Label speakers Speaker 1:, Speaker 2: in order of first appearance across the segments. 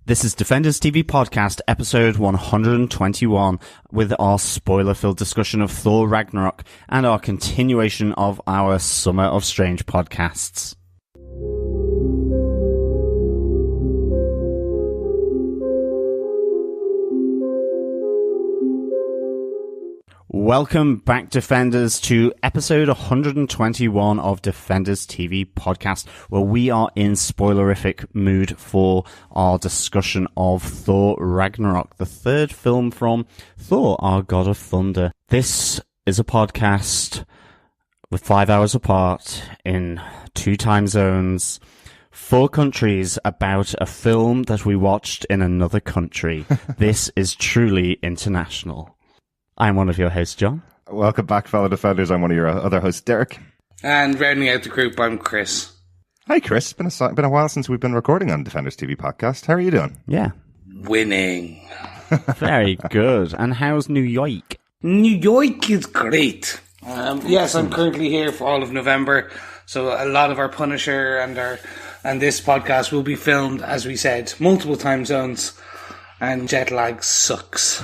Speaker 1: This is Defenders TV Podcast, episode 121, with our spoiler-filled discussion of Thor Ragnarok and our continuation of our Summer of Strange podcasts. Welcome back, Defenders, to episode 121 of Defenders TV Podcast, where we are in spoilerific mood for our discussion of Thor Ragnarok, the third film from Thor, our God of Thunder. This is a podcast with 5 hours apart in 2 time zones, 4 countries, about a film that we watched in another country. This is truly international. I'm one of your hosts, John.
Speaker 2: Welcome back, fellow Defenders. I'm one of your other hosts, Derek.
Speaker 3: And rounding out the group, I'm Chris.
Speaker 2: Hi, Chris. It's been a while since we've been recording on Defenders TV Podcast. How are you doing?
Speaker 1: Yeah.
Speaker 3: Winning.
Speaker 1: Very good. And how's New York?
Speaker 3: New York is great. Yes, I'm currently here for all of November, so a lot of our Punisher and this podcast will be filmed, as we said, multiple time zones. And jet lag sucks.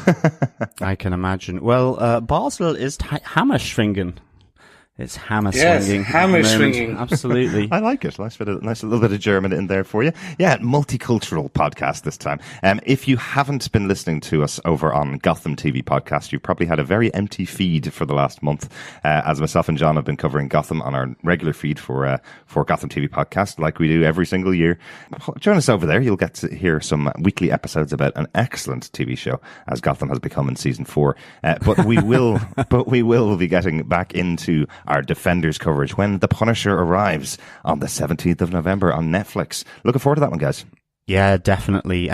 Speaker 1: I can imagine. Well, Basel is hammer swinging. It's hammer swinging.
Speaker 3: Yes, hammer swinging.
Speaker 1: Absolutely.
Speaker 2: I like it. Nice little bit of German in there for you. Yeah, multicultural podcast this time. If you haven't been listening to us over on Gotham TV Podcast, you've probably had a very empty feed for the last month, as myself and John have been covering Gotham on our regular feed for Gotham TV Podcast, like we do every single year. Join us over there. You'll get to hear some weekly episodes about an excellent TV show, as Gotham has become in season 4. But we will be getting back into our Defenders coverage when The Punisher arrives on the 17th of November on Netflix. Looking forward to that one, guys.
Speaker 1: Yeah, definitely.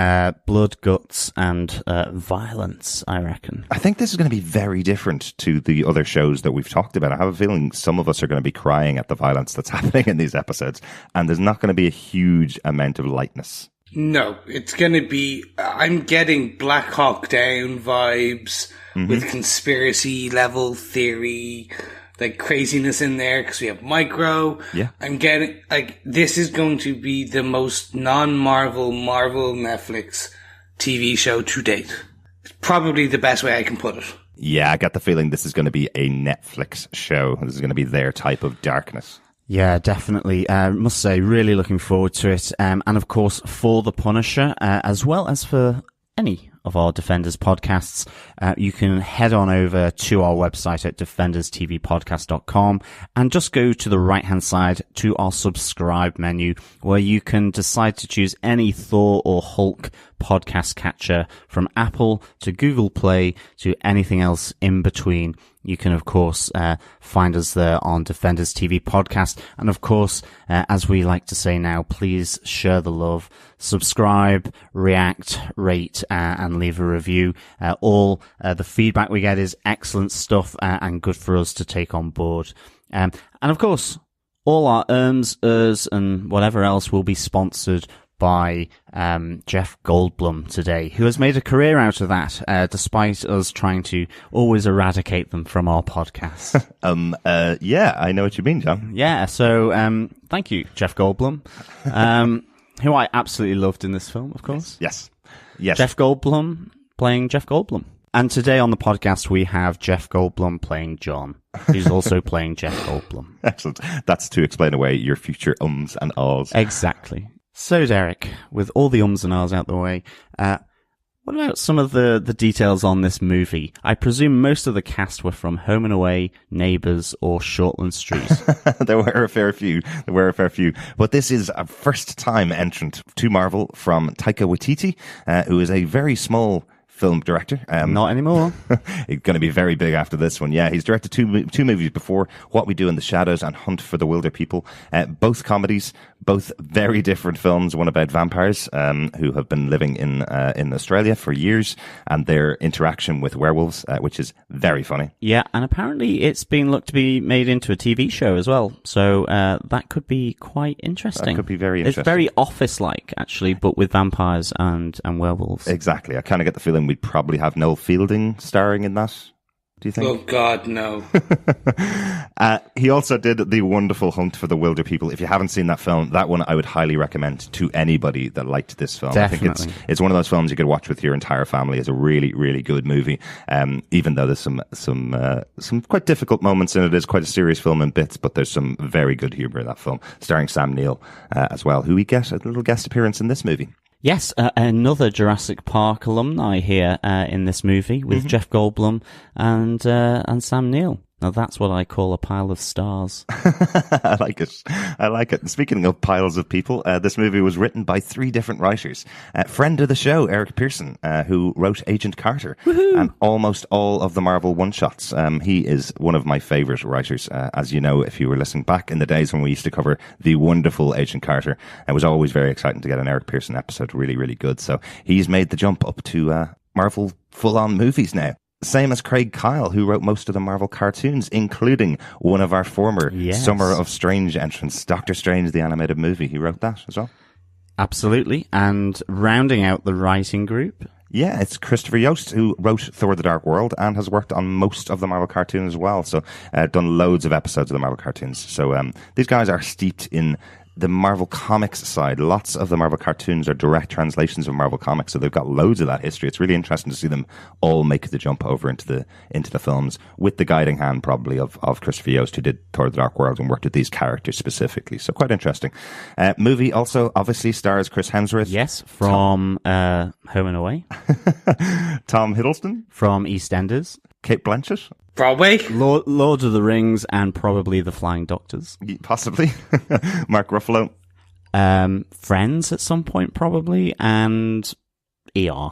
Speaker 1: Blood, guts, and violence, I reckon.
Speaker 2: I think this is going to be very different to the other shows that we've talked about. I have a feeling some of us are going to be crying at the violence that's happening in these episodes, and there's not going to be a huge amount of lightness.
Speaker 3: No, it's going to be... I'm getting Black Hawk Down vibes with conspiracy level theory, like craziness in there, because we have Micro.
Speaker 2: Yeah.
Speaker 3: I'm getting, like, this is going to be the most non-Marvel Netflix TV show to date. It's probably the best way I can put it.
Speaker 2: Yeah, I got the feeling this is going to be a Netflix show. This is going to be their type of darkness.
Speaker 1: Yeah, definitely. Must say, really looking forward to it. And of course, for The Punisher, as well as for any of our Defenders podcasts, you can head on over to our website at defenderstvpodcast.com and just go to the right hand side to our subscribe menu, where you can decide to choose any Thor or Hulk podcast catcher, from Apple to Google Play to anything else in between. You can, of course, find us there on Defenders TV Podcast. And, of course, as we like to say now, please share the love, subscribe, react, rate, and leave a review. All the feedback we get is excellent stuff and good for us to take on board. And, of course, all our ers, and whatever else will be sponsored by Jeff Goldblum today, who has made a career out of that, despite us trying to always eradicate them from our podcast.
Speaker 2: Yeah, I know what you mean, John.
Speaker 1: Yeah, so thank you, Jeff Goldblum, who I absolutely loved in this film, of course.
Speaker 2: Yes.
Speaker 1: Jeff Goldblum playing Jeff Goldblum. And today on the podcast, we have Jeff Goldblum playing John, who's also playing Jeff Goldblum.
Speaker 2: Excellent. That's to explain away your future ums and ahs.
Speaker 1: Exactly. So, Derek, with all the ums and ahs out the way, what about some of the details on this movie? I presume most of the cast were from Home and Away, Neighbours, or Shortland Street.
Speaker 2: There were a fair few. But this is a first-time entrant to Marvel from Taika Waititi, who is a very small film director.
Speaker 1: Not anymore.
Speaker 2: He's going to be very big after this one. Yeah, he's directed two movies before, What We Do in the Shadows and Hunt for the Wilder People. Both comedies, both very different films. One about vampires who have been living in Australia for years, and their interaction with werewolves, which is very funny.
Speaker 1: Yeah, and apparently it's being looked to be made into a TV show as well. So that could be quite interesting.
Speaker 2: That could be very interesting.
Speaker 1: It's very Office-like, actually, but with vampires and werewolves.
Speaker 2: Exactly. I kind of get the feeling we'd probably have Noel Fielding starring in that. do you think?
Speaker 3: Oh, God, no.
Speaker 2: He also did The Wonderful Hunt for the Wilder People. If you haven't seen that film, that one I would highly recommend to anybody that liked this film.
Speaker 1: Definitely.
Speaker 2: I think it's one of those films you could watch with your entire family. It's a really, really good movie. Even though there's some quite difficult moments in it. It's quite a serious film in bits, but there's some very good humour in that film, starring Sam Neill as well, who we get a little guest appearance in this movie.
Speaker 1: Yes, another Jurassic Park alumni here in this movie with Jeff Goldblum and Sam Neill. Now that's what I call a pile of stars.
Speaker 2: I like it. I like it. Speaking of piles of people, this movie was written by 3 different writers. Friend of the show, Eric Pearson, who wrote Agent Carter and almost all of the Marvel one-shots. He is one of my favourite writers. As you know, if you were listening back in the days when we used to cover the wonderful Agent Carter, it was always very exciting to get an Eric Pearson episode. Really, really good. So he's made the jump up to Marvel full-on movies now. Same as Craig Kyle, who wrote most of the Marvel cartoons, including one of our former Summer of Strange entrants, Doctor Strange, the animated movie. He wrote that as well.
Speaker 1: Absolutely. And rounding out the writing group...
Speaker 2: Yeah, it's Christopher Yost, who wrote Thor the Dark World and has worked on most of the Marvel cartoons as well. So done loads of episodes of the Marvel cartoons. So these guys are steeped in the Marvel Comics side. Lots of the Marvel cartoons are direct translations of Marvel Comics, so they've got loads of that history. It's really interesting to see them all make the jump over into the films, with the guiding hand probably of Christopher Yost, who did Thor the Dark World and worked with these characters specifically. So quite interesting. Movie also obviously stars Chris Hemsworth.
Speaker 1: Yes, from Home and Away.
Speaker 2: Tom Hiddleston.
Speaker 1: From EastEnders.
Speaker 2: Cate Blanchett.
Speaker 3: Broadway.
Speaker 1: Lord of the Rings and probably The Flying Doctors.
Speaker 2: Possibly. Mark Ruffalo.
Speaker 1: Friends at some point probably, and ER.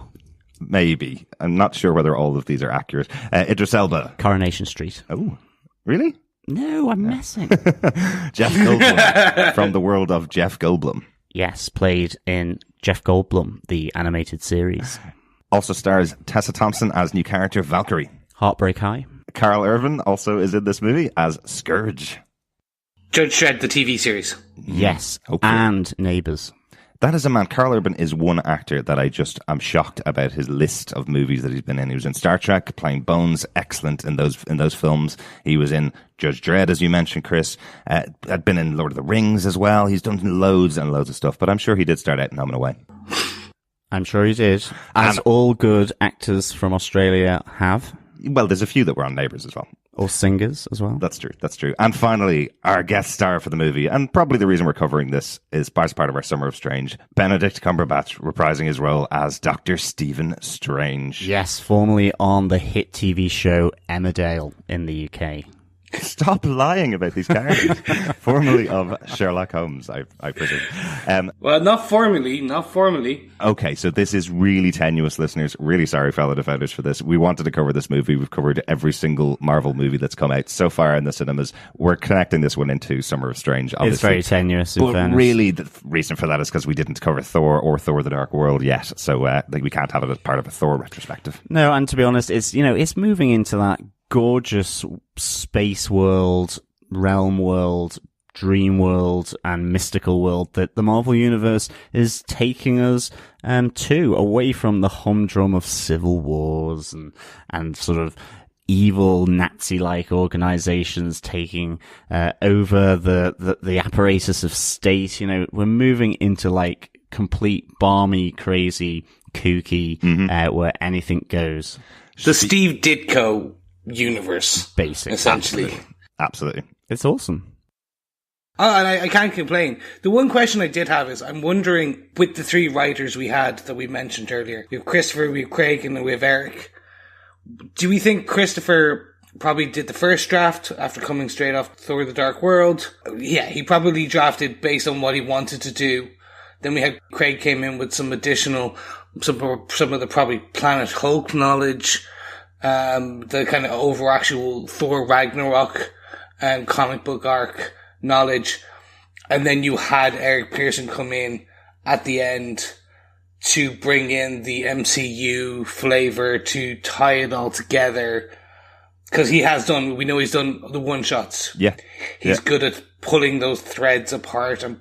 Speaker 2: Maybe. I'm not sure whether all of these are accurate. Idris Elba.
Speaker 1: Coronation Street.
Speaker 2: Oh, really?
Speaker 1: No, I'm messing.
Speaker 2: Jeff Goldblum. From the world of Jeff Goldblum.
Speaker 1: Yes, played in Jeff Goldblum, the animated series.
Speaker 2: Also stars Tessa Thompson as new character Valkyrie.
Speaker 1: Heartbreak High.
Speaker 2: Karl Urban also is in this movie as Skurdge.
Speaker 3: Judge Dredd, the TV series.
Speaker 1: Yes,
Speaker 2: okay.
Speaker 1: And Neighbours.
Speaker 2: That is a man. Karl Urban is one actor that I'm shocked about his list of movies that he's been in. He was in Star Trek, playing Bones, excellent in those films. He was in Judge Dredd, as you mentioned, Chris. Had been in Lord of the Rings as well. He's done loads and loads of stuff, but I'm sure he did start out in Home and Away.
Speaker 1: I'm sure he did. As all good actors from Australia have.
Speaker 2: Well, there's a few that were on Neighbours as well.
Speaker 1: Or singers as well.
Speaker 2: That's true. And finally, our guest star for the movie, and probably the reason we're covering this is as part of our Summer of Strange, Benedict Cumberbatch reprising his role as Dr. Stephen Strange.
Speaker 1: Yes, formerly on the hit TV show Emmerdale in the UK.
Speaker 2: Stop lying about these characters. Formerly of Sherlock Holmes, I presume.
Speaker 3: Well, not formally.
Speaker 2: Okay, so this is really tenuous, listeners. Really sorry, fellow defenders, for this. We wanted to cover this movie. We've covered every single Marvel movie that's come out so far in the cinemas. We're connecting this one into Summer of Strange, obviously.
Speaker 1: It's very tenuous, in
Speaker 2: but
Speaker 1: fairness.
Speaker 2: Really, the reason for that is because we didn't cover Thor or Thor the Dark World yet. So we can't have it as part of a Thor retrospective.
Speaker 1: No, and to be honest, it's moving into that gorgeous space world, realm world, dream world, and mystical world that the Marvel Universe is taking us to, away from the humdrum of civil wars and sort of evil Nazi-like organizations taking over the apparatus of state. You know, we're moving into like complete balmy, crazy, kooky, where anything goes.
Speaker 3: The Steve Ditko universe,
Speaker 1: basically,
Speaker 3: essentially.
Speaker 2: Absolutely.
Speaker 1: It's awesome.
Speaker 3: Oh, and I can't complain. The one question I did have is, I'm wondering, with the 3 writers we had that we mentioned earlier, we have Christopher, we have Craig, and we have Eric. Do we think Christopher probably did the first draft after coming straight off Thor the Dark World? Yeah, he probably drafted based on what he wanted to do. Then we had Craig came in with some additional, some of the probably Planet Hulk knowledge, the kind of over actual Thor Ragnarok and comic book arc knowledge. And then you had Eric Pearson come in at the end to bring in the MCU flavor to tie it all together. Because we know he's done the one-shots.
Speaker 2: Yeah.
Speaker 3: He's good at pulling those threads apart and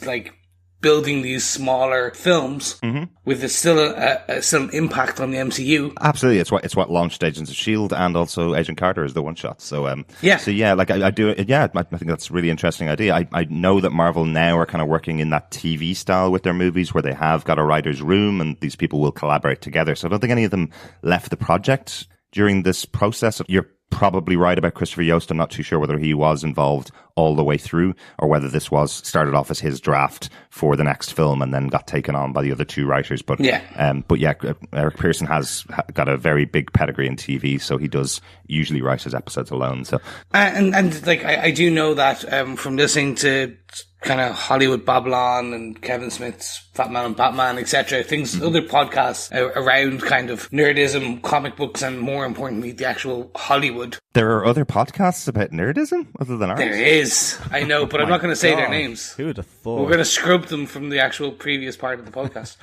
Speaker 3: like building these smaller films with still an impact on the MCU.
Speaker 2: Absolutely, it's what launched Agents of S.H.I.E.L.D. and also Agent Carter is the one shot. So I think that's a really interesting idea. I know that Marvel now are kind of working in that TV style with their movies where they have got a writer's room and these people will collaborate together. So I don't think any of them left the project during this process. You're probably right about Christopher Yost. I'm not too sure whether he was involved all the way through or whether this was started off as his draft for the next film and then got taken on by the other two writers. But Eric Pearson has got a very big pedigree in TV, so he does usually write his episodes alone. So
Speaker 3: and like I do know that from listening to kind of Hollywood Babylon and Kevin Smith's Fat Man and Batman, etc. Things, other podcasts around kind of nerdism, comic books, and more importantly, the actual Hollywood.
Speaker 2: There are other podcasts about nerdism other than ours?
Speaker 3: There is. I know, but I'm not going to say their names.
Speaker 1: Who would have thought?
Speaker 3: We're going to scrub them from the actual previous part of the podcast.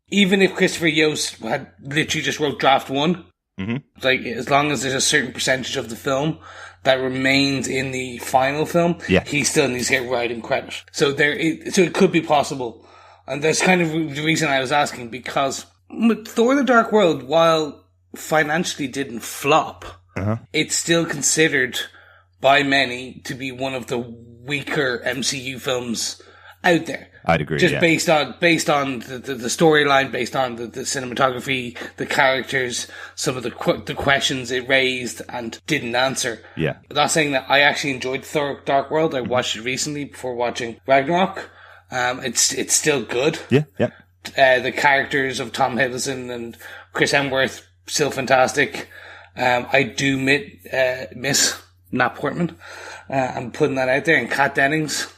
Speaker 3: Even if Christopher Yost had literally just wrote draft one, like as long as there's a certain percentage of the film that remains in the final film, he still needs to get writing credit. So it could be possible. And that's kind of the reason I was asking, because Thor the Dark World, while financially didn't flop, it's still considered by many to be one of the weaker MCU films out there.
Speaker 2: I'd agree.
Speaker 3: Just based on the storyline, based on the cinematography, the characters, some of the questions it raised and didn't answer.
Speaker 2: Yeah.
Speaker 3: I'm not saying that I actually enjoyed Thor Dark World. I watched it recently before watching Ragnarok. It's still good.
Speaker 2: Yeah.
Speaker 3: The characters of Tom Hiddleston and Chris Hemsworth still fantastic. I do miss Nat Portman. I'm putting that out there. And Kat Dennings.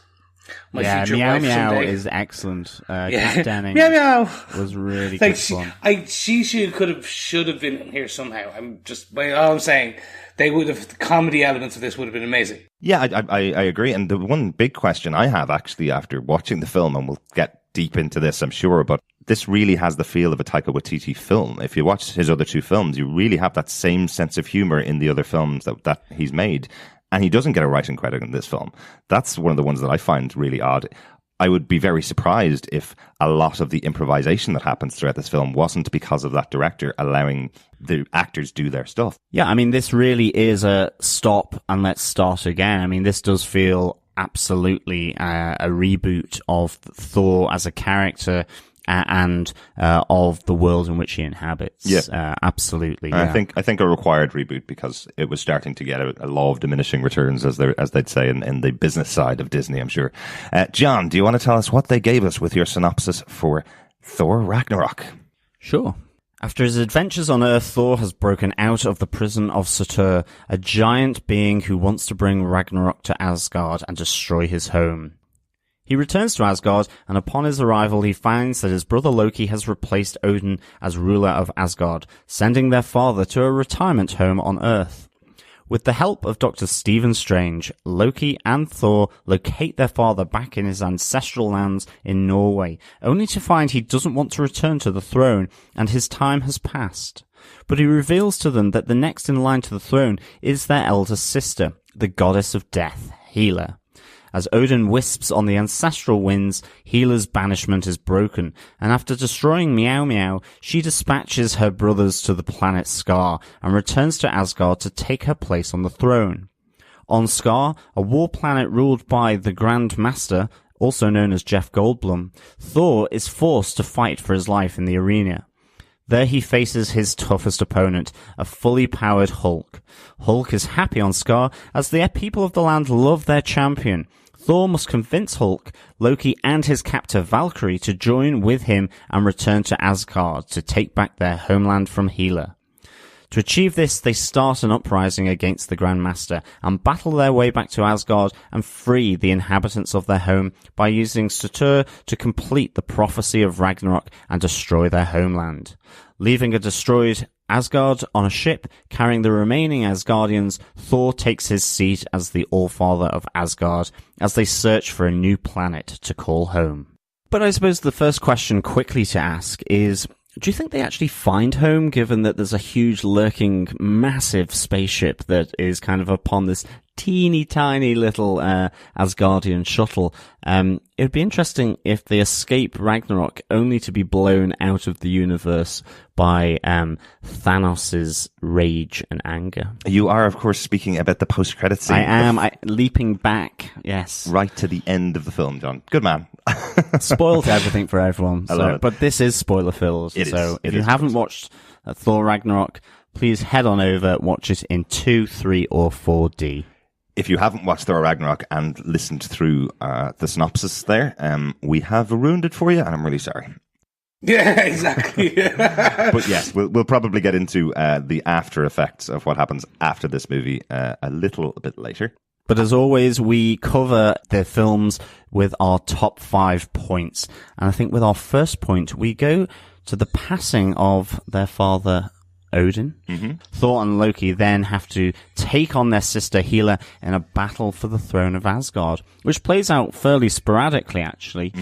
Speaker 3: Future
Speaker 1: Meow
Speaker 3: wife
Speaker 1: Meow
Speaker 3: someday.
Speaker 1: is excellent. Kat Dennings
Speaker 3: Meow Meow
Speaker 1: was really
Speaker 3: like
Speaker 1: good fun.
Speaker 3: she should have been in here somehow. All I'm saying, they would have, the comedy elements of this would have been amazing.
Speaker 2: Yeah, I agree. And the one big question I have actually after watching the film, and we'll get deep into this, I'm sure, but this really has the feel of a Taika Waititi film. If you watch his other two films, you really have that same sense of humor in the other films that he's made. And he doesn't get a writing credit in this film. That's one of the ones that I find really odd. I would be very surprised if a lot of the improvisation that happens throughout this film wasn't because of that director allowing the actors do their stuff.
Speaker 1: Yeah, I mean, this really is a stop and let's start again. I mean, this does feel absolutely a reboot of Thor as a character and of the world in which he inhabits.
Speaker 2: Yeah.
Speaker 1: Absolutely. Yeah.
Speaker 2: I think a required reboot because it was starting to get a law of diminishing returns, as they'd say in the business side of Disney, I'm sure. John, do you want to tell us what they gave us with your synopsis for Thor Ragnarok?
Speaker 1: Sure. After his adventures on Earth, Thor has broken out of the prison of Surtur, a giant being who wants to bring Ragnarok to Asgard and destroy his home. He returns to Asgard, and upon his arrival he finds that his brother Loki has replaced Odin as ruler of Asgard, sending their father to a retirement home on Earth. With the help of Dr. Stephen Strange, Loki and Thor locate their father back in his ancestral lands in Norway, only to find he doesn't want to return to the throne, and his time has passed. But he reveals to them that the next in line to the throne is their elder sister, the goddess of death, Hela. As Odin wisps on the ancestral winds, Hela's banishment is broken, and after destroying Meow Meow, she dispatches her brothers to the planet Skaar and returns to Asgard to take her place on the throne. On Skaar, a war planet ruled by the Grandmaster, also known as Jeff Goldblum, Thor is forced to fight for his life in the arena. There he faces his toughest opponent, a fully powered Hulk. Hulk is happy on Skaar as the people of the land love their champion. Thor must convince Hulk, Loki and his captor Valkyrie to join with him and return to Asgard to take back their homeland from Hela. To achieve this, they start an uprising against the Grandmaster and battle their way back to Asgard and free the inhabitants of their home by using Surtur to complete the prophecy of Ragnarok and destroy their homeland. Leaving a destroyed Asgard on a ship carrying the remaining Asgardians, Thor takes his seat as the All Father of Asgard as they search for a new planet to call home. But I suppose the first question quickly to ask is, do you think they actually find home, given that there's a huge lurking, massive spaceship that is kind of upon this teeny tiny little Asgardian shuttle. It would be interesting if they escape Ragnarok only to be blown out of the universe by Thanos' rage and anger.
Speaker 2: You are, of course, speaking about the post-credit scene.
Speaker 1: I am. Leaping back, yes.
Speaker 2: Right to the end of the film, John. Good man.
Speaker 1: Spoiled everything for everyone.
Speaker 2: I love it.
Speaker 1: But this is spoiler fills. So if you haven't watched Thor Ragnarok, please head on over, watch it in 2, 3, or 4D.
Speaker 2: If you haven't watched Thor Ragnarok and listened through the synopsis there, we have ruined it for you, and I'm really sorry.
Speaker 3: Yeah, exactly.
Speaker 2: But yes, we'll probably get into the after effects of what happens after this movie a little bit later.
Speaker 1: But as always, we cover the films with our top 5 points. And I think with our first point, we go to the passing of their father, Odin. Mm-hmm. Thor and Loki then have to take on their sister Hela in a battle for the throne of Asgard, which plays out fairly sporadically, actually,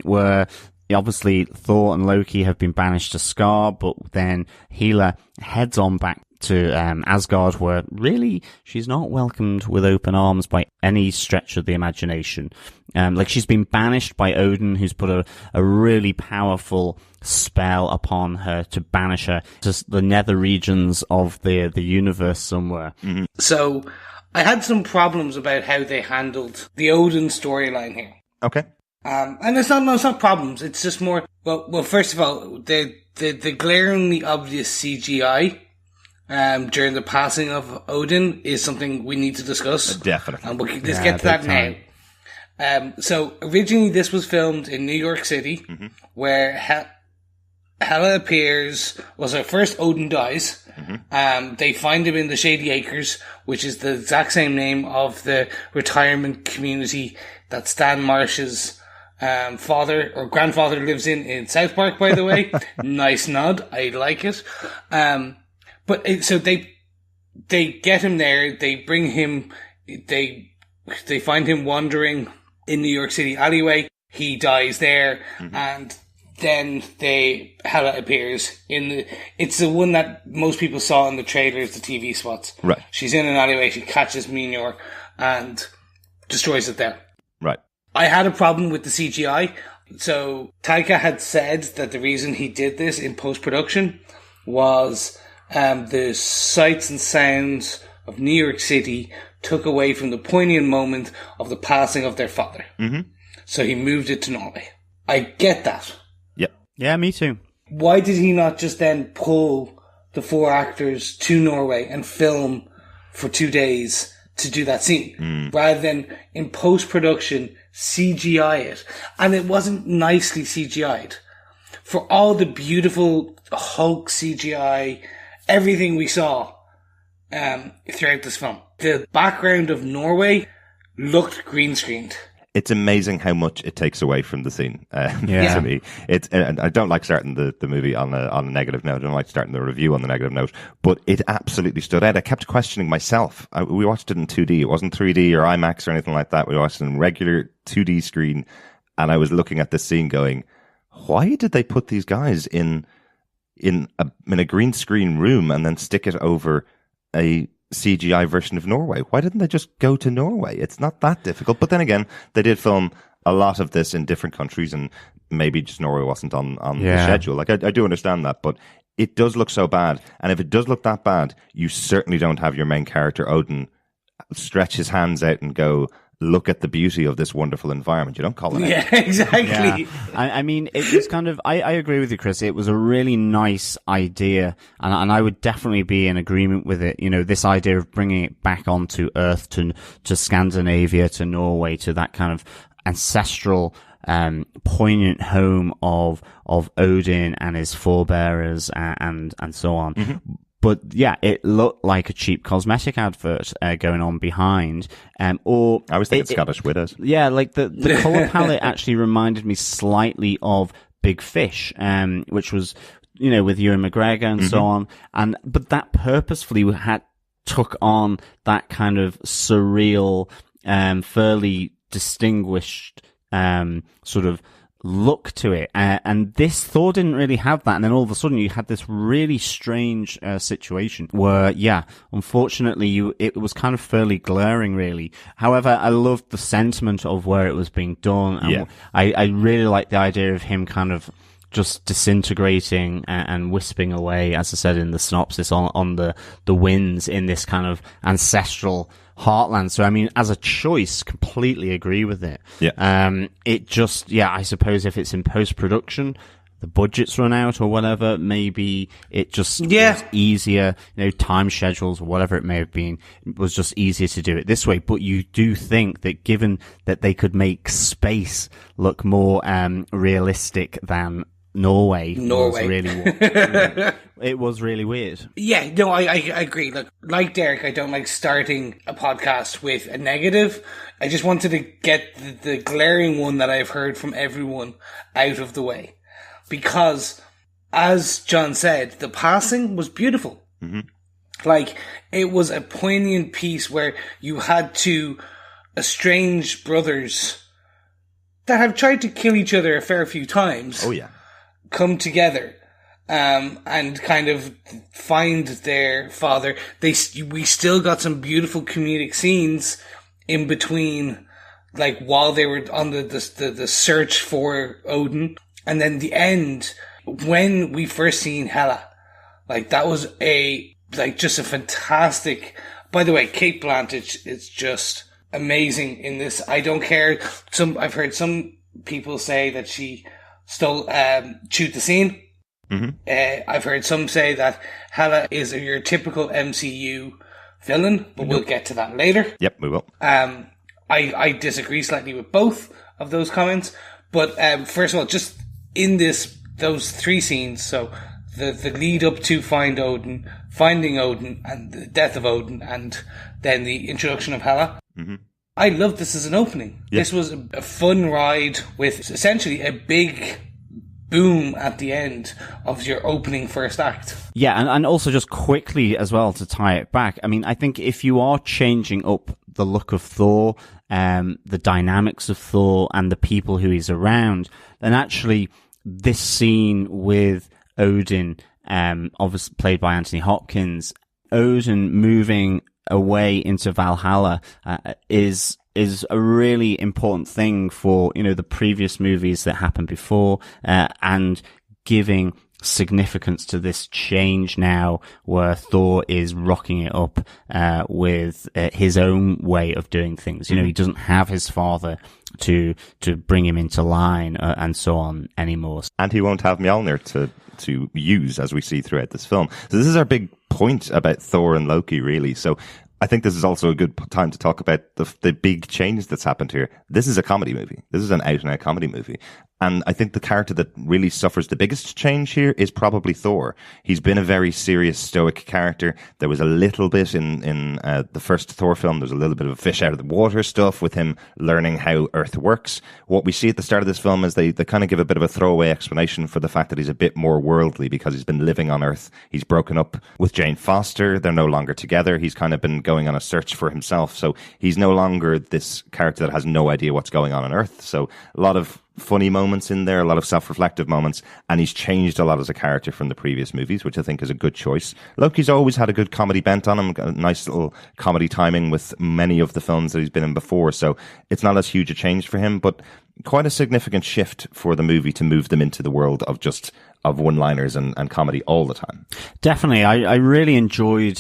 Speaker 1: where obviously Thor and Loki have been banished to Skaar, but then Hela heads on back to Asgard, where really she's not welcomed with open arms by any stretch of the imagination. Like, she's been banished by Odin, who's put a really powerful spell upon her to banish her to the nether regions of the universe somewhere.
Speaker 2: Mm-hmm.
Speaker 3: So I had some problems about how they handled the Odin storyline here.
Speaker 2: Okay.
Speaker 3: And it's not problems. It's just more, well, first of all, the glaringly obvious CGI during the passing of Odin is something we need to discuss.
Speaker 2: Definitely.
Speaker 3: And let's get to that now. So originally this was filmed in New York City, where Hela appears, first Odin dies. They find him in the Shady Acres, which is the exact same name of the retirement community that Stan Marsh's father or grandfather lives in South Park, by the way. Nice nod. I like it. So they get him there, they bring him, they find him wandering in New York City alleyway, he dies there, and then Hela appears it's the one that most people saw in the trailers, the TV spots.
Speaker 2: Right.
Speaker 3: She's in an alleyway, she catches Mjolnir and destroys it there.
Speaker 2: Right.
Speaker 3: I had a problem with the CGI. So Taika had said that the reason he did this in post-production was the sights and sounds of New York City took away from the poignant moment of the passing of their father. So he moved it to Norway. I get that.
Speaker 2: Yep.
Speaker 1: Yeah, me too.
Speaker 3: Why did he not just then pull the 4 actors to Norway and film for 2 days to do that scene, rather than in post-production CGI it? And it wasn't nicely CGI'd. For all the beautiful Hulk CGI, everything we saw throughout this film, the background of Norway looked green screened.
Speaker 2: It's amazing how much it takes away from the scene to me. And I don't like starting the movie on a negative note. I don't like starting the review on the negative note, but it absolutely stood out. I kept questioning myself. We watched it in 2D. It wasn't 3D or IMAX or anything like that. We watched it in regular 2D screen, and I was looking at this scene going, why did they put these guys in a green screen room and then stick it over a CGI version of Norway? Why didn't they just go to Norway? It's not that difficult. But then again, they did film a lot of this in different countries, and maybe just Norway wasn't on the schedule. Like, I do understand that, but it does look so bad. And if it does look that bad, you certainly don't have your main character, Odin, stretch his hands out and go, look at the beauty of this wonderful environment. You don't call it out.
Speaker 3: Yeah, exactly.
Speaker 1: Yeah. I mean, it was kind of, I agree with you, Chris. It was a really nice idea, and I would definitely be in agreement with it. You know, this idea of bringing it back onto Earth, to Scandinavia, to Norway, to that kind of ancestral, poignant home of Odin and his forebearers and so on. But yeah, it looked like a cheap cosmetic advert going on behind. Or
Speaker 2: I was thinking Scottish Widows.
Speaker 1: Yeah, like the colour palette actually reminded me slightly of Big Fish, which was, you know, with Ewan McGregor and so on. But that purposefully took on that kind of surreal, fairly distinguished sort of look to it. And this Thor didn't really have that. And then all of a sudden you had this really strange situation where, unfortunately it was kind of fairly glaring, really. However, I loved the sentiment of where it was being done. And I really liked the idea of him kind of just disintegrating and wisping away, as I said in the synopsis, on the winds in this kind of ancestral heartland. So, I mean, as a choice, completely agree with it.
Speaker 2: Yeah.
Speaker 1: It just, I suppose if it's in post-production, the budget's run out or whatever, maybe it just was easier, time schedules or whatever it may have been, it was just easier to do it this way. But you do think that given that they could make space look more realistic than Norway. Was really it was really weird.
Speaker 3: Yeah, no, I agree. Like Derek, I don't like starting a podcast with a negative. I just wanted to get the glaring one that I've heard from everyone out of the way. Because, as John said, the passing was beautiful. Mm-hmm. It was a poignant piece where you had two estranged brothers that have tried to kill each other a fair few times.
Speaker 2: Oh, yeah.
Speaker 3: Come together and kind of find their father. We still got some beautiful comedic scenes in between, while they were on the search for Odin, and then the end when we first seen Hela. That was just a fantastic. By the way, Cate Blanchett is just amazing in this. I don't care. I've heard some people say that she chewed the scene. Mm-hmm. I've heard some say that Hela is your typical MCU villain, but we'll get to that later.
Speaker 2: Yep, we will.
Speaker 3: I disagree slightly with both of those comments, but first of all, just in those three scenes, so the lead up to finding Odin, and the death of Odin, and then the introduction of Hela. Mm-hmm. I loved this as an opening. Yep. This was a fun ride with essentially a big boom at the end of your opening first act.
Speaker 1: Yeah, and also just quickly as well to tie it back. I mean, I think if you are changing up the look of Thor, the dynamics of Thor and the people who he's around, then actually this scene with Odin, obviously played by Anthony Hopkins, Odin moving away into Valhalla is a really important thing for the previous movies that happened before, and giving significance to this change now where Thor is rocking it up with his own way of doing things. He doesn't have his father to bring him into line and so on anymore,
Speaker 2: and he won't have Mjolnir to use, as we see throughout this film. So this is our big point about Thor and Loki, really. So I think this is also a good time to talk about the big change that's happened here. This is a comedy movie. This is an out-and-out comedy movie. And I think the character that really suffers the biggest change here is probably Thor. He's been a very serious, stoic character. There was a little bit in the first Thor film, there's a little bit of a fish out of the water stuff with him learning how Earth works. What we see at the start of this film is they kind of give a bit of a throwaway explanation for the fact that he's a bit more worldly because he's been living on Earth. He's broken up with Jane Foster. They're no longer together. He's kind of been going on a search for himself. So he's no longer this character that has no idea what's going on Earth. So a lot of funny moments in there, a lot of self-reflective moments, and he's changed a lot as a character from the previous movies, which I think is a good choice. Loki's always had a good comedy bent on him, got a nice little comedy timing with many of the films that he's been in before, so it's not as huge a change for him, but quite a significant shift for the movie to move them into the world of one-liners and comedy all the time.
Speaker 1: Definitely. I really enjoyed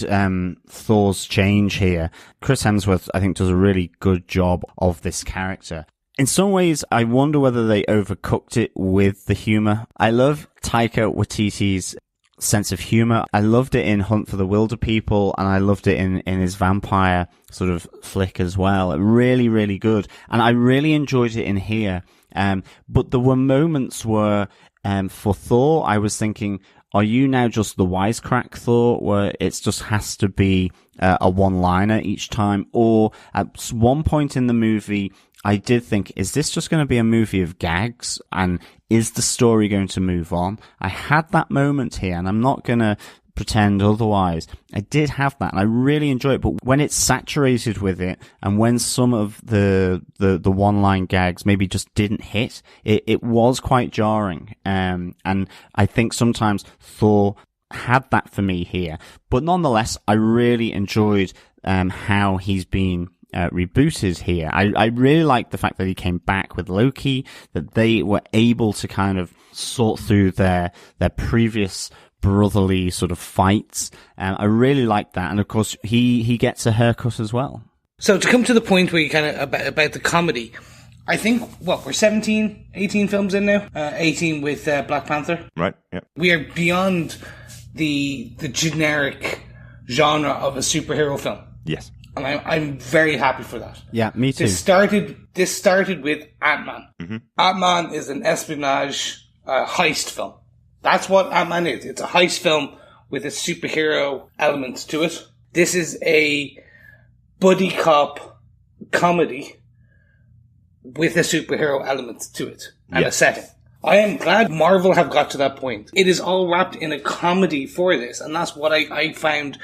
Speaker 1: Thor's change here. Chris Hemsworth, I think, does a really good job of this character. In some ways, I wonder whether they overcooked it with the humor. I love Taika Waititi's sense of humor. I loved it in Hunt for the Wilder People, and I loved it in his vampire sort of flick as well. Really, really good. And I really enjoyed it in here. But there were moments where, for Thor, I was thinking, are you now just the wisecrack Thor, where it just has to be a one-liner each time? Or at one point in the movie, I did think, is this just going to be a movie of gags? And is the story going to move on? I had that moment here, and I'm not going to pretend otherwise. I did have that, and I really enjoy it. But when it's saturated with it, and when some of the one-line gags maybe just didn't hit, it was quite jarring. And I think sometimes Thor had that for me here. But nonetheless, I really enjoyed how he's been rebooted here. I really like the fact that he came back with Loki, that they were able to kind of sort through their previous brotherly sort of fights. I really like that. And of course, he gets a haircut as well.
Speaker 3: So to come to the point where you kind of, about the comedy, I think, we're 17, 18 films in now? 18 with Black Panther.
Speaker 2: Right, yeah. We
Speaker 3: are beyond the generic genre of a superhero film.
Speaker 2: Yes.
Speaker 3: And I'm very happy for that.
Speaker 1: Yeah, me too.
Speaker 3: This started with Ant-Man.
Speaker 2: Mm-hmm.
Speaker 3: Ant-Man is an espionage heist film. That's what Ant-Man is. It's a heist film with a superhero element to it. This is a buddy cop comedy with a superhero element to it and a setting. I am glad Marvel have got to that point. It is all wrapped in a comedy for this, and that's what I found.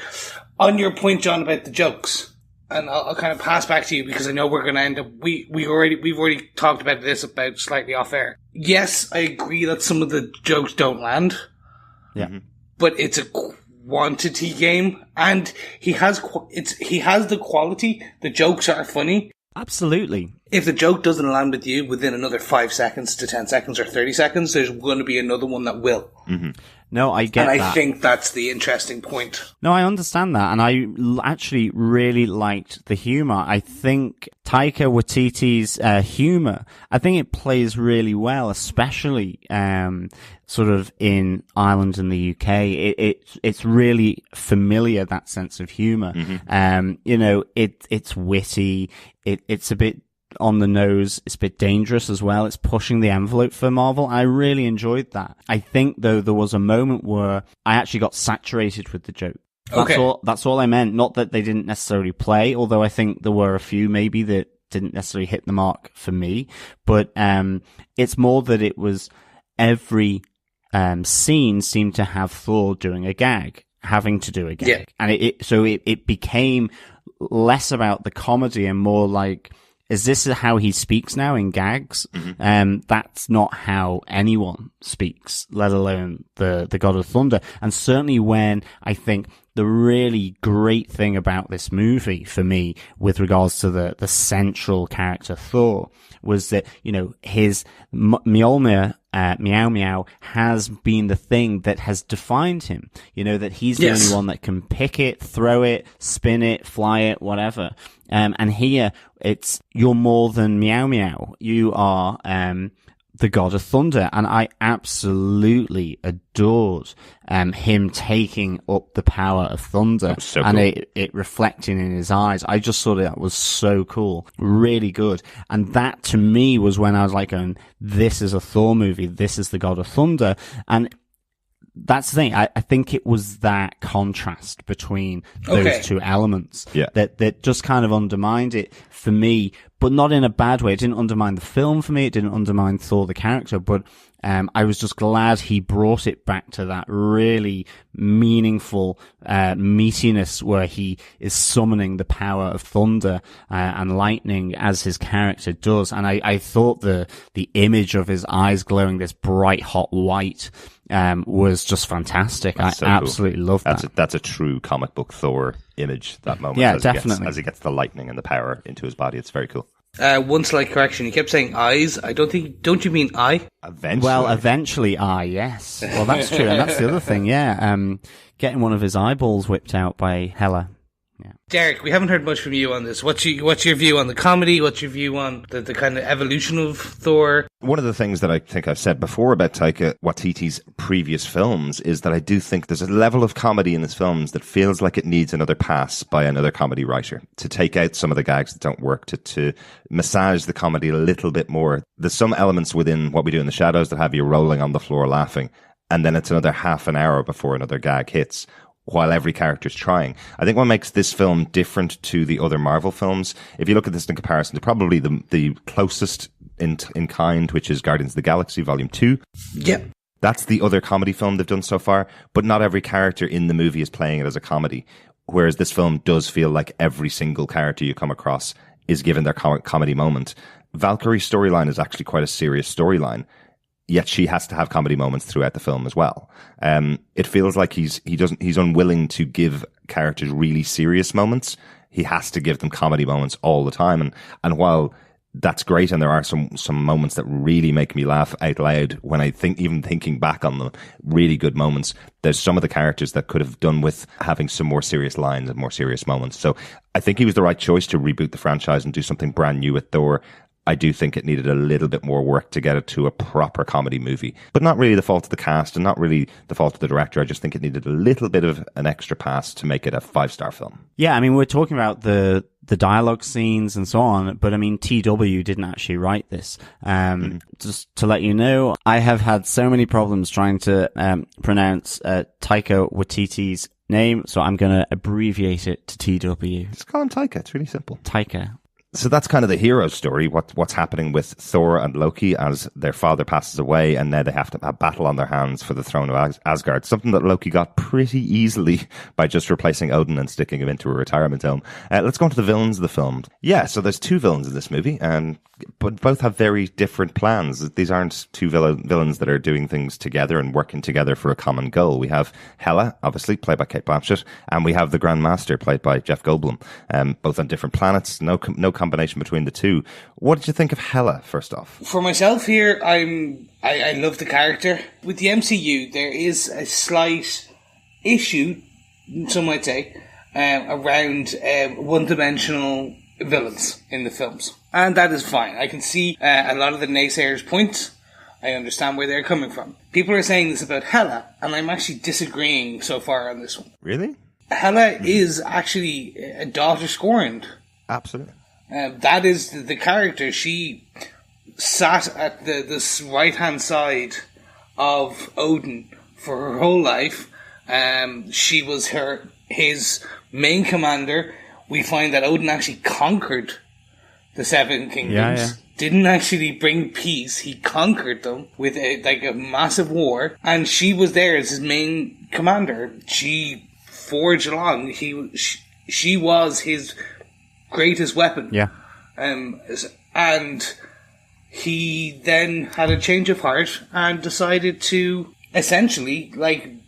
Speaker 3: On your point, John, about the jokes, and I'll kind of pass back to you because I know we're going to end up. We've already talked about this about slightly off air. Yes, I agree that some of the jokes don't land.
Speaker 1: Yeah,
Speaker 3: but it's a quantity game, and he has the quality. The jokes are funny.
Speaker 1: Absolutely.
Speaker 3: If the joke doesn't land with you within another 5 seconds to 10 seconds or 30 seconds, there's going to be another one that will.
Speaker 2: Mm-hmm.
Speaker 1: No, I get that.
Speaker 3: And I think that's the interesting point.
Speaker 1: No, I understand that. And I actually really liked the humor. I think Taika Waititi's humor, I think it plays really well, especially sort of in Ireland and the UK. It's really familiar, that sense of humor. Mm-hmm. It's witty. It's a bit on the nose. It's a bit dangerous as well. It's pushing the envelope for Marvel. I really enjoyed that. I think, though, there was a moment where I actually got saturated with the joke. That's all I meant. Not that they didn't necessarily play, although I think there were a few maybe that didn't necessarily hit the mark for me. But it's more that it was every scene seemed to have Thor doing a gag, having to do a gag. Yeah. And it became less about the comedy and more like, is this how he speaks now in gags? Mm-hmm. That's not how anyone speaks, let alone the God of Thunder. And certainly when I think the really great thing about this movie for me with regards to the central character Thor was that, his Mjolnir, meow meow has been the thing that has defined him. That he's the only one that can pick it, throw it, spin it, fly it, whatever. And here you're more than meow meow. You are, the God of Thunder. And I absolutely adored, him taking up the power of thunder and it reflecting in his eyes. I just thought that was so cool. Really good. And that to me was when I was like going, this is a Thor movie. This is the God of Thunder. And that's the thing. I think it was that contrast between those two elements that just kind of undermined it for me, but not in a bad way. It didn't undermine the film for me. It didn't undermine Thor the character, but I was just glad he brought it back to that really meaningful meatiness where he is summoning the power of thunder and lightning as his character does. And I thought the image of his eyes glowing this bright hot white was just fantastic. That's absolutely love that.
Speaker 2: That's a true comic book Thor image, that moment.
Speaker 1: Yeah, definitely.
Speaker 2: As he gets the lightning and the power into his body. It's very cool.
Speaker 3: One slight correction. You kept saying eyes. Don't you mean eye?
Speaker 2: Eventually.
Speaker 1: Well, eventually eye, yes. Well, that's true. And that's the other thing, yeah. Getting one of his eyeballs whipped out by Hela. Yeah.
Speaker 3: Derek, we haven't heard much from you on this. What's your view on the comedy? What's your view on the kind of evolution of Thor?
Speaker 2: One of the things that I think I've said before about Taika Waititi's previous films is that I do think there's a level of comedy in his films that feels like it needs another pass by another comedy writer to take out some of the gags that don't work, to massage the comedy a little bit more. There's some elements within What We Do in the Shadows that have you rolling on the floor laughing, and then it's another half an hour before another gag hits, while every character's trying. I think what makes this film different to the other Marvel films, if you look at this in comparison to probably the closest in kind, which is Guardians of the Galaxy Volume 2.
Speaker 3: Yeah.
Speaker 2: That's the other comedy film they've done so far, but not every character in the movie is playing it as a comedy. Whereas this film does feel like every single character you come across is given their comedy moment. Valkyrie's storyline is actually quite a serious storyline, yet she has to have comedy moments throughout the film as well. It feels like he's unwilling to give characters really serious moments. He has to give them comedy moments all the time. And while that's great, and there are some moments that really make me laugh out loud when I even thinking back on them, really good moments, there's some of the characters that could have done with having some more serious lines and more serious moments. So I think he was the right choice to reboot the franchise and do something brand new with Thor. I do think it needed a little bit more work to get it to a proper comedy movie, but not really the fault of the cast and not really the fault of the director. I just think it needed a little bit of an extra pass to make it a 5-star film.
Speaker 1: Yeah, I mean, we're talking about the dialogue scenes and so on, but I mean, TW didn't actually write this. Just to let you know, I have had so many problems trying to pronounce Taika Waititi's name, so I'm going to abbreviate it to TW.
Speaker 2: Just call him Taika. It's really simple.
Speaker 1: Taika.
Speaker 2: So that's kind of the hero story, what's happening with Thor and Loki as their father passes away, and now they have to have battle on their hands for the throne of Asgard, something that Loki got pretty easily by just replacing Odin and sticking him into a retirement home. Let's go on to the villains of the film. Yeah, so there's 2 villains in this movie, but both have very different plans. These aren't 2 villains that are doing things together and working together for a common goal. We have Hela, obviously, played by Cate Blanchett, and we have the Grandmaster, played by Jeff Goldblum, both on different planets, no combination between the 2. What did you think of Hela, first off?
Speaker 3: For myself here, I love the character. With the MCU, there is a slight issue, some might say, around one-dimensional villains in the films. And that is fine. I can see a lot of the naysayers' points. I understand where they're coming from. People are saying this about Hela, and I'm actually disagreeing so far on this one.
Speaker 2: Really?
Speaker 3: Hela is actually a daughter scorned.
Speaker 2: Absolutely.
Speaker 3: That is the character. She sat at this right-hand side of Odin for her whole life. She was his main commander. We find that Odin actually conquered the 7 kingdoms.
Speaker 1: Yeah.
Speaker 3: Didn't actually bring peace. He conquered them with a massive war. And she was there as his main commander. She forged along. She was his greatest weapon.
Speaker 1: Yeah.
Speaker 3: And he then had a change of heart and decided to essentially,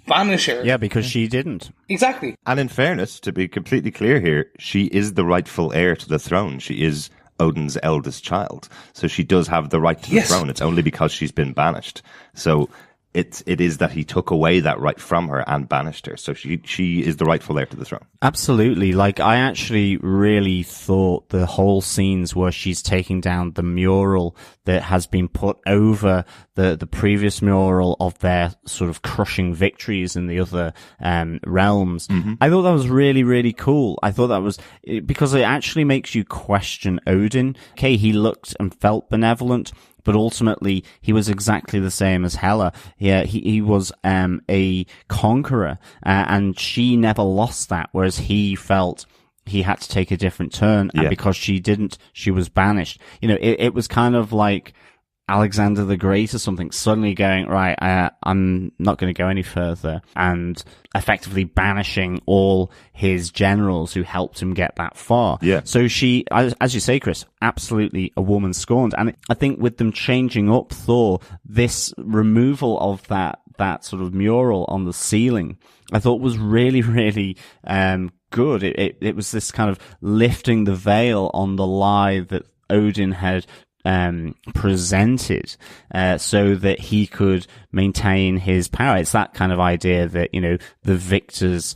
Speaker 3: banish her.
Speaker 1: Yeah, because she didn't.
Speaker 3: Exactly.
Speaker 2: And in fairness, to be completely clear here, she is the rightful heir to the throne. She is Odin's eldest child. So she does have the right to the throne. It's only because she's been banished. So it is that he took away that right from her and banished her. So she is the rightful heir to the throne.
Speaker 1: Absolutely. I actually really thought the whole scenes where she's taking down the mural that has been put over the previous mural of their sort of crushing victories in the other realms. Mm-hmm. I thought that was really, really cool. I thought that was because it actually makes you question Odin. Okay, he looked and felt benevolent, but ultimately he was exactly the same as Hela. Yeah, he was a conqueror, and she never lost that, whereas he felt he had to take a different turn, and because she didn't, she was banished. It was kind of like Alexander the Great or something, suddenly going, right, I'm not going to go any further, and effectively banishing all his generals who helped him get that far.
Speaker 2: Yeah.
Speaker 1: So she, as you say, Chris, absolutely a woman scorned. And I think with them changing up Thor, this removal of that sort of mural on the ceiling, I thought was really, really good. It was this kind of lifting the veil on the lie that Odin had presented so that he could maintain his power. It's that kind of idea that, the victors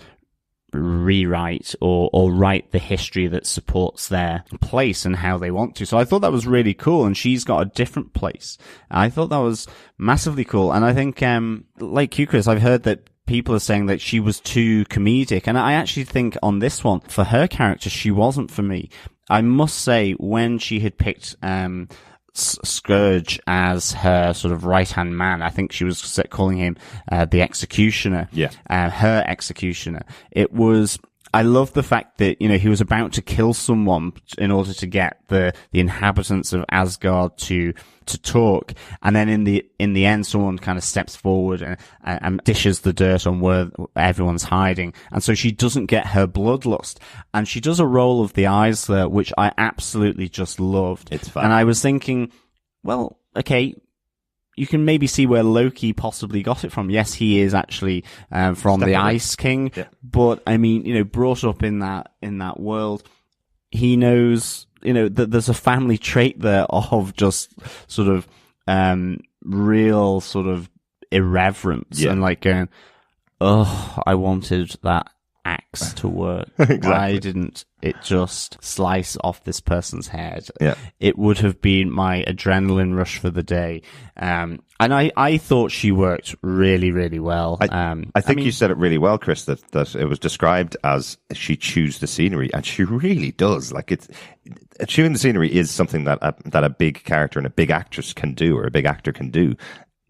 Speaker 1: rewrite or write the history that supports their place and how they want to. So I thought that was really cool, and she's got a different place. I thought that was massively cool. And I think, like you, Chris, I've heard that people are saying that she was too comedic, and I actually think on this one, for her character, she wasn't for me. I must say, when she had picked Skurdge as her sort of right-hand man, I think she was calling him the executioner.
Speaker 2: Yeah.
Speaker 1: Her executioner. It was I love the fact that, he was about to kill someone in order to get the inhabitants of Asgard to talk. And then in the end, someone kind of steps forward and dishes the dirt on where everyone's hiding. And so she doesn't get her bloodlust. And she does a roll of the eyes there, which I absolutely just loved.
Speaker 2: It's fun.
Speaker 1: And I was thinking, well, okay, you can maybe see where Loki possibly got it from. Yes, he is actually from the Ice King, but I mean, brought up in that world, he knows, that there's a family trait there of just sort of real sort of irreverence and like going, oh, I wanted that axe to work.
Speaker 2: Exactly.
Speaker 1: Why didn't it just slice off this person's head?
Speaker 2: Yeah.
Speaker 1: It would have been my adrenaline rush for the day. And I thought she worked really, really well.
Speaker 2: I think you said it really well, Chris, that it was described as she chews the scenery, and she really does. Like, chewing the scenery is something that a big character and a big actress can do, or a big actor can do.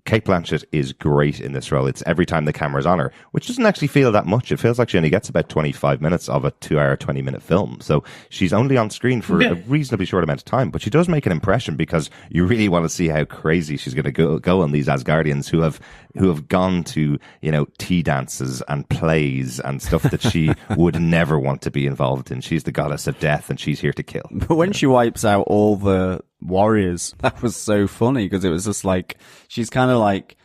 Speaker 2: Cate Blanchett is great in this role. It's every time the camera's on her, which doesn't actually feel that much. It feels like she only gets about 25 minutes of a 2-hour, 20-minute film. So she's only on screen for a reasonably short amount of time, but she does make an impression because you really want to see how crazy she's going to go on these Asgardians who have gone to, tea dances and plays and stuff that she would never want to be involved in. She's the goddess of death and she's here to kill.
Speaker 1: But when she wipes out all the warriors, that was so funny because it was just like, she's kind of like,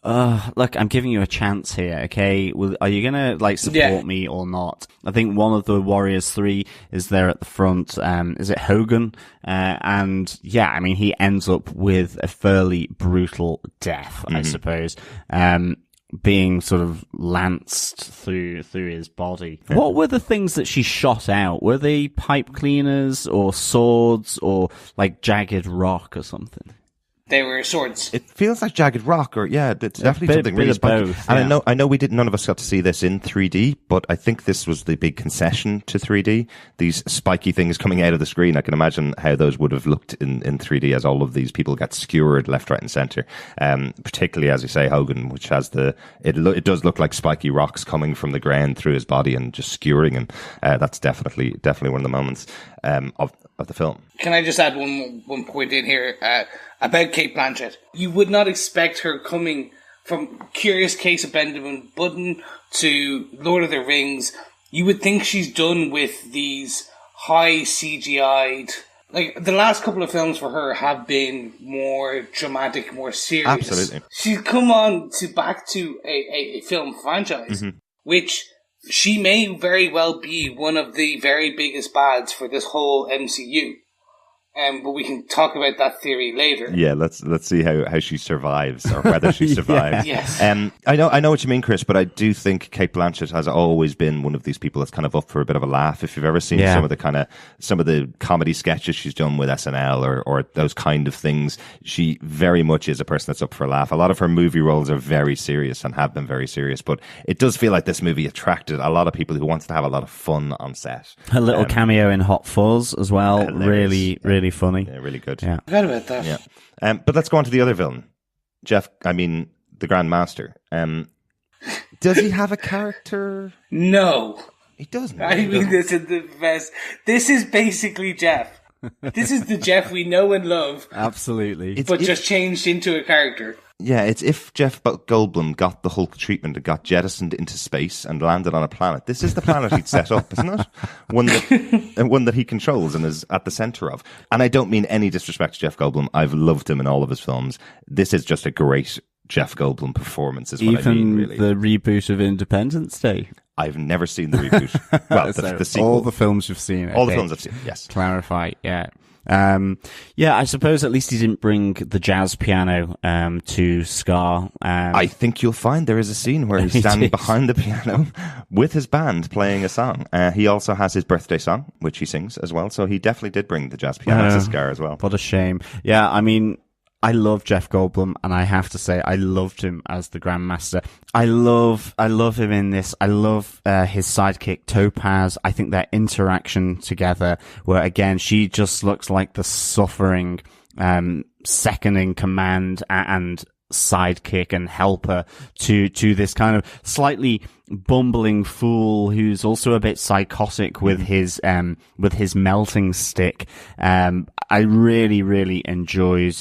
Speaker 1: look, I'm giving you a chance here, okay? Are you gonna support me or not? I think one of the Warriors 3 is there at the front. Is it Hogan? And yeah, I mean, he ends up with a fairly brutal death, I suppose. Being sort of lanced through his body. Yeah. What were the things that she shot out? Were they pipe cleaners or swords or like jagged rock or something?
Speaker 3: They were swords.
Speaker 2: It feels like jagged rock, or it's definitely something really spiky.
Speaker 3: Both,
Speaker 2: and I know none of us got to see this in 3D, but I think this was the big concession to 3D. These spiky things coming out of the screen. I can imagine how those would have looked in 3D as all of these people get skewered left, right, and center. Particularly as you say, Hogan, which has it does look like spiky rocks coming from the ground through his body and just skewering him. That's definitely one of the moments of the film.
Speaker 3: Can I just add one point in here about Cate Blanchett? You would not expect her coming from Curious Case of Benjamin Button to Lord of the Rings. You would think she's done with these high CGI'd. Like, the last couple of films for her have been more dramatic, more serious.
Speaker 2: Absolutely.
Speaker 3: She's come on back to a film franchise, which she may very well be one of the very biggest bads for this whole MCU. But we can talk about that theory later.
Speaker 2: Yeah, let's see how she survives, or whether she survives.
Speaker 3: Yes.
Speaker 2: I know what you mean, Chris, but I do think Cate Blanchett has always been one of these people that's kind of up for a bit of a laugh. If you've ever seen some of the comedy sketches she's done with SNL or those kind of things, she very much is a person that's up for a laugh. A lot of her movie roles are very serious and have been very serious, but it does feel like this movie attracted a lot of people who wanted to have a lot of fun on set.
Speaker 1: Her little cameo in Hot Fuzz as well, really funny.
Speaker 2: Yeah, really good.
Speaker 1: Yeah.
Speaker 3: Forgot about that.
Speaker 2: Yeah. But let's go on to the other villain. the Grandmaster. Does he have a character?
Speaker 3: No.
Speaker 2: He doesn't.
Speaker 3: I mean, this is the best. This is basically Jeff. This is the Jeff we know and love.
Speaker 1: Absolutely.
Speaker 3: Just changed into a character.
Speaker 2: Yeah, it's if Jeff Goldblum got the Hulk treatment and got jettisoned into space and landed on a planet. This is the planet he'd set up, isn't it? One that he controls and is at the center of. And I don't mean any disrespect to Jeff Goldblum. I've loved him in all of his films. This is just a great Jeff Goldblum performance, is what I mean, really.
Speaker 1: Even the reboot of Independence Day.
Speaker 2: I've never seen the reboot. Well, the sequel.
Speaker 1: All the films you've seen.
Speaker 2: All the films I've seen, yes.
Speaker 1: Clarify, yeah. I suppose at least he didn't bring the jazz piano to Skaar.
Speaker 2: I think you'll find there is a scene where he's standing behind the piano with his band playing a song. He also has his birthday song, which he sings as well. So he definitely did bring the jazz piano to Skaar as well.
Speaker 1: What a shame. Yeah, I mean, I love Jeff Goldblum, and I have to say I loved him as the Grandmaster. I love him in this. I love his sidekick Topaz. I think their interaction together, where again she just looks like the suffering second in command and sidekick and helper to this kind of slightly bumbling fool who's also a bit psychotic with his melting stick. I really, really enjoyed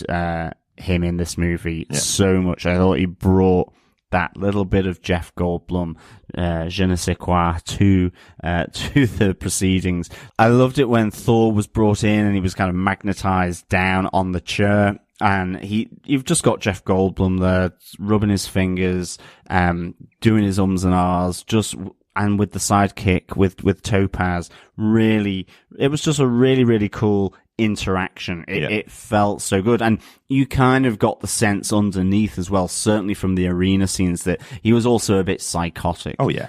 Speaker 1: him in this movie so much. I thought he brought that little bit of Jeff Goldblum, je ne sais quoi, to the proceedings. I loved it when Thor was brought in and he was kind of magnetized down on the chair. And you've just got Jeff Goldblum there, rubbing his fingers, doing his ums and ahs, and with the sidekick, with Topaz, really, it was just a really, really cool interaction. It felt so good. And you kind of got the sense underneath as well, certainly from the arena scenes, that he was also a bit psychotic.
Speaker 2: Oh, yeah.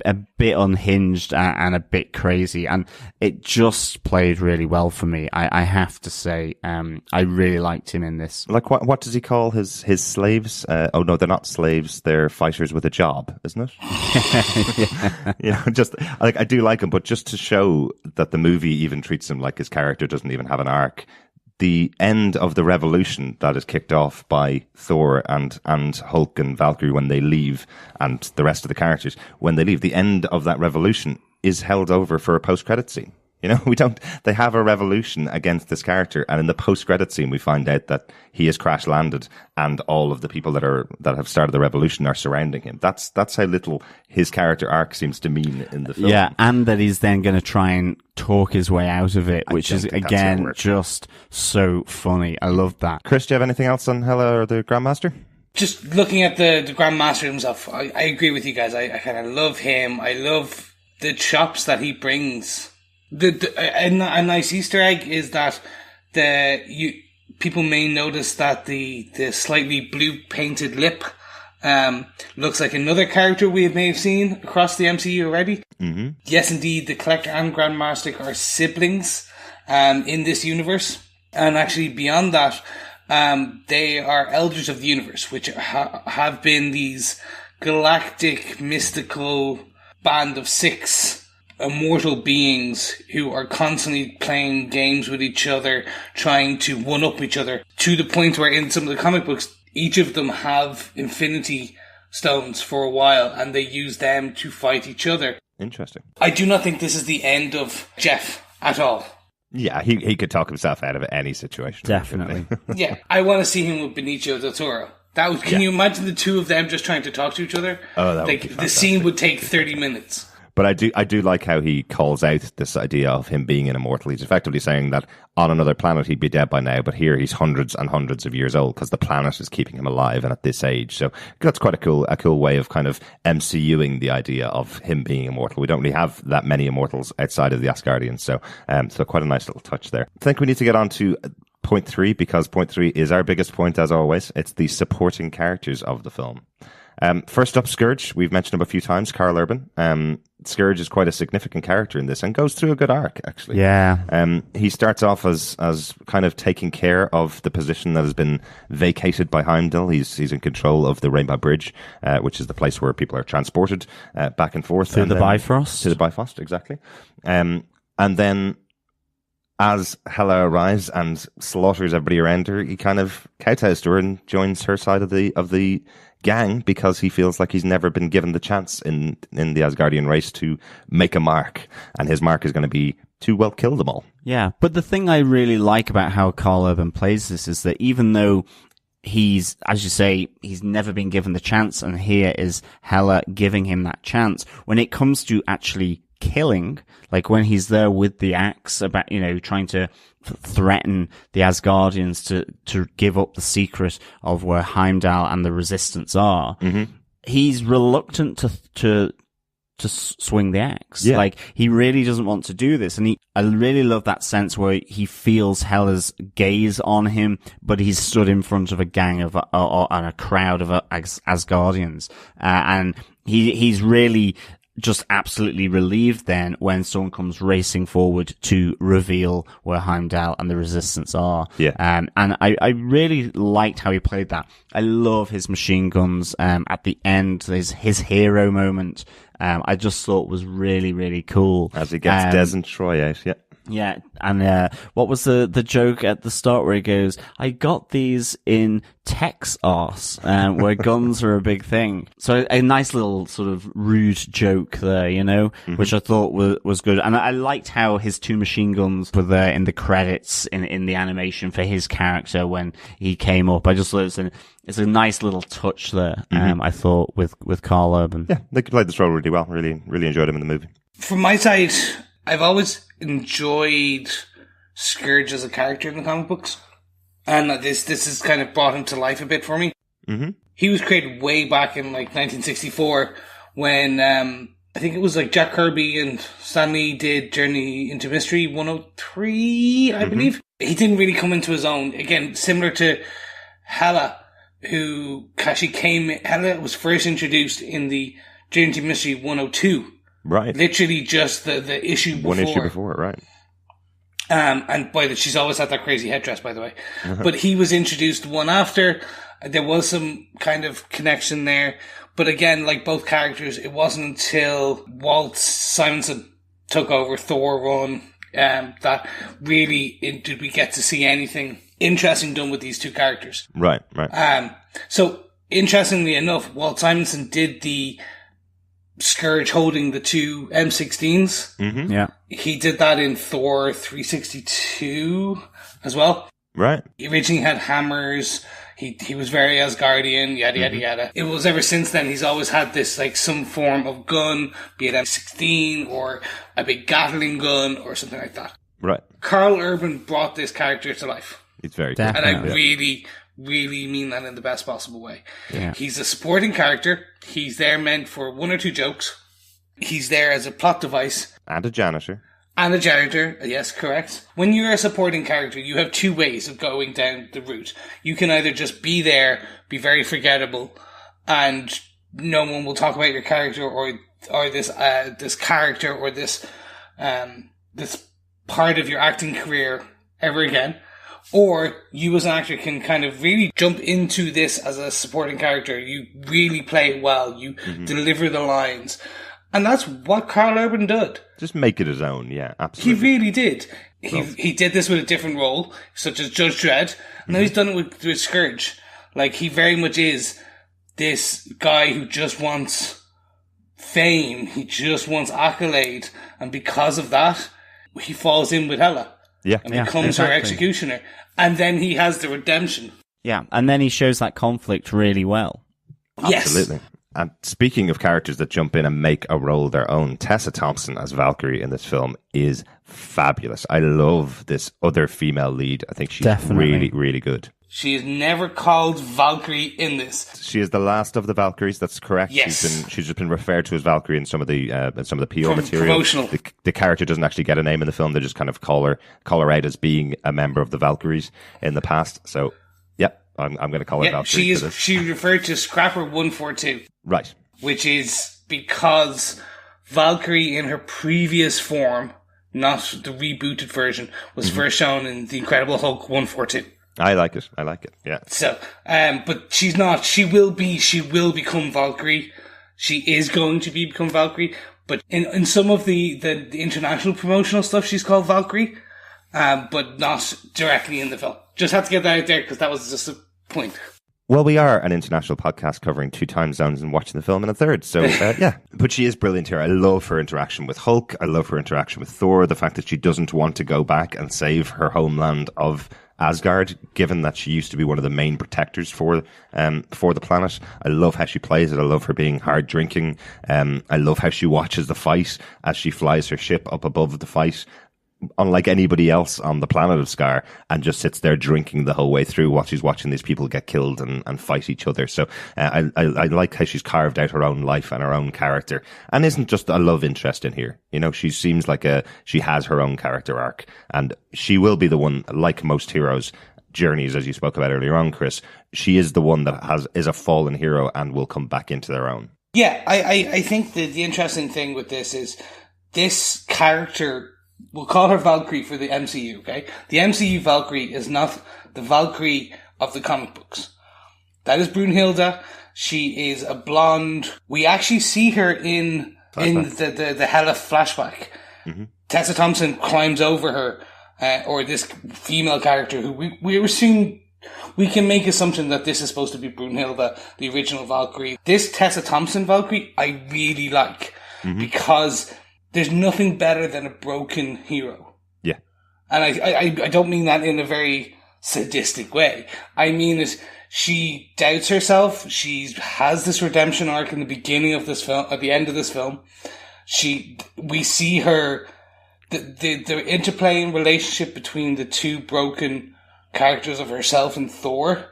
Speaker 1: A bit unhinged and a bit crazy. And it just played really well for me. I have to say, I really liked him in this.
Speaker 2: Like, what does he call his slaves? Oh, no, they're not slaves. They're fighters with a job, isn't it? Just like, I do like him, but just to show that the movie even treats him like his character doesn't even have an arc. The end of the revolution that is kicked off by Thor and Hulk and Valkyrie when they leave, and the rest of the characters, when they leave, the end of that revolution is held over for a post-credit scene. They have a revolution against this character, and in the post-credit scene, we find out that he has crash landed, and all of the people that have started the revolution are surrounding him. That's how little his character arc seems to mean in the film.
Speaker 1: Yeah, and that he's then going to try and talk his way out of it, which is again just so funny. I love that.
Speaker 2: Chris, do you have anything else on Hela or the Grandmaster?
Speaker 3: Just looking at the Grandmaster himself, I agree with you guys. I kind of love him. I love the chops that he brings. A nice Easter egg is that people may notice that the slightly blue painted lip looks like another character we may have seen across the MCU already. Mm-hmm. Yes, indeed, the Collector and Grandmaster are siblings in this universe, and actually beyond that, they are elders of the universe, which have been these galactic mystical band of 6 immortal beings who are constantly playing games with each other, trying to one-up each other, to the point where in some of the comic books, each of them have infinity stones for a while, and they use them to fight each other.
Speaker 2: Interesting.
Speaker 3: I do not think this is the end of Jeff at all.
Speaker 2: Yeah, he could talk himself out of any situation.
Speaker 1: Definitely.
Speaker 3: Yeah, I want to see him with Benicio del Toro. Can you imagine the two of them just trying to talk to each other?
Speaker 2: Oh, that would be
Speaker 3: the scene would take 30 minutes.
Speaker 2: But I do like how he calls out this idea of him being an immortal. He's effectively saying that on another planet he'd be dead by now, but here he's hundreds and hundreds of years old because the planet is keeping him alive and at this age. So that's quite a cool way of kind of MCUing the idea of him being immortal. We don't really have that many immortals outside of the Asgardians, so quite a nice little touch there. I think we need to get on to point 3, because point 3 is our biggest point as always. It's the supporting characters of the film. First up, Skurdge. We've mentioned him a few times, Karl Urban. Skurdge is quite a significant character in this and goes through a good arc, actually.
Speaker 1: Yeah.
Speaker 2: He starts off as kind of taking care of the position that has been vacated by Heimdall. He's in control of the Rainbow Bridge, which is the place where people are transported back and forth.
Speaker 1: To the Bifrost.
Speaker 2: To the Bifrost, exactly. And then as Hela arrives and slaughters everybody around her, he kind of kowtows to her and joins her side of the gang because he feels like he's never been given the chance in the Asgardian race to make a mark, and his mark is going to be to, well, kill them all.
Speaker 1: Yeah, but the thing I really like about how Karl Urban plays this is that even though he's, as you say, he's never been given the chance, and here is Hela giving him that chance, when it comes to actually killing, like when he's there with the axe about, trying to threaten the Asgardians to give up the secret of where Heimdall and the Resistance are, he's reluctant to swing the axe. Yeah. Like, he really doesn't want to do this. And I really love that sense where he feels Hela's gaze on him, but he's stood in front of a gang of, and a crowd of Asgardians. And he's really just absolutely relieved then when someone comes racing forward to reveal where Heimdall and the Resistance are.
Speaker 2: Yeah.
Speaker 1: And I really liked how he played that. I love his machine guns. At the end, his hero moment, I just thought was really, really cool.
Speaker 2: As he gets Des and Troy out, yeah.
Speaker 1: Yeah, and what was the joke at the start where he goes, I got these in Texas, where guns are a big thing. So a nice little sort of rude joke there, you know, which I thought was good. And I liked how his two machine guns were there in the credits in the animation for his character when he came up. I just thought it's a nice little touch there, I thought, with Karl Urban.
Speaker 2: Yeah, they played this role really well. Really, really enjoyed him in the movie.
Speaker 3: From my side, I've always enjoyed Skurdge as a character in the comic books, and this has kind of brought him to life a bit for me. Mm-hmm. He was created way back in like 1964 when I think it was like Jack Kirby and Stan Lee did Journey into Mystery 103, I believe. He didn't really come into his own. Again, similar to Hela, who actually Hela was first introduced in the Journey into Mystery 102.
Speaker 2: Right.
Speaker 3: Literally just the issue before.
Speaker 2: One issue before, right.
Speaker 3: And she's always had that crazy headdress, by the way. But he was introduced one after. There was some kind of connection there. But again, like both characters, it wasn't until Walt Simonson took over Thor run that really did we get to see anything interesting done with these two characters.
Speaker 2: Right.
Speaker 3: So, interestingly enough, Walt Simonson did the Skurdge holding the two M16s. Mm-hmm. Yeah. He did that in Thor 362 as well.
Speaker 2: Right.
Speaker 3: He originally had hammers. He was very Asgardian, yada, yada, yada. It was ever since then, he's always had this, like, some form of gun, be it M16 or a big Gatling gun or something like that.
Speaker 2: Right.
Speaker 3: Karl Urban brought this character to life.
Speaker 2: It's very
Speaker 3: good. And I really mean that in the best possible way. Yeah. He's a supporting character. He's there meant for one or two jokes. He's there as a plot device.
Speaker 2: And a janitor.
Speaker 3: Yes, correct. When you're a supporting character, you have two ways of going down the route. You can either just be there, be very forgettable, and no one will talk about your character or this character or this part of your acting career ever again. Or you as an actor can kind of really jump into this as a supporting character. You really play it well. You deliver the lines. And that's what Karl Urban did.
Speaker 2: Just make it his own, yeah, absolutely.
Speaker 3: He really did. He did this with a different role, such as Judge Dredd. And now he's done it with Skurdge. Like, he very much is this guy who just wants fame. He just wants accolade. And because of that, he falls in with Hela.
Speaker 2: Yeah.
Speaker 3: And becomes her executioner. And then he has the redemption.
Speaker 1: Yeah, and then he shows that conflict really well.
Speaker 3: Yes.
Speaker 2: Absolutely. And speaking of characters that jump in and make a role their own, Tessa Thompson as Valkyrie in this film is fabulous. I love this other female lead. I think she's really, really good.
Speaker 3: She is never called Valkyrie in this.
Speaker 2: She is the last of the Valkyries. That's correct.
Speaker 3: Yes.
Speaker 2: She's just been referred to as Valkyrie in some of the PR material.
Speaker 3: Promotional.
Speaker 2: The character doesn't actually get a name in the film. They just kind of call her out as being a member of the Valkyries in the past. So, yeah, I'm going to call her Valkyrie.
Speaker 3: She referred to Scrapper 142.
Speaker 2: Right.
Speaker 3: Which is because Valkyrie in her previous form, not the rebooted version, was first shown in The Incredible Hulk 142.
Speaker 2: I like it. Yeah.
Speaker 3: So, but she's not. She will become Valkyrie. She is going to become Valkyrie. But in some of the international promotional stuff, she's called Valkyrie, but not directly in the film. Just have to get that out there because that was just a point.
Speaker 2: Well, we are an international podcast covering 2 time zones and watching the film in a third. So, yeah. But she is brilliant here. I love her interaction with Hulk. I love her interaction with Thor. The fact that she doesn't want to go back and save her homeland of Asgard, given that she used to be one of the main protectors for the planet. I love how she plays it. I love her being hard drinking. I love how she watches the fight as she flies her ship up above the fight, unlike anybody else on the planet of Skaar, and just sits there drinking the whole way through while she's watching these people get killed and fight each other. So I like how she's carved out her own life and her own character, and isn't just a love interest in here. You know, she seems like she has her own character arc, and she will be the one, like most heroes' journeys, as you spoke about earlier on, Chris. She is the one that is a fallen hero and will come back into their own.
Speaker 3: Yeah, I think that the interesting thing with this is this character. We'll call her Valkyrie for the MCU, okay? The MCU Valkyrie is not the Valkyrie of the comic books. That is Brunhilde. She is a blonde. We actually see her in the Hela flashback. Mm-hmm. Tessa Thompson climbs over her, or this female character who we assume, we can make assumption that this is supposed to be Brunhilde, the original Valkyrie. This Tessa Thompson Valkyrie, I really like, because there's nothing better than a broken hero.
Speaker 2: Yeah.
Speaker 3: And I don't mean that in a very sadistic way. I mean is she doubts herself. She has this redemption arc in the beginning of this film, at the end of this film. We see her, the interplay and relationship between the two broken characters of herself and Thor,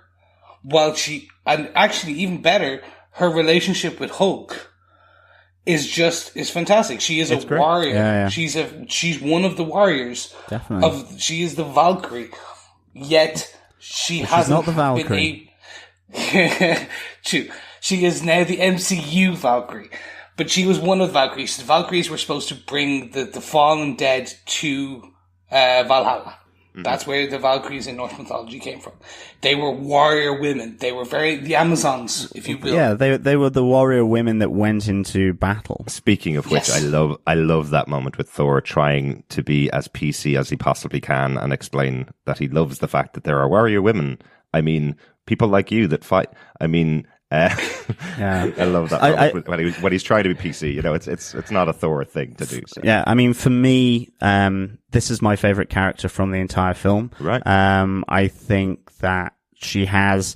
Speaker 3: and actually even better, her relationship with Hulk is fantastic. She is a warrior.
Speaker 1: Yeah.
Speaker 3: She's one of the warriors.
Speaker 1: Definitely.
Speaker 3: She is the Valkyrie. Yet she's
Speaker 1: not the Valkyrie.
Speaker 3: True. She is now the MCU Valkyrie. But she was one of the Valkyries. The Valkyries were supposed to bring the fallen dead to Valhalla. That's where the Valkyries in Norse mythology came from. They were warrior women. They were the Amazons, if you will.
Speaker 1: Yeah, they were the warrior women that went into battle.
Speaker 2: Speaking of which,
Speaker 3: Yes.
Speaker 2: I love that moment with Thor trying to be as PC as he possibly can and explain that he loves the fact that there are warrior women. I mean, people like you that fight. I mean,
Speaker 1: Yeah.
Speaker 2: I love that moment when he's trying to be PC. You know, it's not a Thor thing to do. So.
Speaker 1: Yeah, I mean, for me, this is my favorite character from the entire film.
Speaker 2: Right.
Speaker 1: I think that she has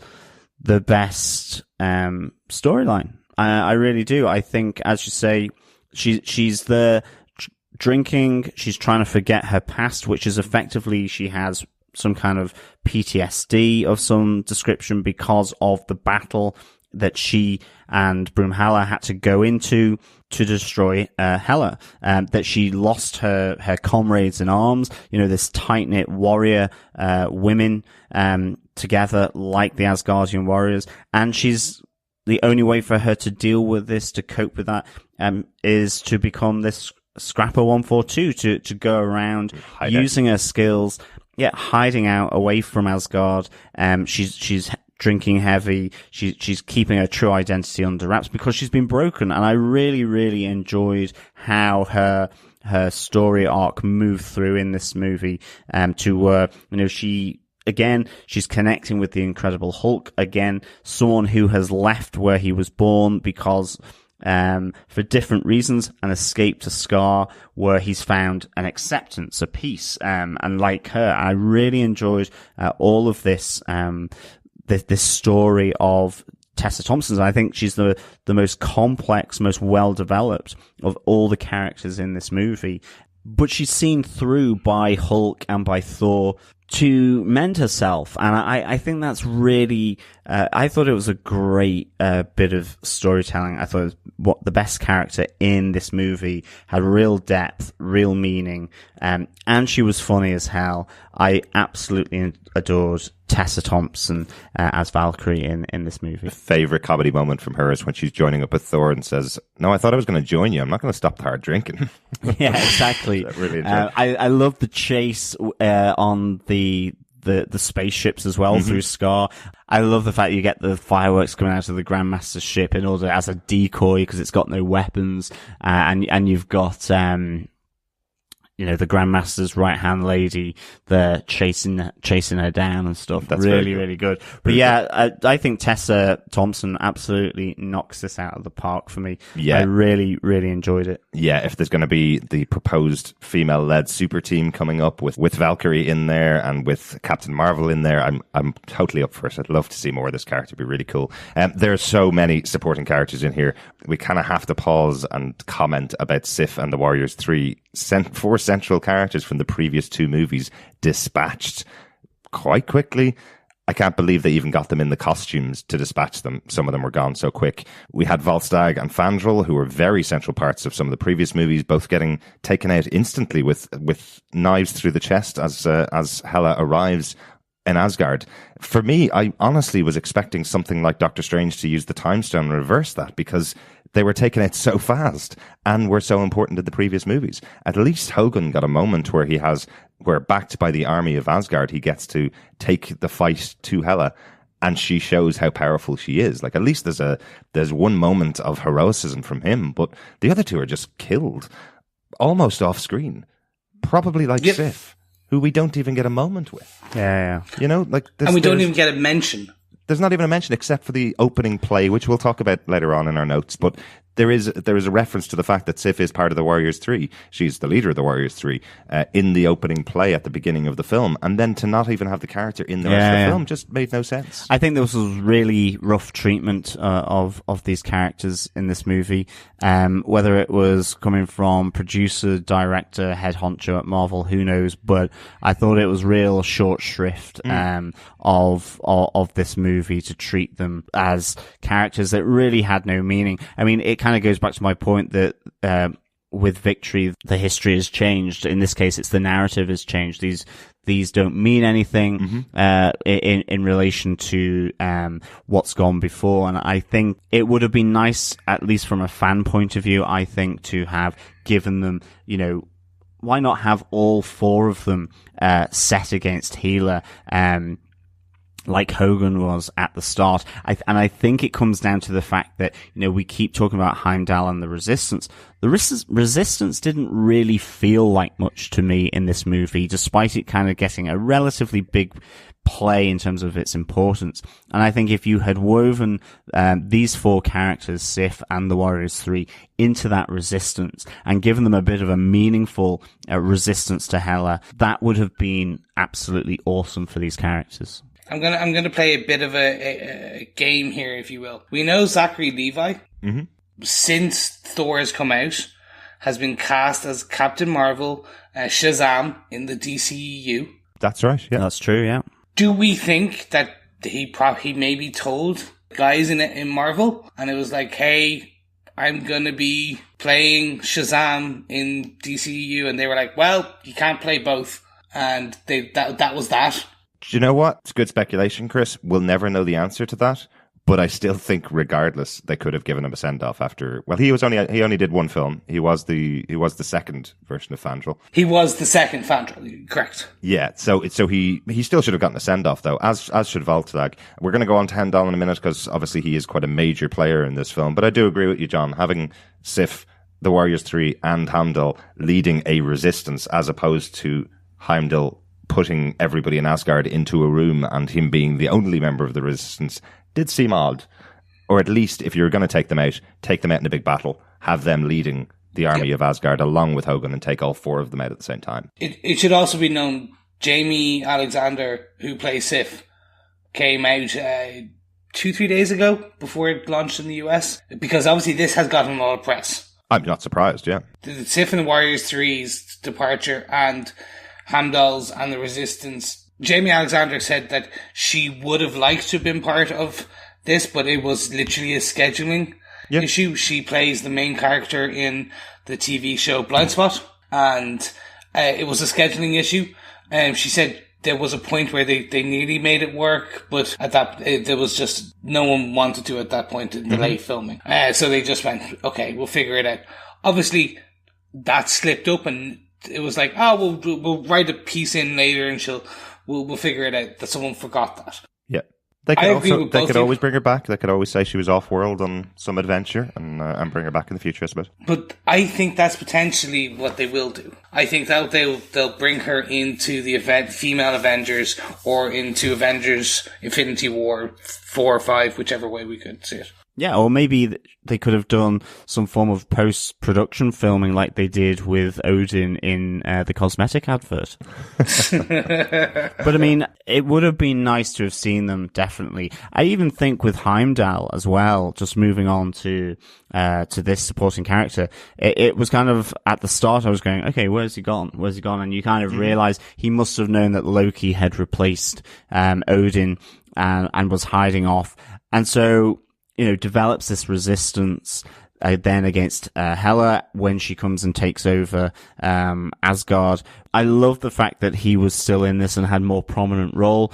Speaker 1: the best storyline. I really do. I think, as you say, she's the drinking. She's trying to forget her past, which is effectively she has some kind of PTSD of some description because of the battle that she and Brunhilde had to go into to destroy Hela. That she lost her comrades in arms, you know, this tight-knit warrior women together like the Asgardian warriors. And the only way for her to deal with this, to cope with that, is to become this Scrapper 142, to go around using her skills, hiding out away from Asgard. She's drinking heavy. She's keeping her true identity under wraps because she's been broken. And I really, really enjoyed how her story arc moved through in this movie, she's connecting with the Incredible Hulk again, someone who has left where he was born because for different reasons, and escaped to Skaar, where he's found an acceptance, a peace. And like her, I really enjoyed all of this this story of Tessa Thompson. I think she's the most complex, most well developed of all the characters in this movie. But she's seen through by Hulk and by Thor to mend herself. And I think that's really, I thought it was a great bit of storytelling. I thought it was the best character in this movie, had real depth, real meaning, and she was funny as hell. I absolutely adored Tessa Thompson as Valkyrie in this movie.
Speaker 2: Favorite comedy moment from her is when she's joining up with Thor and says, "No, I thought I was going to join you. I'm not going to stop the hard drinking."
Speaker 1: Yeah, exactly.
Speaker 2: Really
Speaker 1: I love the chase on the spaceships as well through Skaar. I love the fact you get the fireworks coming out of the Grandmaster ship in order as a decoy because it's got no weapons, and you've got the Grandmaster's right-hand lady, they're chasing her down and stuff.
Speaker 2: That's
Speaker 1: really,
Speaker 2: good.
Speaker 1: really good. But I think Tessa Thompson absolutely knocks this out of the park for me.
Speaker 2: Yeah.
Speaker 1: I really, really enjoyed it.
Speaker 2: Yeah, if there's going to be the proposed female-led super team coming up with Valkyrie in there and with Captain Marvel in there, I'm totally up for it. I'd love to see more of this character. It'd be really cool. There are so many supporting characters in here. We kind of have to pause and comment about Sif and the Warriors 4 central characters from the previous 2 movies dispatched quite quickly. I can't believe they even got them in the costumes to dispatch them. Some of them were gone so quick. We had Volstagg and Fandral, who were very central parts of some of the previous movies, both getting taken out instantly with knives through the chest as Hela arrives in Asgard. For me, I honestly was expecting something like Doctor Strange to use the Time Stone and reverse that, because they were taken out so fast and were so important in the previous movies. At least Hogun got a moment where backed by the army of Asgard, he gets to take the fight to Hela, and she shows how powerful she is. Like, at least there's one moment of heroism from him, but the other 2 are just killed almost off screen. probably like Sif, who we don't even get a moment with.
Speaker 1: Yeah.
Speaker 2: You know, like,
Speaker 3: and we don't even get a mention.
Speaker 2: There's not even a mention except for the opening play, which we'll talk about later on in our notes. But there is a reference to the fact that Sif is part of the Warriors 3. She's the leader of the Warriors 3 in the opening play at the beginning of the film. And then to not even have the character in the rest of the film just made no sense.
Speaker 1: I think this was really rough treatment of these characters in this movie. Whether it was coming from producer, director, head honcho at Marvel, who knows? But I thought it was real short shrift of this movie to treat them as characters that really had no meaning. I mean, it kind of goes back to my point that with Victory, the history has changed. In this case, it's the narrative has changed. These don't mean anything in relation to what's gone before. And I think it would have been nice, at least from a fan point of view, I think, to have given them, you know, why not have all four of them set against Hela, like Hogan was at the start. And I think it comes down to the fact that, you know, we keep talking about Heimdall and the Resistance. The Resistance didn't really feel like much to me in this movie, despite it kind of getting a relatively big play in terms of its importance. And I think if you had woven these four characters, Sif and the Warriors 3, into that resistance and given them a bit of a meaningful resistance to Hela, that would have been absolutely awesome for these characters.
Speaker 3: I'm gonna play a bit of a game here, if you will. We know Zachary Levi, since Thor has come out, has been cast as Captain Marvel, Shazam in the DCEU.
Speaker 2: That's right. Yeah,
Speaker 1: that's true. Yeah.
Speaker 3: Do we think that he maybe told guys in Marvel, and it was like, hey, I'm gonna be playing Shazam in DCEU, and they were like, well, you can't play both, and that was that.
Speaker 2: Do you know what? It's good speculation, Chris. We'll never know the answer to that. But I still think, regardless, they could have given him a send off after. Well, he only did one film. He was the second version of Fandral.
Speaker 3: He was the second Fandral, correct?
Speaker 2: Yeah. So he still should have gotten a send off though, as should Volstagg. We're going to go on to Heimdall in a minute because obviously he is quite a major player in this film. But I do agree with you, John. Having Sif, the Warriors 3, and Heimdall leading a resistance as opposed to Heimdall putting everybody in Asgard into a room and him being the only member of the resistance did seem odd. Or at least, if you're going to take them out in a big battle, have them leading the army of Asgard along with Hogan and take all four of them out at the same time.
Speaker 3: It should also be known, Jamie Alexander, who plays Sif, came out 2-3 days ago before it launched in the US, because obviously this has gotten a lot of press.
Speaker 2: I'm not surprised, yeah.
Speaker 3: The Sif and the Warriors 3's departure and Heimdall's and the Resistance. Jamie Alexander said that she would have liked to have been part of this, but it was literally a scheduling issue. She plays the main character in the TV show Blindspot, and it was a scheduling issue. She said there was a point where they nearly made it work, but at that, there was just no one wanted to at that point in the late filming. So they just went, okay, we'll figure it out. Obviously, that slipped up and it was like, oh, we'll write a piece in later and we'll figure it out, that someone forgot that.
Speaker 2: Yeah. They could always bring her back. They could always say she was off-world on some adventure and bring her back in the future, I suppose.
Speaker 3: But I think that's potentially what they will do. I think that they'll bring her into the female Avengers or into Avengers Infinity War 4 or 5, whichever way we could see it.
Speaker 1: Yeah, or maybe they could have done some form of post-production filming like they did with Odin in the cosmetic advert. But I mean, it would have been nice to have seen them, definitely. I even think with Heimdall as well, just moving on to this supporting character, it was kind of, at the start I was going, okay, where's he gone? And you kind of realize he must have known that Loki had replaced Odin and was hiding off. And so, you know, develops this resistance then against Hela when she comes and takes over Asgard. I love the fact that he was still in this and had more prominent role,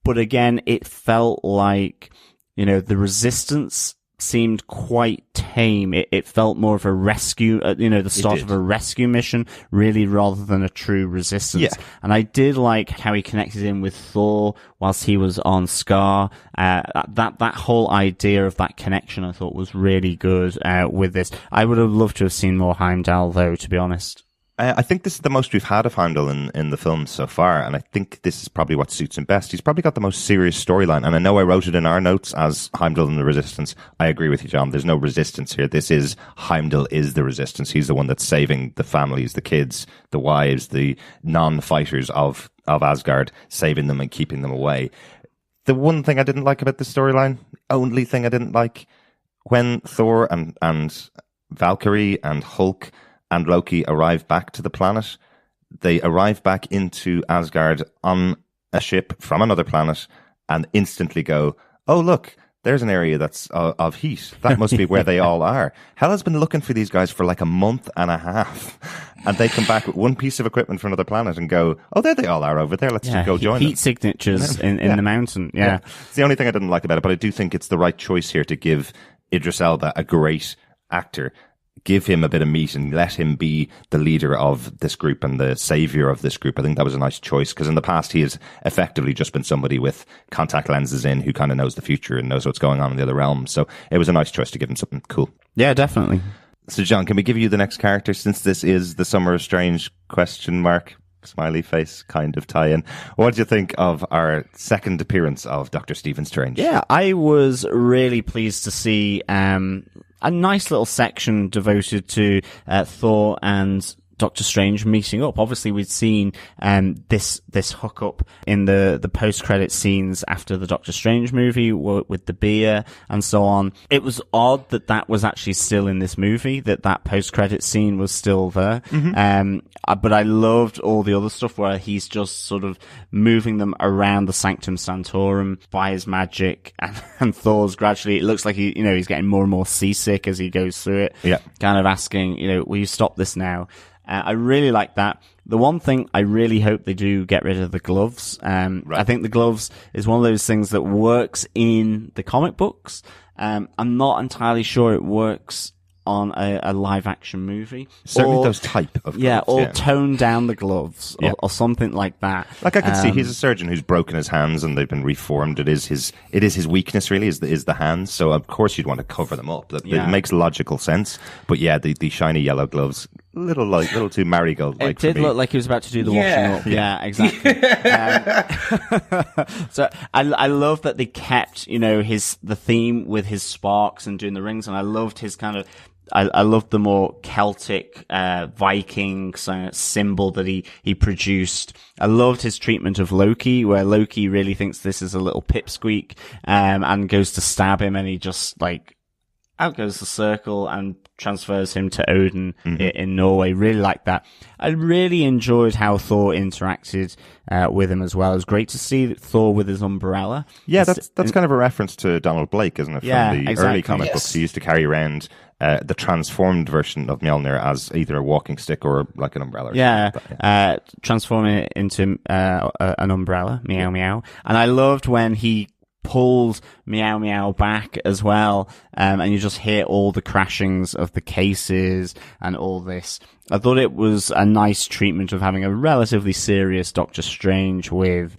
Speaker 1: but again, it felt like, you know, the resistance seemed quite tame. It felt more of a rescue, the start of a rescue mission, really, rather than a true resistance. Yeah. And I did like how he connected in with Thor whilst he was on Skaar. That whole idea of that connection, I thought, was really good with this. I would have loved to have seen more Heimdall, though, to be honest.
Speaker 2: I think this is the most we've had of Heimdall in the film so far, and I think this is probably what suits him best. He's probably got the most serious storyline, and I know I wrote it in our notes as Heimdall and the Resistance. I agree with you, John. There's no resistance here. This is Heimdall is the Resistance. He's the one that's saving the families, the kids, the wives, the non-fighters of Asgard, saving them and keeping them away. The one thing I didn't like about the storyline, only thing I didn't like, when Thor and Valkyrie and Hulk and Loki arrive back to the planet, they arrive back into Asgard on a ship from another planet and instantly go, oh, look, there's an area that's of heat. That must be where they all are. Hela's been looking for these guys for like a month and a half. And they come back with one piece of equipment from another planet and go, oh, there they all are over there. Let's just go join them.
Speaker 1: Heat signatures in the mountain. Yeah.
Speaker 2: It's the only thing I didn't like about it, but I do think it's the right choice here to give Idris Elba, a great actor, give him a bit of meat and let him be the leader of this group and the savior of this group. I think that was a nice choice, because in the past he has effectively just been somebody with contact lenses in who kind of knows the future and knows what's going on in the other realms. So it was a nice choice to give him something cool.
Speaker 1: Yeah, definitely.
Speaker 2: So John, can we give you the next character, since this is the Summer of Strange ? Smiley face kind of tie-in. What do you think of our second appearance of Dr. Stephen Strange?
Speaker 1: Yeah, I was really pleased to see a nice little section devoted to Thor and Doctor Strange meeting up. Obviously, we'd seen this hookup in the post-credit scenes after the Doctor Strange movie with the beer and so on. It was odd that was actually still in this movie, that post-credit scene was still there. Mm-hmm. But I loved all the other stuff where he's just sort of moving them around the Sanctum Sanctorum by his magic, and Thor's gradually, it looks like he's getting more and more seasick as he goes through it.
Speaker 2: Yeah.
Speaker 1: Kind of asking, will you stop this now? I really like that. The one thing I really hope they do get rid of the gloves. Right. I think the gloves is one of those things that works in the comic books. I'm not entirely sure it works on a live action movie.
Speaker 2: Certainly those type of gloves.
Speaker 1: Yeah, or tone down the gloves or something like that.
Speaker 2: Like I can see he's a surgeon who's broken his hands and they've been reformed. It is his weakness really is the hands. So of course you'd want to cover them up. It makes logical sense. But yeah, the shiny yellow gloves, little too marigold like.
Speaker 1: It did look like he was about to do the washing up. Yeah, exactly. So I love that they kept the theme with his sparks and doing the rings, and I loved his kind of. I loved the more Celtic, Viking symbol that he produced. I loved his treatment of Loki, where Loki really thinks this is a little pipsqueak, and goes to stab him, and he just out goes the circle and transfers him to Odin in Norway. Really like that. I really enjoyed how Thor interacted with him as well. It was great to see Thor with his umbrella.
Speaker 2: Yeah, that's kind of a reference to Donald Blake, isn't it? From the early comic books. He used to carry around the transformed version of Mjolnir as either a walking stick or like an umbrella.
Speaker 1: Transforming it into an umbrella, meow meow. And I loved when he pulled meow meow back as well, and you just hear all the crashings of the cases and all this. I thought it was a nice treatment of having a relatively serious Doctor Strange with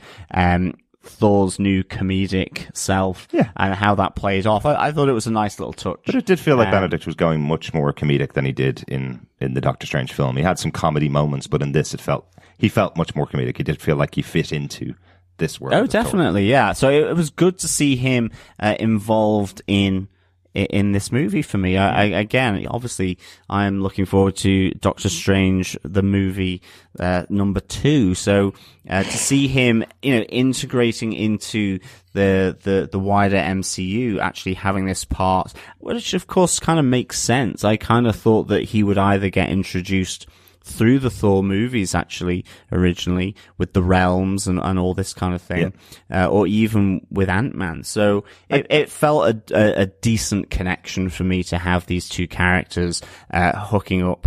Speaker 1: Thor's new comedic self, and how that played off. I thought it was a nice little touch.
Speaker 2: But it did feel like Benedict was going much more comedic than he did in the Doctor Strange film. He had some comedy moments, but in this he felt much more comedic. He did feel like he fit into this world.
Speaker 1: Oh, definitely, yeah. So it was good to see him involved in this movie for me. Again, obviously, I'm looking forward to Doctor Strange, the movie number 2. So to see him, integrating into the wider MCU, actually having this part, which of course kind of makes sense. I kind of thought that he would either get introduced through the Thor movies, actually, originally, with the realms and all this kind of thing, or even with Ant-Man. So it felt a decent connection for me to have these two characters hooking up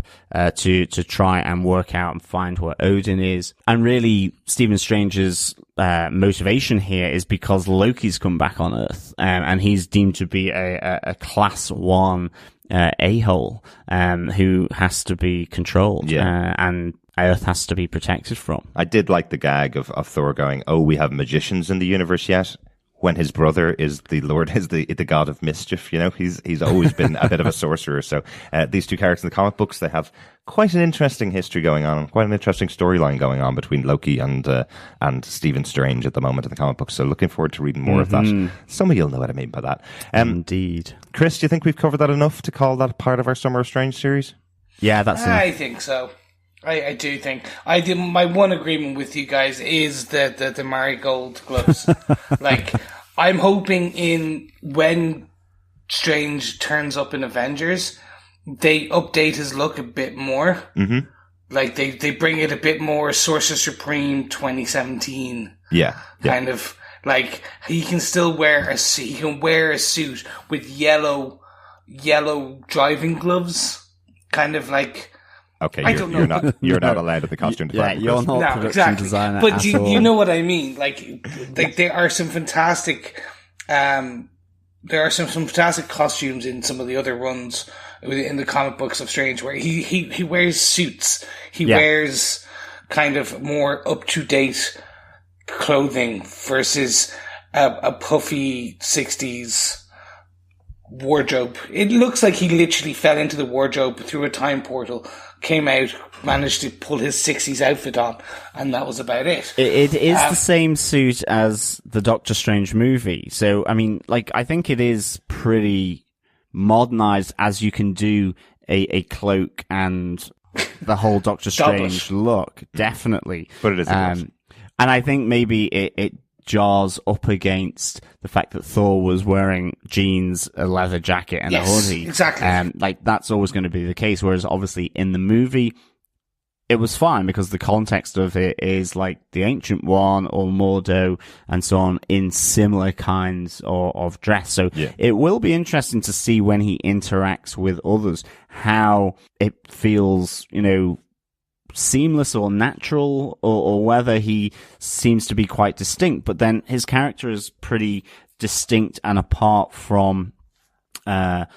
Speaker 1: to try and work out and find where Odin is. And really, Stephen Strange's motivation here is because Loki's come back on Earth, and he's deemed to be a class 1 a-hole who has to be controlled, and Earth has to be protected from.
Speaker 2: I did like the gag of Thor going, oh, we have magicians in the universe yet? when his brother is the Lord, is the god of mischief. You know, he's always been a bit of a sorcerer. So these two characters in the comic books, they have quite an interesting history going on, quite an interesting storyline going on between Loki and Stephen Strange at the moment in the comic books. So looking forward to reading more of that. Some of you'll know what I mean by that.
Speaker 1: Indeed.
Speaker 2: Chris, do you think we've covered that enough to call that part of our Summer of Strange series?
Speaker 1: Yeah, that's enough.
Speaker 3: I think so. I do think. My one agreement with you guys is the marigold gloves. Like, I'm hoping when Strange turns up in Avengers, they update his look a bit more. Mm-hmm. Like, they bring it a bit more Sorcerer Supreme 2017.
Speaker 2: Yeah.
Speaker 3: Kind of, like, he can still wear a suit with yellow driving gloves. Kind of like...
Speaker 2: Okay, you're not allowed at the costume department.
Speaker 1: Yeah, you're not production designer.
Speaker 3: But you know what I mean? Like there are some fantastic, fantastic costumes in some of the other runs in the comic books of Strange, where he wears suits. He wears kind of more up to date clothing versus a puffy 60s wardrobe. It looks like he literally fell into the wardrobe through a time portal, came out, managed to pull his 60s outfit on, and that was about it.
Speaker 1: It is the same suit as the Doctor Strange movie. So, I mean, like, I think it is pretty modernized as you can do a cloak and the whole Doctor Strange look. Definitely.
Speaker 2: But it is.
Speaker 1: And I think maybe it jars up against the fact that Thor was wearing jeans, a leather jacket, and a hoodie.
Speaker 3: Exactly.
Speaker 1: Like, that's always going to be the case. Whereas, obviously, in the movie, it was fine because the context of it is like the Ancient One or Mordo and so on in similar kinds of dress. So it will be interesting to see when he interacts with others, how it feels, you know, seamless or natural, or whether he seems to be quite distinct. But then his character is pretty distinct and apart from a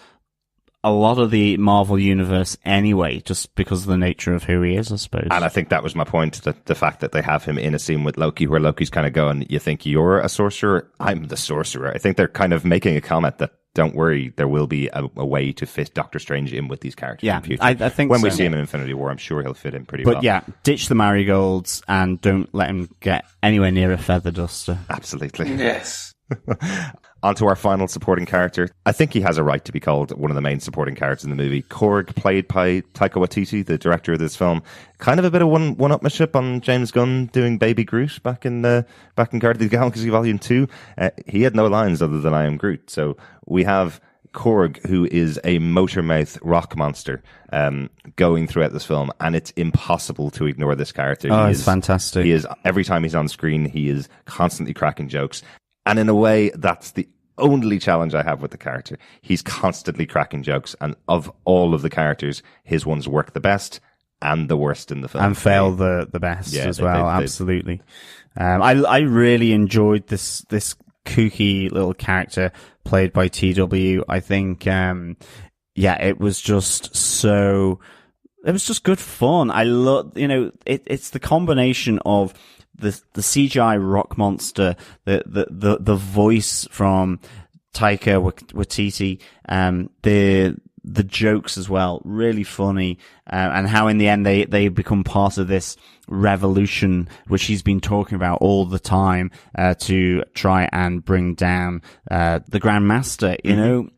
Speaker 1: lot of the Marvel universe anyway, just because of the nature of who he is, I suppose.
Speaker 2: And I think that was my point, that the fact that they have him in a scene with Loki where Loki's kind of going, you think you're a sorcerer? I'm the sorcerer. I think they're kind of making a comment that, don't worry, there will be a way to fit Doctor Strange in with these characters in the future.
Speaker 1: I think
Speaker 2: when we see him in Infinity War, I'm sure he'll fit in pretty well.
Speaker 1: But yeah, ditch the marigolds and don't let him get anywhere near a feather duster.
Speaker 2: Absolutely.
Speaker 3: Yes.
Speaker 2: On to our final supporting character. I think he has a right to be called one of the main supporting characters in the movie. Korg, played by Taika Waititi, the director of this film. Kind of a bit of one-upmanship on James Gunn doing Baby Groot back in Guardians of the Galaxy Volume 2. He had no lines other than I am Groot. So we have Korg, who is a motor-mouth rock monster, going throughout this film, and it's impossible to ignore this character.
Speaker 1: Oh, he's fantastic.
Speaker 2: He is, every time he's on screen, he is constantly cracking jokes. And in a way, that's the only challenge I have with the character. He's constantly cracking jokes, and of all of the characters, his ones work the best and the worst in the film.
Speaker 1: And fail the best as well, absolutely. I really enjoyed this kooky little character played by TW. I think, it was just good fun. I love, it's the combination of the CGI rock monster, the voice from Taika Waititi, the jokes as well, really funny, and how in the end they become part of this revolution which he's been talking about all the time, to try and bring down the Grandmaster. You know,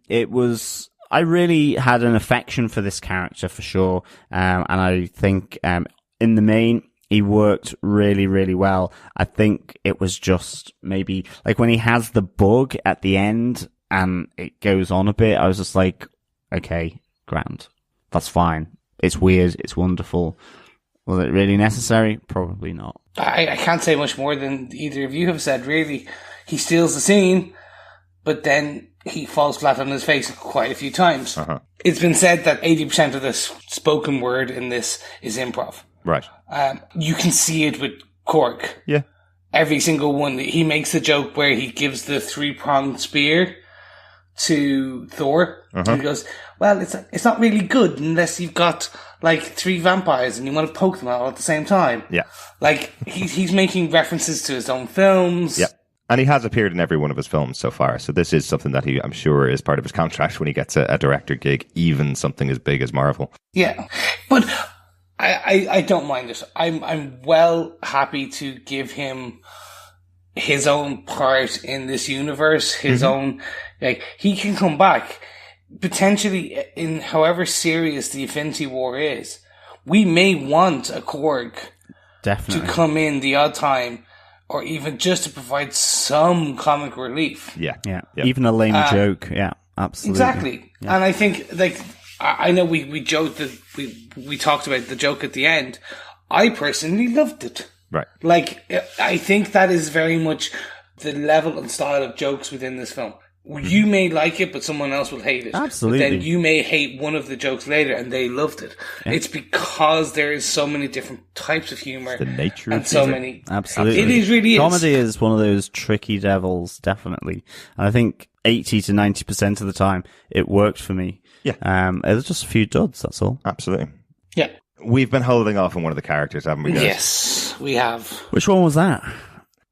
Speaker 1: I really had an affection for this character for sure, and I think in the main he worked really, really well. I think it was just maybe like when he has the bug at the end and it goes on a bit, I was just like, okay, grand. That's fine. It's weird. It's wonderful. Was it really necessary? Probably not.
Speaker 3: I can't say much more than either of you have said, really. He steals the scene, but then he falls flat on his face quite a few times. Uh-huh. It's been said that 80% of the spoken word in this is improv.
Speaker 2: Right.
Speaker 3: You can see it with Korg.
Speaker 2: Yeah.
Speaker 3: Every single one. He makes the joke where he gives the 3-pronged spear to Thor. Uh-huh. And he goes, well, it's not really good unless you've got like 3 vampires and you want to poke them all at the same time.
Speaker 2: Yeah.
Speaker 3: Like he's making references to his own films.
Speaker 2: Yeah. And he has appeared in every one of his films so far. So this is something that I'm sure, is part of his contract when he gets a director gig, even something as big as Marvel.
Speaker 3: Yeah. But I don't mind it. I'm well happy to give him his own part in this universe, his own, like, he can come back potentially in however serious the Infinity War is. We may want a Korg to come in the odd time, or even just to provide some comic relief.
Speaker 2: Yeah.
Speaker 1: Even a lame joke. Yeah, absolutely.
Speaker 3: Exactly.
Speaker 1: Yeah.
Speaker 3: And I think, like, I know we joked that we talked about the joke at the end. I personally loved it.
Speaker 2: Right.
Speaker 3: Like, I think that is very much the level and style of jokes within this film. You may like it, but someone else will hate it.
Speaker 1: Absolutely.
Speaker 3: But then you may hate one of the jokes later, and they loved it. Yeah. It's because there is so many different types of humor.
Speaker 2: The nature
Speaker 3: and
Speaker 2: of
Speaker 3: so
Speaker 2: humor.
Speaker 3: many.
Speaker 1: Absolutely.
Speaker 3: It is really
Speaker 1: Comedy is one of those tricky devils, definitely. And I think 80 to 90% of the time, it worked for me.
Speaker 2: Yeah.
Speaker 1: It was just a few duds, that's all.
Speaker 2: Absolutely.
Speaker 3: Yeah.
Speaker 2: We've been holding off on one of the characters, haven't we, guys?
Speaker 3: Yes, we have.
Speaker 1: Which one was that?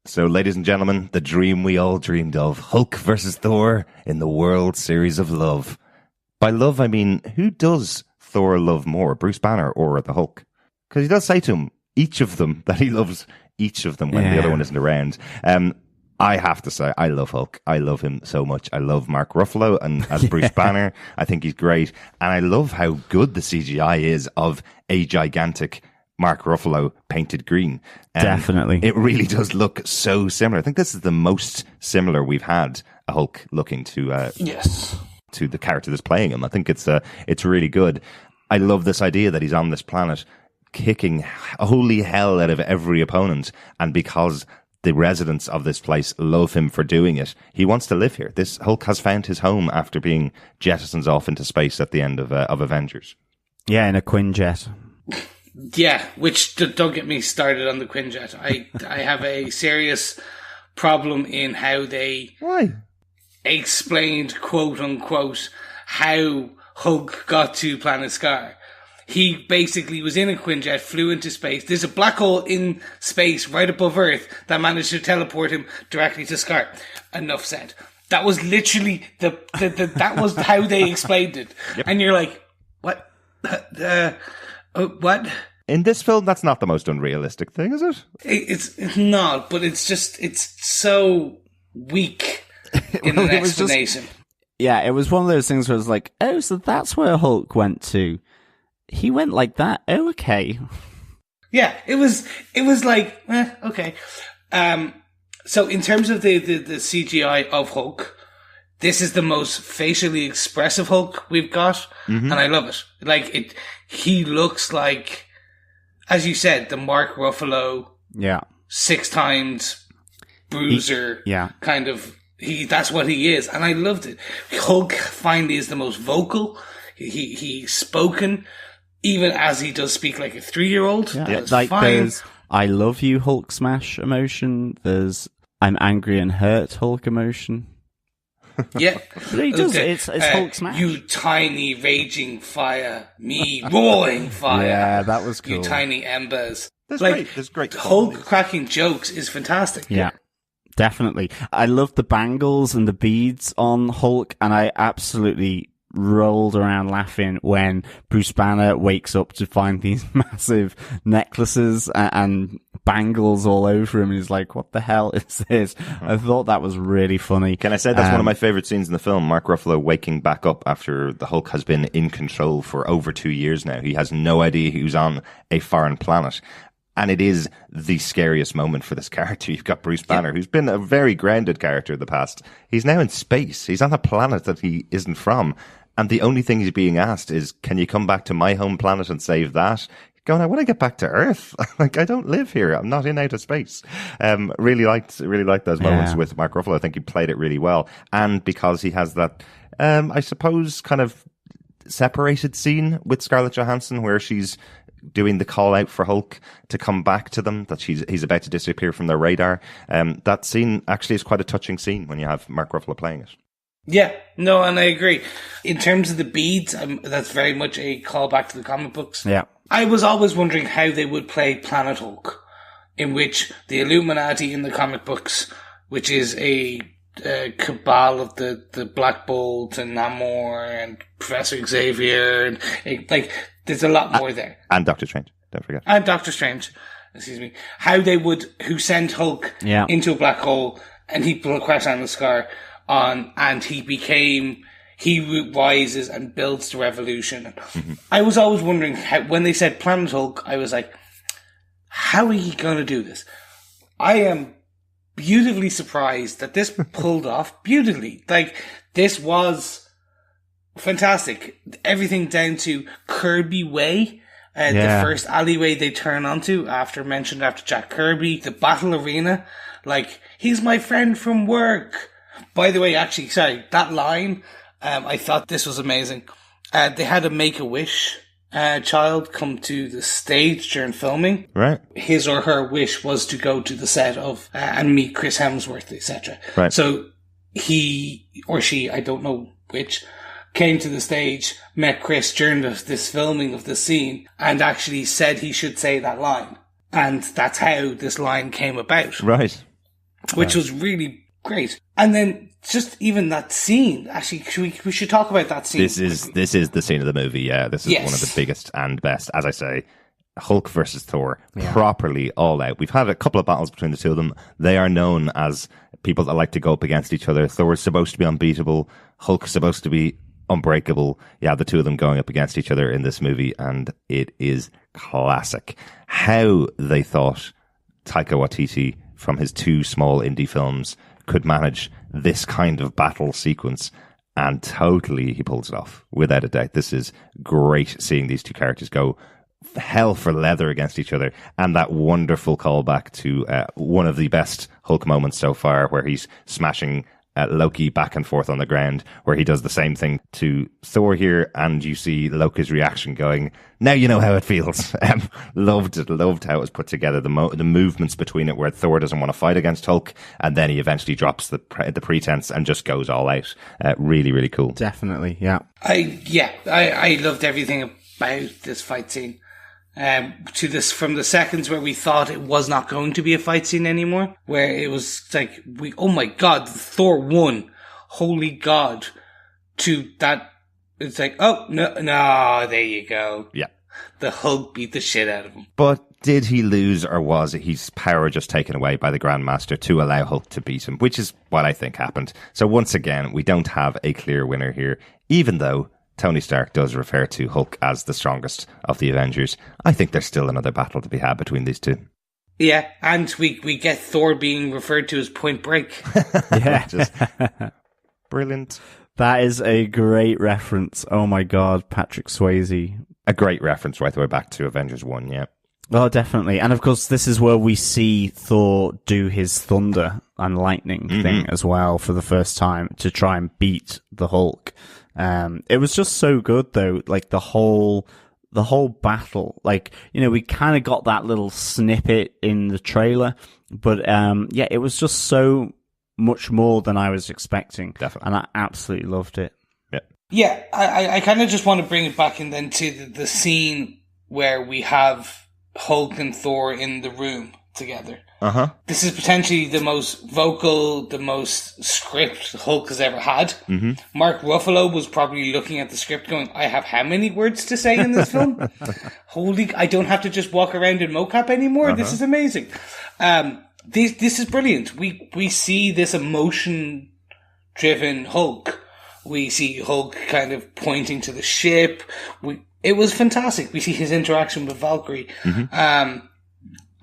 Speaker 2: So, ladies and gentlemen, the dream we all dreamed of. Hulk versus Thor in the World Series of Love. By love, I mean, who does Thor love more, Bruce Banner or the Hulk? Because he does say to him, each of them, that he loves each of them when the other one isn't around. I have to say, I love Hulk. I love him so much. I love Mark Ruffalo and as Bruce Banner. I think he's great. And I love how good the CGI is of a gigantic Mark Ruffalo painted green.
Speaker 1: Definitely.
Speaker 2: It really does look so similar. I think this is the most similar we've had a Hulk looking to to the character that's playing him. I think it's really good. I love this idea that he's on this planet kicking holy hell out of every opponent, and because the residents of this place love him for doing it, he wants to live here. This Hulk has found his home after being jettisoned off into space at the end of Avengers.
Speaker 1: Yeah, in a Quinjet.
Speaker 3: Yeah, which don't get me started on the Quinjet. I have a serious problem in how they explained, quote unquote, how Hulk got to planet Skaar. He basically was in a Quinjet, flew into space. There's a black hole in space right above Earth that managed to teleport him directly to Skaar. Enough said. That was literally that was how they explained it. Yep. And you're like, what? What?
Speaker 2: In this film, that's not the most unrealistic thing, is it?
Speaker 3: It's not, but it's so weak in an explanation.
Speaker 1: It was one of those things where it's like, oh, so that's where Hulk went to. He went like that. Oh, okay.
Speaker 3: Yeah, it was like, okay. So in terms of the CGI of Hulk, this is the most facially expressive Hulk we've got, and I love it. Like, he looks like, as you said, the Mark Ruffalo, 6 times bruiser, kind of. That's what he is, and I loved it. Hulk finally is the most vocal. He's spoken, even as he does speak like a 3-year-old.
Speaker 1: Yeah, like fine. There's I love you Hulk smash emotion. There's I'm angry and hurt Hulk emotion.
Speaker 3: Yeah,
Speaker 1: but he does. It's Hulk smash.
Speaker 3: You tiny raging fire, me roaring fire.
Speaker 1: Yeah, that was cool.
Speaker 3: You tiny embers.
Speaker 2: There's great.
Speaker 3: Hulk cracking jokes is fantastic.
Speaker 1: Yeah, definitely. I love the bangles and the beads on Hulk, and I absolutely rolled around laughing when Bruce Banner wakes up to find these massive necklaces and bangles all over him. He's like, what the hell is this? I thought that was really funny.
Speaker 2: Can I say that's one of my favorite scenes in the film? Mark Ruffalo waking back up after the Hulk has been in control for over 2 years now. He has no idea who's on a foreign planet. And it is the scariest moment for this character. You've got Bruce Banner, who's been a very grounded character in the past. He's now in space. He's on a planet that he isn't from. And the only thing he's being asked is, can you come back to my home planet and save that? Going, I want to get back to Earth. Like, I don't live here. I'm not in outer space. Really liked those moments with Mark Ruffalo. I think he played it really well. And because he has that, I suppose, kind of separated scene with Scarlett Johansson where she's doing the call out for Hulk to come back to them, that he's about to disappear from their radar. That scene actually is quite a touching scene when you have Mark Ruffalo playing it.
Speaker 3: Yeah, no, and I agree. In terms of the beads, that's very much a callback to the comic books.
Speaker 1: Yeah.
Speaker 3: I was always wondering how they would play Planet Hulk, in which the Illuminati in the comic books which is a cabal of the Black Bolt and Namor and Professor Xavier, and there's a lot more there.
Speaker 2: And Doctor Strange, don't forget.
Speaker 3: And Doctor Strange, excuse me. Who sent Hulk into a black hole, and he put Quasar Skaar on, and he rises and builds the revolution. Mm-hmm. I was always wondering when they said Planet Hulk, I was like, how are you going to do this? I am beautifully surprised that this pulled off beautifully. This was fantastic. Everything down to Kirby Way, the first alleyway they turn onto mentioned after Jack Kirby, the battle arena, he's my friend from work. By the way, actually, sorry, that line, I thought this was amazing. They had a Make-A-Wish child come to the stage during filming.
Speaker 2: Right.
Speaker 3: His or her wish was to go to the set of and meet Chris Hemsworth, etc.
Speaker 2: Right.
Speaker 3: So he or she, I don't know which, came to the stage, met Chris during this filming of the scene, and actually said he should say that line. And that's how this line came about.
Speaker 2: Right.
Speaker 3: Which was really great. And then just even that scene, actually, we should talk about that scene.
Speaker 2: This is the scene of the movie, yeah. This is one of the biggest and best. As I say, Hulk versus Thor, properly all out. We've had a couple of battles between the two of them. They are known as people that like to go up against each other. Thor's supposed to be unbeatable. Hulk's supposed to be unbreakable. Yeah, the two of them going up against each other in this movie, and it is classic. How they thought Taika Waititi, from his two small indie films, could manage this kind of battle sequence, and totally he pulls it off, without a doubt. This is great, seeing these two characters go hell for leather against each other, and that wonderful callback to one of the best Hulk moments so far, where he's smashing Loki back and forth on the ground, where he does the same thing to Thor here, and you see Loki's reaction going, now you know how it feels. Loved how it was put together, the movements between it, where Thor doesn't want to fight against Hulk, and then he eventually drops the pretense and just goes all out. Really, really cool.
Speaker 1: Definitely, yeah.
Speaker 3: I loved everything about this fight scene. From the seconds where we thought it was not going to be a fight scene anymore, where it was oh my god, Thor won, holy god, to that, it's oh, no, there you go.
Speaker 2: Yeah.
Speaker 3: The Hulk beat the shit out of him.
Speaker 2: But did he lose, or was his power just taken away by the Grandmaster to allow Hulk to beat him, which is what I think happened. So once again, we don't have a clear winner here, even though Tony Stark does refer to Hulk as the strongest of the Avengers. I think there's still another battle to be had between these two.
Speaker 3: Yeah, and we get Thor being referred to as Point Break.
Speaker 1: Yeah.
Speaker 2: Just brilliant.
Speaker 1: That is a great reference. Oh my god, Patrick Swayze.
Speaker 2: A great reference right the way back to Avengers 1, yeah.
Speaker 1: Oh, definitely. And of course, this is where we see Thor do his thunder and lightning thing as well for the first time to try and beat the Hulk. It was just so good though, the whole battle. We kind of got that little snippet in the trailer, but it was just so much more than I was expecting.
Speaker 2: Definitely.
Speaker 1: And I absolutely loved it.
Speaker 3: Yeah, I kind of just want to bring it back and then to the scene where we have Hulk and Thor in the room together.
Speaker 2: Uh-huh.
Speaker 3: This is potentially the most vocal, the most script Hulk has ever had. Mm-hmm. Mark Ruffalo was probably looking at the script going, I have how many words to say in this film? I don't have to just walk around in mocap anymore. Uh-huh. This is amazing. This is brilliant. We see this emotion-driven Hulk. We see Hulk kind of pointing to the ship. It was fantastic. We see his interaction with Valkyrie. Mm-hmm.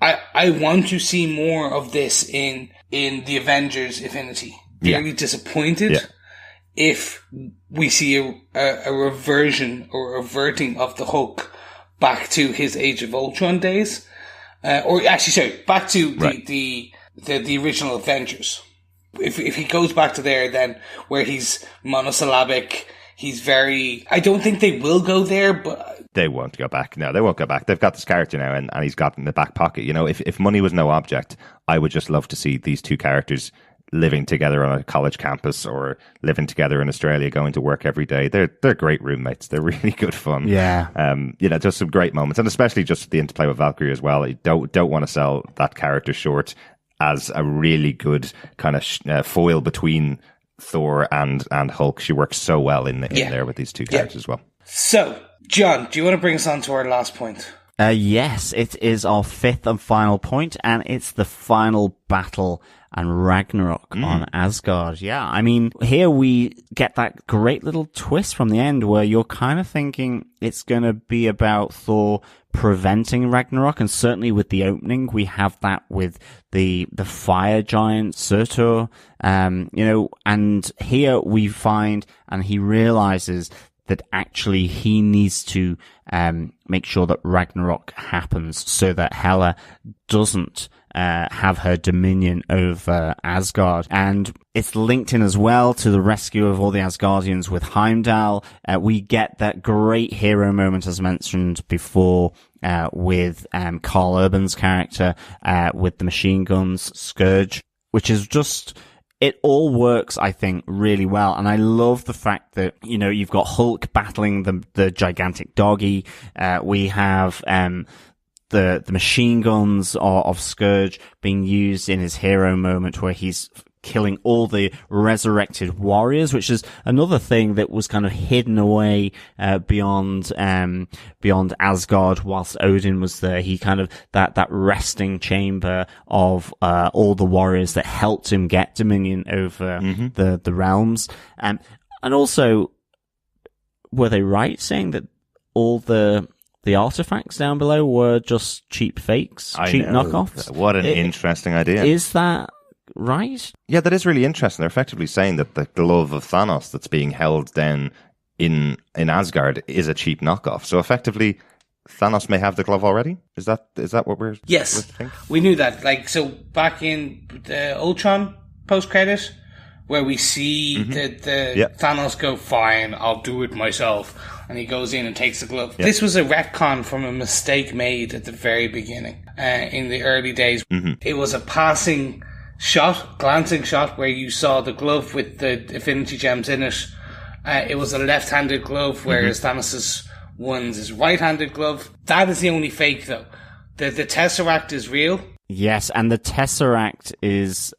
Speaker 3: I want to see more of this in the Avengers Infinity. Really disappointed if we see a reversion or a reverting of the Hulk back to his Age of Ultron days. Back to the original Avengers. If he goes back to there, then where he's monosyllabic, he's very... I don't think they will go there, but...
Speaker 2: They won't go back. No, they won't go back. They've got this character now, and he's got in the back pocket. If money was no object, I would just love to see these two characters living together on a college campus or living together in Australia, going to work every day. They're great roommates. They're really good fun.
Speaker 1: Yeah.
Speaker 2: Just some great moments, and especially just the interplay with Valkyrie as well. You don't want to sell that character short. as a really good kind of foil between Thor and Hulk. She works so well in there with these two characters as well.
Speaker 3: So, John, do you want to bring us on to our last point?
Speaker 1: Yes, it is our fifth and final point, and it's the final battle and Ragnarok on Asgard. Yeah, I mean, here we get that great little twist from the end where you're kind of thinking it's going to be about Thor preventing Ragnarok, and certainly with the opening, we have that with the fire giant Surtur, and here we find, and he realizes that actually he needs to make sure that Ragnarok happens so that Hela doesn't have her dominion over Asgard. And it's linked in as well to the rescue of all the Asgardians with Heimdall. We get that great hero moment, as mentioned before, with Karl Urban's character, with the machine guns, Skurdge, which is just... It all works, I think, really well. And I love the fact that, you've got Hulk battling the gigantic doggy. We have, the machine guns of Skurdge being used in his hero moment where he's killing all the resurrected warriors, which is another thing that was kind of hidden away, beyond Asgard whilst Odin was there. He kind of, that resting chamber of, all the warriors that helped him get dominion over the realms. And also, were they right saying that all the artifacts down below were just cheap fakes, cheap knockoffs?
Speaker 2: What an interesting idea.
Speaker 1: Is that right?
Speaker 2: Yeah, that is really interesting. They're effectively saying that the glove of Thanos that's being held down in Asgard is a cheap knockoff. So effectively, Thanos may have the glove already? Is that what we're
Speaker 3: Yes,
Speaker 2: think?
Speaker 3: We knew that. So back in the Ultron post-credit, where we see the Thanos go, fine, I'll do it myself. And he goes in and takes the glove. Yep. This was a retcon from a mistake made at the very beginning, in the early days. It was a passing glancing shot where you saw the glove with the Infinity Gems in it. It was a left-handed glove, whereas Thanos' one's is right-handed glove. That is the only fake, though. The Tesseract is real.
Speaker 1: Yes, and the Tesseract is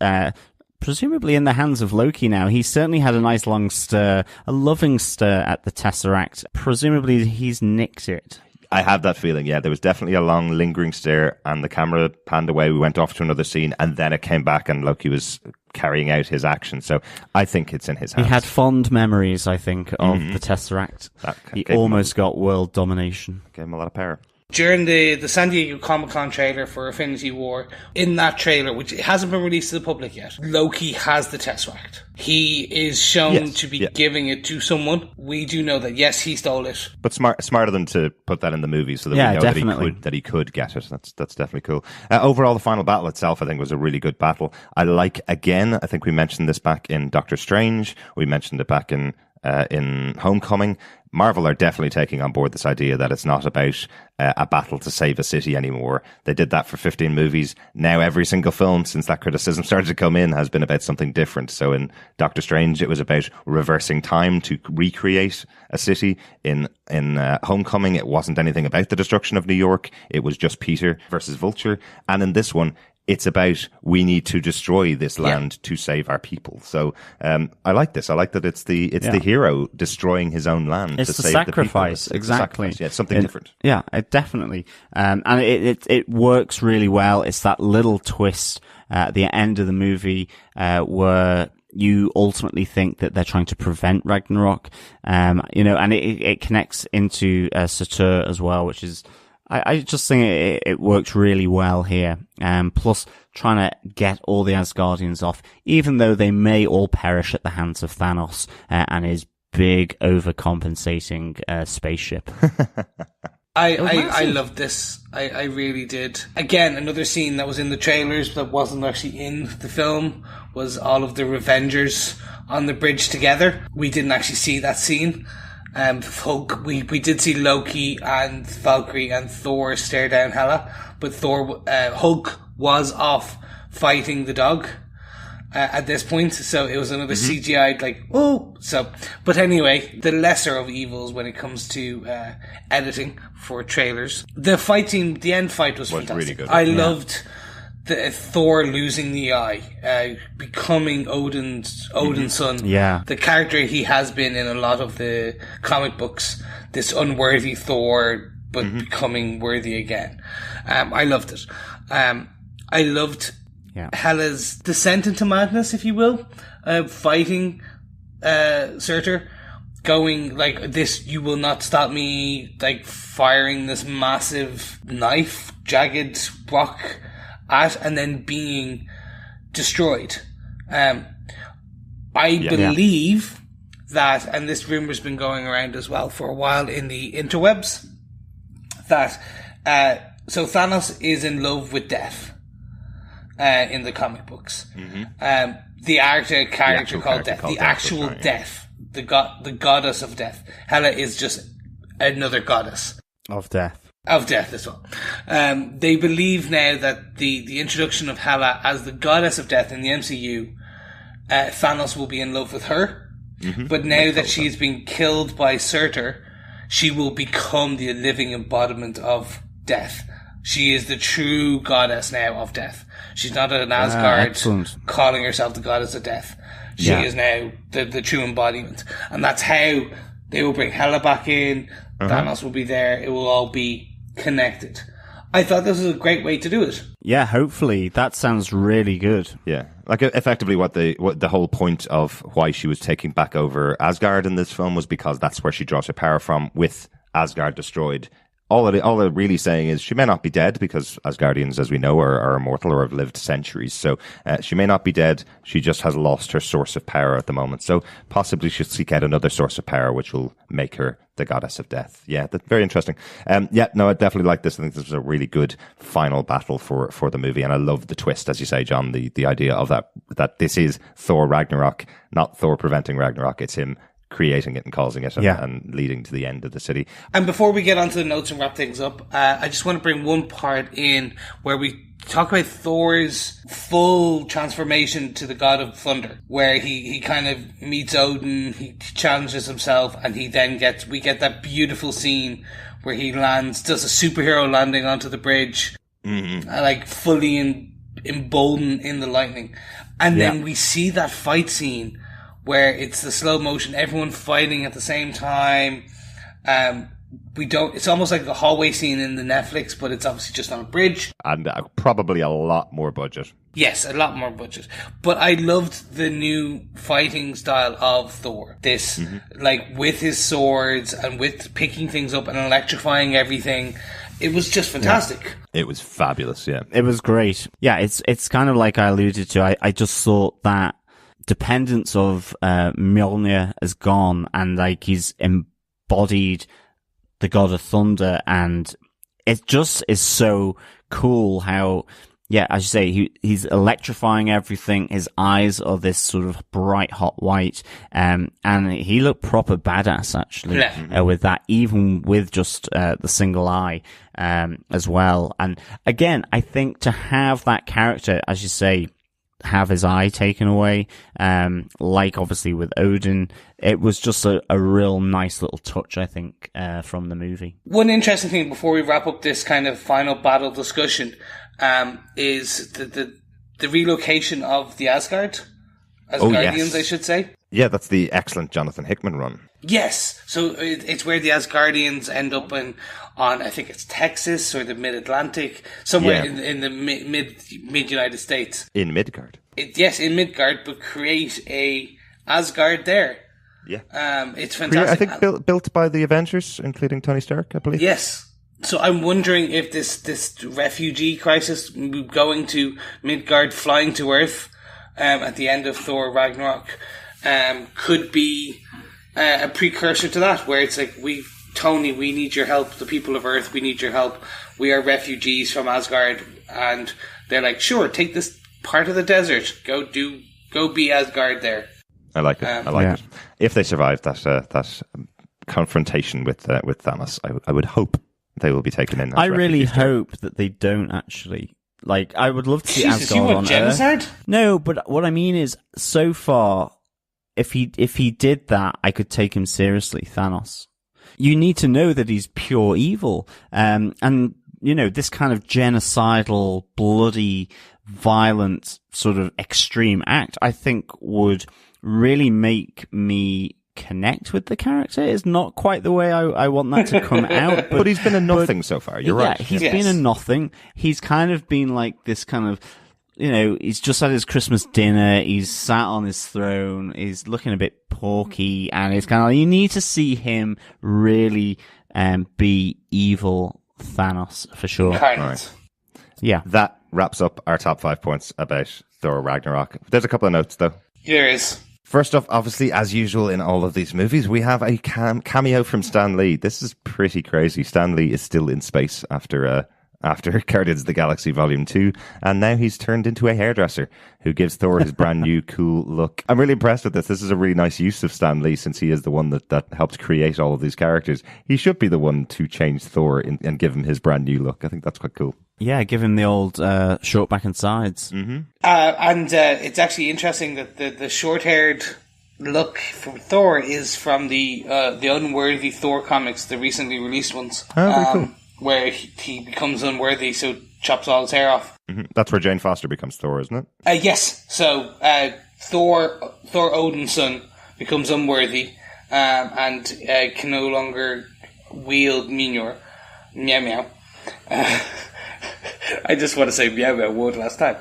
Speaker 1: presumably in the hands of Loki now. He certainly had a nice long stare, a loving stare at the Tesseract. Presumably he's nicked it.
Speaker 2: I have that feeling, yeah. There was definitely a long, lingering stare, and the camera panned away. We went off to another scene, and then it came back, and Loki was carrying out his action. So I think it's in his hands.
Speaker 1: He had fond memories, I think, of the Tesseract. He almost got world domination.
Speaker 2: Gave him a lot of power.
Speaker 3: During the San Diego Comic-Con trailer for Infinity War, in that trailer, which hasn't been released to the public yet, Loki has the Tesseract. He is shown to be giving it to someone. We do know that, yes, he stole it.
Speaker 2: But smart of them to put that in the movie so that we know that he could get it. That's definitely cool. Overall, the final battle itself, I think, was a really good battle. I think we mentioned this back in Doctor Strange. We mentioned it back in Homecoming. Marvel are definitely taking on board this idea that it's not about a battle to save a city anymore. They did that for 15 movies. Now every single film since that criticism started to come in has been about something different. So in Doctor Strange, it was about reversing time to recreate a city. In Homecoming, it wasn't anything about the destruction of New York. It was just Peter versus Vulture. And in this one, it's about we need to destroy this land to save our people. So I like this. I like that it's the hero destroying his own land.
Speaker 1: It's the sacrifice, exactly.
Speaker 2: Yeah, it's something different.
Speaker 1: Yeah, definitely. And it works really well. It's that little twist at the end of the movie where you ultimately think that they're trying to prevent Ragnarok. And it connects into Surtur as well, which is. I just think it works really well here. Plus, trying to get all the Asgardians off, even though they may all perish at the hands of Thanos and his big overcompensating spaceship.
Speaker 3: I loved this. I really did. Again, another scene that was in the trailers that wasn't actually in the film was all of the Revengers on the bridge together. We didn't actually see that scene. Hulk, we did see Loki and Valkyrie and Thor stare down Hela, but Hulk was off fighting the dog at this point, so it was another CGI'd but anyway, the lesser of evils when it comes to editing for trailers. The end fight was fantastic.
Speaker 2: Really good.
Speaker 3: I loved Thor losing the eye, becoming Odin's son.
Speaker 1: Yeah.
Speaker 3: The character he has been in a lot of the comic books, this unworthy Thor, but becoming worthy again. I loved it. I loved Hela's descent into madness, if you will, fighting Surtur, going like this, you will not stop me, like firing this massive knife, jagged rock at, and then being destroyed. I believe that, and this rumor's been going around as well for a while in the interwebs, that so Thanos is in love with death in the comic books. The character called Death, the actual Death, the goddess of death. Hela is just another goddess
Speaker 1: of death.
Speaker 3: Of death as well. They believe now that the introduction of Hela as the goddess of death in the MCU, Thanos will be in love with her. But now that she's been killed by Surtur, she will become the living embodiment of death. She is the true goddess now of death. She's not an Asgard calling herself the goddess of death. She is now the true embodiment. And that's how they will bring Hela back in. Thanos will be there. It will all be connected. I thought this was a great way to do it.
Speaker 1: Yeah, hopefully. That sounds really good.
Speaker 2: Yeah. Like, effectively, what the whole point of why she was taking back over Asgard in this film was because that's where she draws her power from, with Asgard destroyed. All they're really saying is she may not be dead, because Asgardians, as we know, are immortal or have lived centuries. So she may not be dead. She just has lost her source of power at the moment. So possibly she'll seek out another source of power, which will make her the goddess of death. Yeah, that's very interesting. I definitely like this. I think this was a really good final battle for the movie. And I love the twist, as you say, John, the idea of that this is Thor Ragnarok, not Thor preventing Ragnarok. It's him creating it and causing it and leading to the end of the city.
Speaker 3: And before we get onto the notes and wrap things up, I just want to bring one part in where we talk about Thor's full transformation to the god of thunder, where he kind of meets Odin, he challenges himself, and we get that beautiful scene where he does a superhero landing onto the bridge, like fully emboldened in the lightning. And then we see that fight scene where it's the slow motion, everyone fighting at the same time. It's almost like the hallway scene in the Netflix, but it's obviously just on a bridge.
Speaker 2: And probably a lot more budget.
Speaker 3: Yes, a lot more budget. But I loved the new fighting style of Thor. This, like, with his swords and with picking things up and electrifying everything. It was just fantastic.
Speaker 2: It was fabulous, yeah.
Speaker 1: It was great. Yeah, it's kind of like I alluded to. I just thought that dependence of Mjolnir is gone, and like he's embodied the god of thunder, and it just is so cool how, as you say, he's electrifying everything. His eyes are this sort of bright hot white, and he looked proper badass actually with that, even with just the single eye as well. And again, I think to have that character, as you say, have his eye taken away, like obviously with Odin, it was just a real nice little touch, I think, from the movie. One
Speaker 3: interesting thing before we wrap up this kind of final battle discussion is the relocation of the Asgardians, I should say.
Speaker 2: Yeah, that's the excellent Jonathan Hickman run.
Speaker 3: Yes, so it's where the Asgardians end up on I think it's Texas or the Mid-Atlantic, somewhere in the mid-United States.
Speaker 2: In Midgard.
Speaker 3: Yes, in Midgard, but create a Asgard there.
Speaker 2: Yeah.
Speaker 3: It's fantastic.
Speaker 2: I think built by the Avengers, including Tony Stark, I believe.
Speaker 3: Yes. So I'm wondering if this refugee crisis going to Midgard, flying to Earth at the end of Thor Ragnarok, could be a precursor to that, where it's like, Tony, we need your help. The people of Earth, we need your help. We are refugees from Asgard, and they're like, sure, take this part of the desert. Go be Asgard there.
Speaker 2: I like it. I like it. If they survive that confrontation with Thanos, I would hope they will be taken in.
Speaker 1: I really hope that they don't actually. Like, I would love to see Asgard on
Speaker 3: genocide?
Speaker 1: Earth. No, but what I mean is, so far, if he did that, I could take him seriously, Thanos. You need to know that he's pure evil. And, you know, this kind of genocidal, bloody violent sort of extreme act, I think would really make me connect with the character. Is not quite the way I want that to come out.
Speaker 2: But he's been a nothing so far. You're right.
Speaker 1: He's been a nothing. He's kind of been like this kind of, he's just had his Christmas dinner. He's sat on his throne. He's looking a bit porky, and it's kind of like, you need to see him really be evil Thanos for sure.
Speaker 3: Right.
Speaker 1: Yeah.
Speaker 2: That wraps up our top 5 points about Thor Ragnarok. There's a couple of notes though.
Speaker 3: There is.
Speaker 2: First off, obviously, as usual in all of these movies, we have a cameo from Stan Lee. This is pretty crazy. Stan Lee is still in space after Guardians of the Galaxy Volume 2, and now he's turned into a hairdresser who gives Thor his brand new cool look. I'm really impressed with this. This is a really nice use of Stan Lee, since he is the one that helped create all of these characters. He should be the one to change Thor and give him his brand new look. I think that's quite cool.
Speaker 1: Yeah, give him the old short back and sides.
Speaker 2: Mm-hmm.
Speaker 3: And it's actually interesting that the short-haired look from Thor is from the Unworthy Thor comics, the recently released ones.
Speaker 2: Oh, very cool.
Speaker 3: Where he becomes unworthy, so chops all his hair off.
Speaker 2: Mm-hmm. That's where Jane Foster becomes Thor, isn't it?
Speaker 3: Yes. So Thor Odin's son becomes unworthy and can no longer wield Mjolnir. Meow meow. I just want to say meow meow word last time.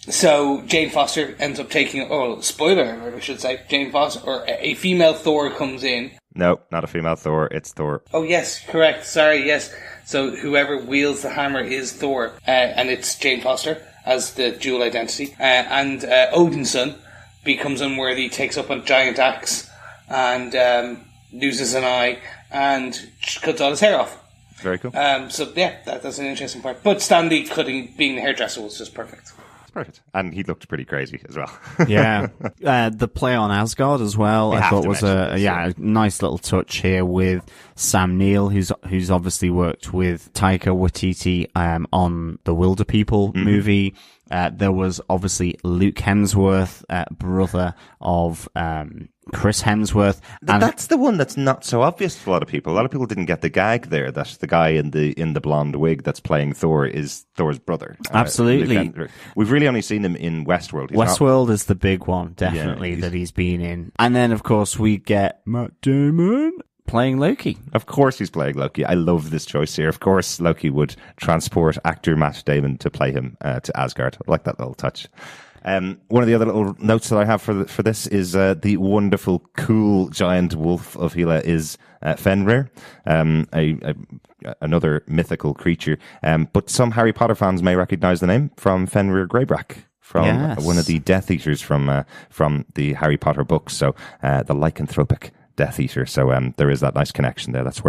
Speaker 3: So Jane Foster ends up taking, spoiler alert, I should say, Jane Foster, or a female Thor comes in.
Speaker 2: No, not a female Thor, it's Thor.
Speaker 3: Oh yes, correct, sorry, yes. So whoever wields the hammer is Thor, and it's Jane Foster as the dual identity. And Odin's son becomes unworthy, takes up a giant axe, and loses an eye, and cuts all his hair off.
Speaker 2: Very cool.
Speaker 3: So yeah, that's an interesting part. But Stan Lee being the hairdresser was just perfect.
Speaker 2: Perfect. And he looked pretty crazy as well.
Speaker 1: Yeah. The play on Asgard as well, I thought was a nice little touch here with Sam Neill, who's obviously worked with Taika Waititi on the Wilder People movie. There was obviously Luke Hemsworth, brother of Chris Hemsworth. And
Speaker 2: that's the one that's not so obvious to a lot of people. A lot of people didn't get the gag there that the guy in the blonde wig that's playing Thor is Thor's brother.
Speaker 1: Absolutely.
Speaker 2: We've really only seen him in Westworld.
Speaker 1: Westworld is the big one, definitely, that he's been in. And then, of course, we get Matt Damon playing Loki.
Speaker 2: Of course he's playing Loki. I love this choice here. Of course Loki would transport actor Matt Damon to play him to Asgard. I like that little touch. One of the other little notes that I have for this is the wonderful, cool giant wolf of Hela is Fenrir, another mythical creature. But some Harry Potter fans may recognize the name from Fenrir Greyback, from one of the Death Eaters from the Harry Potter books. So the lycanthropic Death Eater. So there is that nice connection there. That's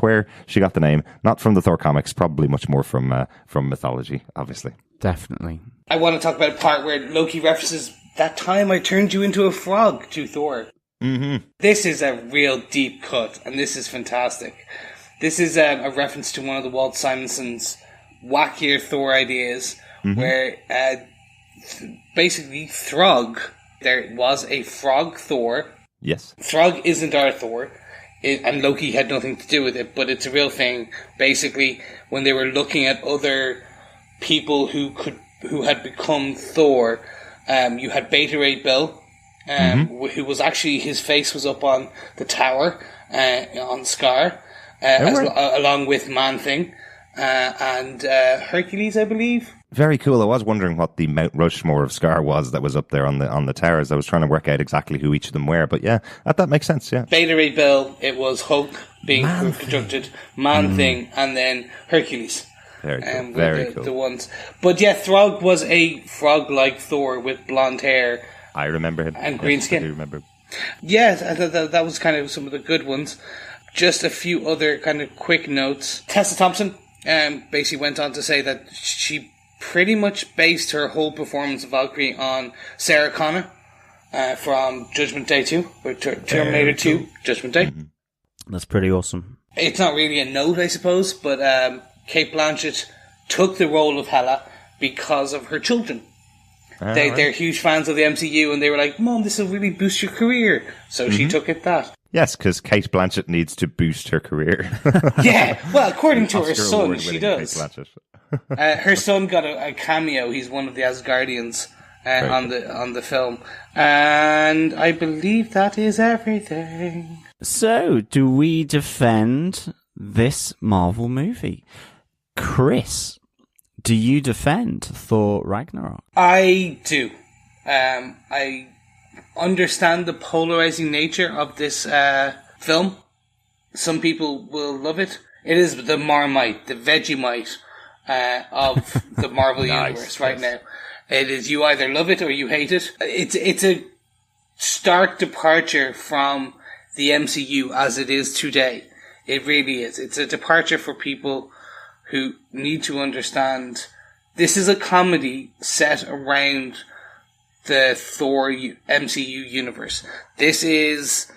Speaker 2: where she got the name, not from the Thor comics, probably much more from mythology, obviously.
Speaker 1: Definitely.
Speaker 3: I want to talk about a part where Loki references, "That time I turned you into a frog," to Thor. Mm-hmm. This is a real deep cut, and this is fantastic. This is a reference to one of the Walt Simonson's wackier Thor ideas, where basically Throg, there was a frog Thor.
Speaker 2: Yes.
Speaker 3: Throg isn't our Thor, and Loki had nothing to do with it, but it's a real thing. Basically, when they were looking at other people who had become Thor, you had Beta Ray Bill, who was actually, his face was up on the tower on Skaar, along with Man-Thing and Hercules, I believe.
Speaker 2: Very cool. I was wondering what the Mount Rushmore of Skaar was that was up there on the towers. I was trying to work out exactly who each of them were, but yeah, that makes sense. Yeah.
Speaker 3: Beta Ray Bill, it was Hulk being constructed, Man-Thing, and then Hercules.
Speaker 2: Very cool. Very cool.
Speaker 3: The ones, but yeah, Throg was a frog-like Thor with blonde hair.
Speaker 2: I remember him
Speaker 3: and green skin.
Speaker 2: I do remember.
Speaker 3: Yeah, that was kind of some of the good ones. Just a few other kind of quick notes. Tessa Thompson basically went on to say that she pretty much based her whole performance of Valkyrie on Sarah Connor from Judgment Day 2, or Terminator 2, Judgment Day.
Speaker 1: That's pretty awesome.
Speaker 3: It's not really a note, I suppose, but Cate Blanchett took the role of Hela because of her children. They're huge fans of the MCU, and they were like, "Mom, this will really boost your career." So she took it that.
Speaker 2: Yes, because Cate Blanchett needs to boost her career.
Speaker 3: Yeah, well, according to her son, she does. Her son got a cameo. He's one of the Asgardians on the film. And I believe that is everything.
Speaker 1: So, do we defend this Marvel movie? Chris, do you defend Thor Ragnarok?
Speaker 3: I do. I understand the polarizing nature of this film. Some people will love it. It is the Marmite, the Vegemite of the Marvel universe right now. It is, you either love it or you hate it. It's a stark departure from the MCU as it is today. It really is. It's a departure for people who need to understand this is a comedy set around the Thor MCU universe. This is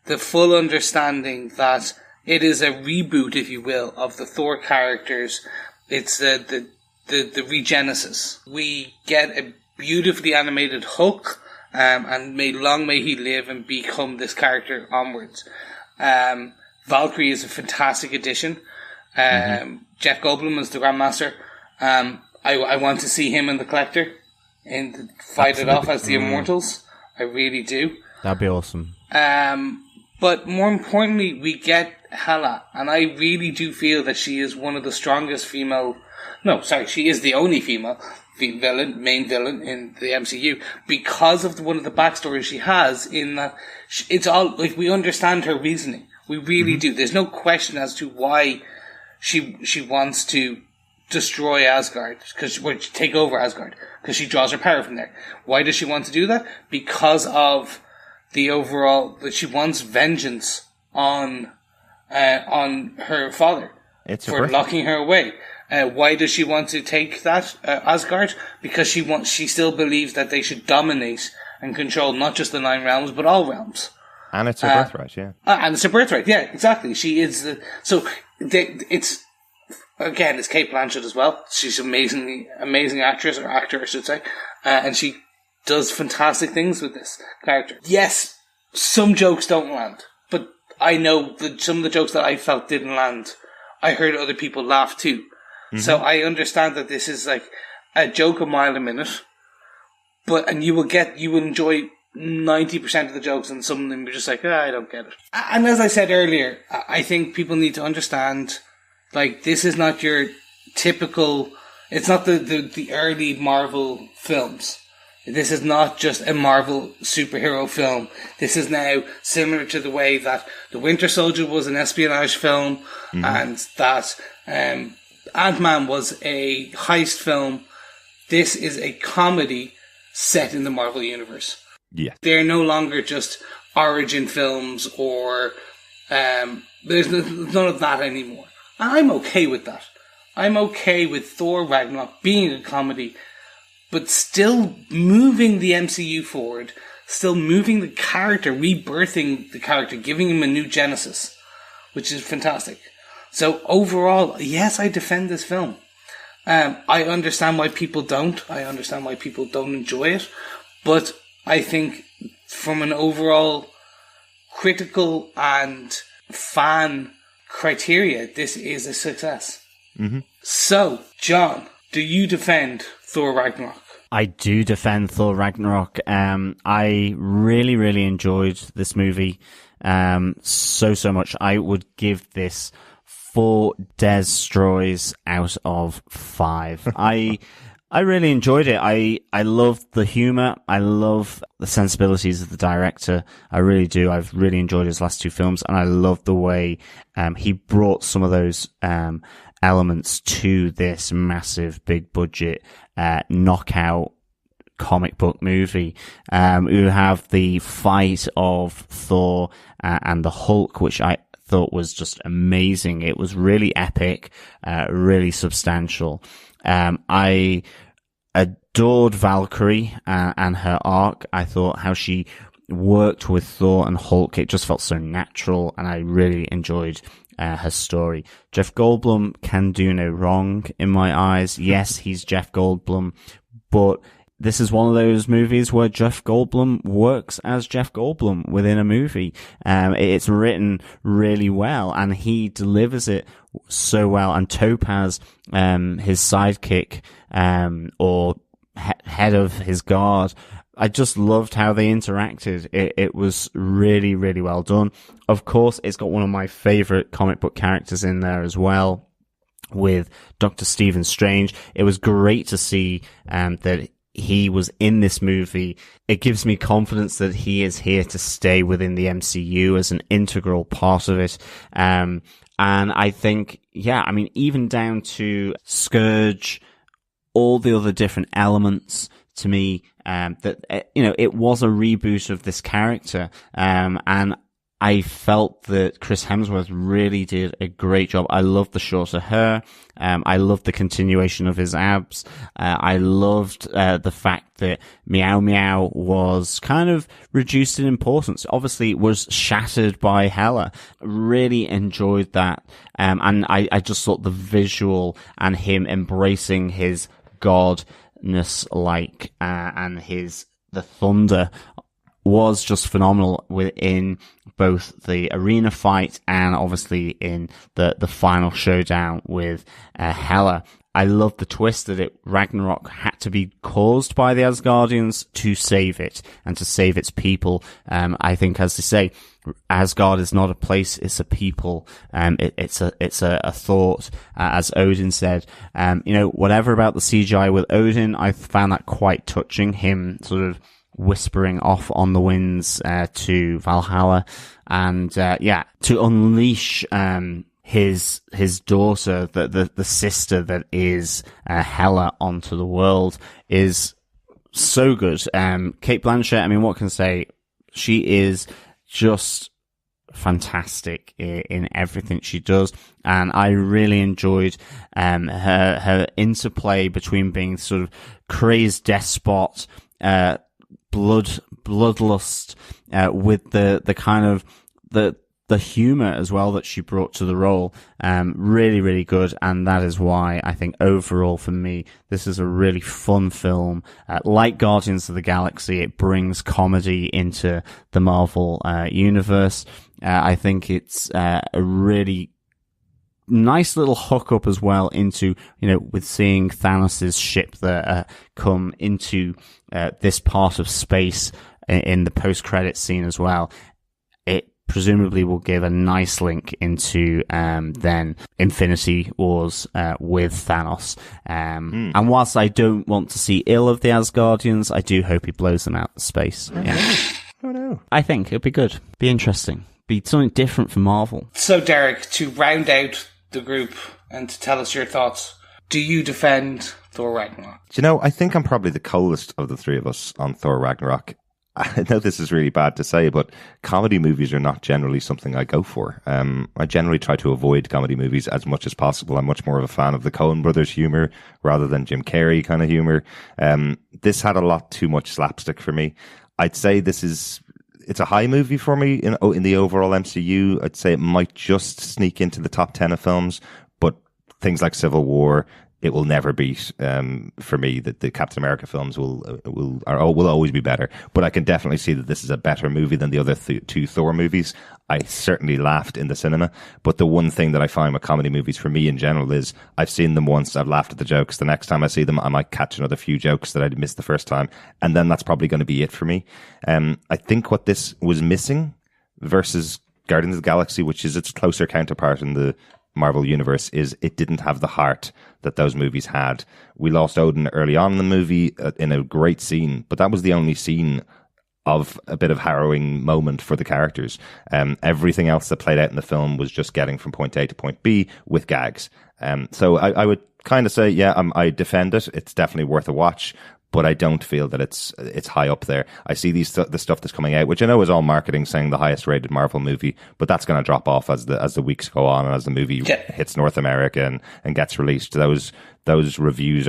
Speaker 3: the full understanding that it is a reboot, if you will, of the Thor characters. It's the regenesis. We get a beautifully animated Hulk, and long may he live and become this character onwards. Valkyrie is a fantastic addition. Jeff Goldblum is the Grandmaster. I want to see him and the Collector and fight it off as the Immortals. I really do.
Speaker 1: That'd be awesome.
Speaker 3: But more importantly, we get Hela, and I really do feel that she is one of the strongest she is the only female main villain in the MCU because of one of the backstories she has in that it's all, like, we understand her reasoning. We really do. There's no question as to why she wants to destroy Asgard, or take over Asgard, because she draws her power from there. Why does she want to do that? Because of the overall, that she wants vengeance on her father for locking her away. Why does she want to take that Asgard? Because she still believes that they should dominate and control not just the 9 realms, but all realms.
Speaker 2: And it's her birthright, yeah.
Speaker 3: And it's her birthright, yeah, exactly. She is it's Cate Blanchett as well. She's amazing actress, or actor, I should say. And she does fantastic things with this character. Yes, some jokes don't land, but I know that some of the jokes that I felt didn't land, I heard other people laugh too. So I understand that this is like a joke a mile a minute, and you will enjoy 90% of the jokes, and some of them you're just like, I don't get it. And as I said earlier, I think people need to understand, like, this is not your typical, it's not the early Marvel films. This is not just a Marvel superhero film. This is now similar to the way that The Winter Soldier was an espionage film, and that Ant-Man was a heist film. This is a comedy set in the Marvel Universe.
Speaker 2: Yeah.
Speaker 3: They're no longer just origin films or there's none of that anymore. And I'm okay with that. I'm okay with Thor Ragnarok being a comedy, but still moving the MCU forward, still moving the character, rebirthing the character, giving him a new genesis, which is fantastic. So overall, yes, I defend this film. I understand why people don't. I understand why people don't enjoy it. But I think from an overall critical and fan criteria, this is a success. So, John, do you defend Thor Ragnarok?
Speaker 1: I do defend Thor Ragnarok. I really, really enjoyed this movie so much. I would give this 4 Destroys out of 5. I really enjoyed it. I love the humor. I love the sensibilities of the director. I really do. I've really enjoyed his last 2 films, and I love the way he brought some of those elements to this massive, big budget knockout comic book movie. We have the fight of Thor and the Hulk, which I thought was just amazing. It was really epic, really substantial. I adored Valkyrie and her arc. I thought how she worked with Thor and Hulk, it just felt so natural, and I really enjoyed her story. Jeff Goldblum can do no wrong in my eyes. Yes, he's Jeff Goldblum, but this is one of those movies where Jeff Goldblum works as Jeff Goldblum within a movie. It's written really well, and he delivers it so well. And Topaz, his sidekick, or head of his guard, I just loved how they interacted. It was really, really well done. Of course, it's got one of my favorite comic book characters in there as well, with Dr. Stephen Strange. It was great to see that he was in this movie. It gives me confidence that he is here to stay within the MCU as an integral part of it. And I think, even down to Skurdge, all the other different elements, to me, that, it was a reboot of this character. And I felt that Chris Hemsworth really did a great job. I loved the shorter hair. I loved the continuation of his abs. I loved the fact that Meow Meow was kind of reduced in importance. Obviously, it was shattered by Hela. Really enjoyed that. And I just thought the visual and him embracing his godness, and the thunder was just phenomenal within both the arena fight and obviously in the final showdown with Hela. I love the twist that Ragnarok had to be caused by the Asgardians to save it and to save its people. I think, as they say, Asgard is not a place, it's a people. It's a thought, as Odin said. Whatever about the CGI with Odin, I found that quite touching. Him sort of whispering off on the winds to Valhalla, and to unleash his daughter, the sister that is Hela, onto the world is so good. Cate Blanchett, what can I say? She is just fantastic in everything she does, and I really enjoyed her interplay between being sort of crazed despot, bloodlust, with the kind of the humor as well that she brought to the role. Really, really good. And that is why I think overall for me, this is a really fun film. Like Guardians of the Galaxy, it brings comedy into the Marvel universe. I think it's a really nice little hookup as well into, with seeing Thanos' ship that come into this part of space in the post-credit scene as well. It presumably will give a nice link into then Infinity Wars with Thanos. And whilst I don't want to see ill of the Asgardians, I do hope he blows them out of space.
Speaker 2: Oh no.
Speaker 1: I think it'll be good. Be interesting. Be something different from Marvel.
Speaker 3: So, Derek, to round out the group and to tell us your thoughts, do you defend Thor Ragnarok?
Speaker 2: I think I'm probably the coldest of the three of us on Thor Ragnarok. I know this is really bad to say, but comedy movies are not generally something I go for. I generally try to avoid comedy movies as much as possible. I'm much more of a fan of the Coen brothers humor rather than Jim Carrey kind of humor. This had a lot too much slapstick for me. I'd say it's a high movie for me in the overall MCU. I'd say it might just sneak into the top 10 of films, but things like Civil War, it will never beat, for me, that the Captain America films will always be better. But I can definitely see that this is a better movie than the other two Thor movies. I certainly laughed in the cinema, but the one thing that I find with comedy movies for me in general is I've seen them once, I've laughed at the jokes. The next time I see them, I might catch another few jokes that I missed the first time, and then that's probably going to be it for me. I think what this was missing versus Guardians of the Galaxy, which is its closer counterpart in the Marvel universe, is it didn't have the heart that those movies had. We lost Odin early on in the movie in a great scene, but that was the only scene of a bit of harrowing moment for the characters. Everything else that played out in the film was just getting from point A to point B with gags. So I would kind of say, I defend it. It's definitely worth a watch, but I don't feel that it's high up there. I see the stuff that's coming out, which I know is all marketing, saying the highest rated Marvel movie, but that's going to drop off as the weeks go on and as the movie hits North America and gets released. those review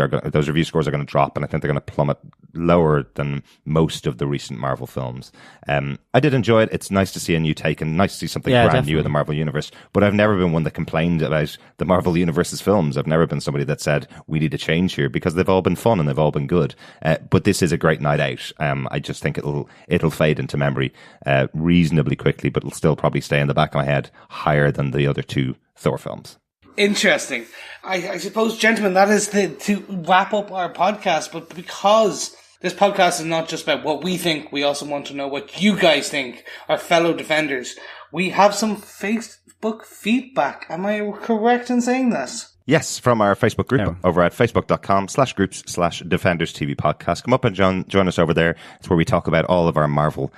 Speaker 2: scores are going to drop, and I think they're going to plummet lower than most of the recent Marvel films. I did enjoy it. It's nice to see a new take and nice to see something brand new in the Marvel Universe. But I've never been one that complained about the Marvel Universe's films. I've never been somebody that said, we need a change here, because they've all been fun and they've all been good. But this is a great night out. I just think it'll fade into memory reasonably quickly, but it'll still probably stay in the back of my head higher than the other two Thor films.
Speaker 3: Interesting. I suppose, gentlemen, that is to wrap up our podcast, but because this podcast is not just about what we think, we also want to know what you guys think, our fellow defenders. We have some Facebook feedback. Am I correct in saying that?
Speaker 2: Yes, from our Facebook group over at facebook.com/groups/Defenders TV podcast. Come up and join us over there. It's where we talk about all of our Marvel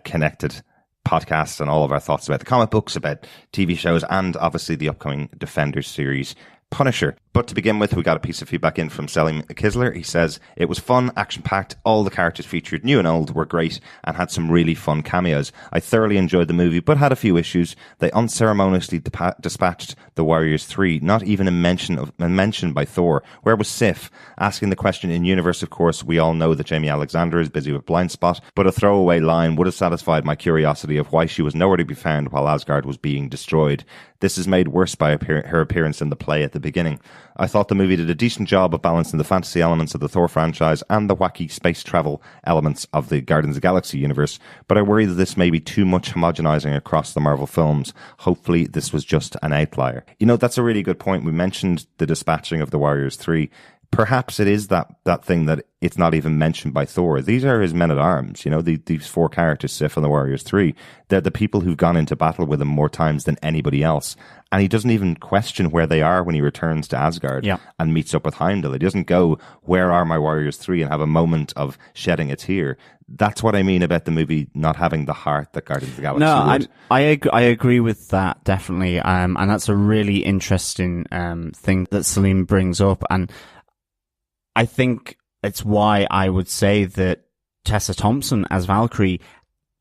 Speaker 2: connected podcasts and all of our thoughts about the comic books, about TV shows, and obviously the upcoming Defenders series, Punisher. But to begin with, we got a piece of feedback in from Selim Kisler. He says, it was fun, action-packed, all the characters featured, new and old, were great, and had some really fun cameos. I thoroughly enjoyed the movie, but had a few issues. They unceremoniously dispatched the Warriors 3, not even a mention by Thor. Where was Sif? Asking the question in universe, of course, we all know that Jamie Alexander is busy with Blind Spot, but a throwaway line would have satisfied my curiosity of why she was nowhere to be found while Asgard was being destroyed. This is made worse by her appearance in the play at the beginning. I thought the movie did a decent job of balancing the fantasy elements of the Thor franchise and the wacky space travel elements of the Guardians of the Galaxy universe, but I worry that this may be too much homogenizing across the Marvel films. Hopefully this was just an outlier. You know, that's a really good point. We mentioned the dispatching of the Warriors 3. Perhaps it is that thing that it's not even mentioned by Thor. These are his men-at-arms, you know, these four characters, Sif and the Warriors 3. They're the people who've gone into battle with him more times than anybody else. And he doesn't even question where they are when he returns to Asgard and meets up with Heimdall. He doesn't go, where are my Warriors 3, and have a moment of shedding a tear. That's what I mean about the movie not having the heart that Guardians of the Galaxy would.
Speaker 1: I agree with that, definitely. And that's a really interesting thing that Selim brings up. And I think it's why I would say that Tessa Thompson as Valkyrie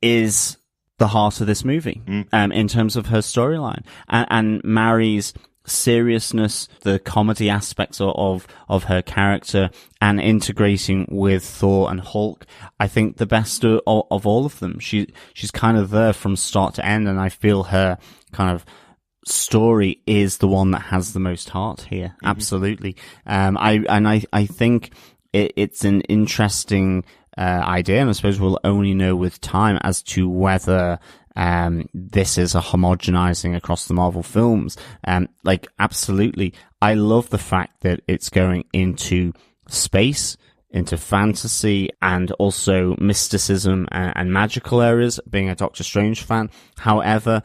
Speaker 1: is the heart of this movie, in terms of her storyline, and marries seriousness, the comedy aspects of her character, and integrating with Thor and Hulk. I think the best of all of them. She's kind of there from start to end, and I feel her kind of story is the one that has the most heart here. Absolutely. I think it's an interesting idea, and I suppose we'll only know with time as to whether this is a homogenizing across the Marvel films. Absolutely. I love the fact that it's going into space, into fantasy, and also mysticism and magical areas, being a Doctor Strange fan. However,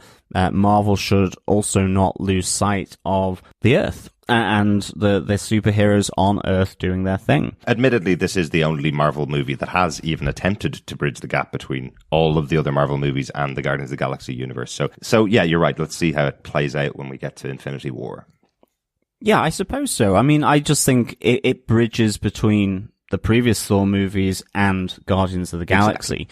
Speaker 1: Marvel should also not lose sight of the Earth and the superheroes on Earth doing their thing.
Speaker 2: Admittedly, this is the only Marvel movie that has even attempted to bridge the gap between all of the other Marvel movies and the Guardians of the Galaxy universe. So yeah, you're right. Let's see how it plays out when we get to Infinity War.
Speaker 1: Yeah, I suppose so. I mean, I just think it bridges between the previous Thor movies and Guardians of the Galaxy,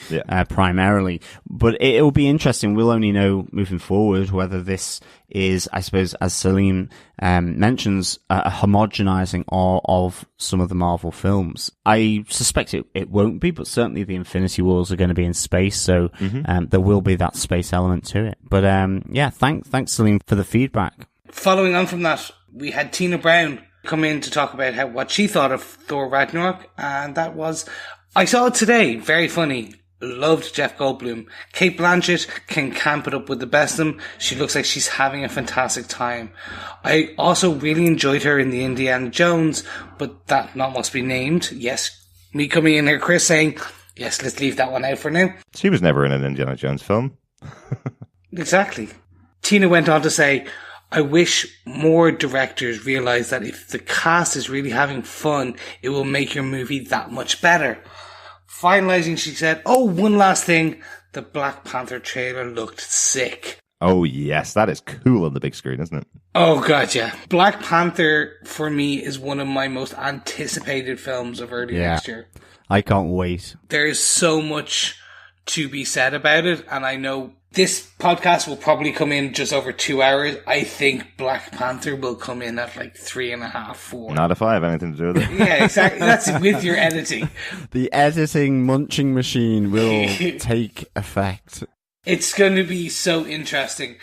Speaker 1: primarily. But it will be interesting. We'll only know moving forward whether this is, I suppose, as Selim mentions, a homogenizing of some of the Marvel films. I suspect it won't be, but certainly the Infinity Wars are going to be in space, so there will be that space element to it. But thanks, Selim, for the feedback.
Speaker 3: Following on from that, we had Tina Brown come in to talk about what she thought of Thor Ragnarok, and that was, I saw it today, very funny. Loved Jeff Goldblum. Cate Blanchett can camp it up with the best of them. She looks like she's having a fantastic time. I also really enjoyed her in the Indiana Jones, but that not must be named. Yes, me coming in here, Chris, saying, yes, let's leave that one out for now.
Speaker 2: She was never in an Indiana Jones film.
Speaker 3: Exactly. Tina went on to say, I wish more directors realize that if the cast is really having fun, it will make your movie that much better. Finalizing, she said, one last thing. The Black Panther trailer looked sick.
Speaker 2: Oh, yes. That is cool on the big screen, isn't it?
Speaker 3: Oh, God, yeah. Black Panther, for me, is one of my most anticipated films of early next year.
Speaker 1: I can't wait.
Speaker 3: There is so much to be said about it, and I know This podcast will probably come in just over 2 hours. I think Black Panther will come in at like 3.5, 4.
Speaker 2: Not if I have anything to do with it.
Speaker 3: Yeah, exactly. That's with your editing.
Speaker 1: The editing munching machine will take effect.
Speaker 3: It's going to be so interesting.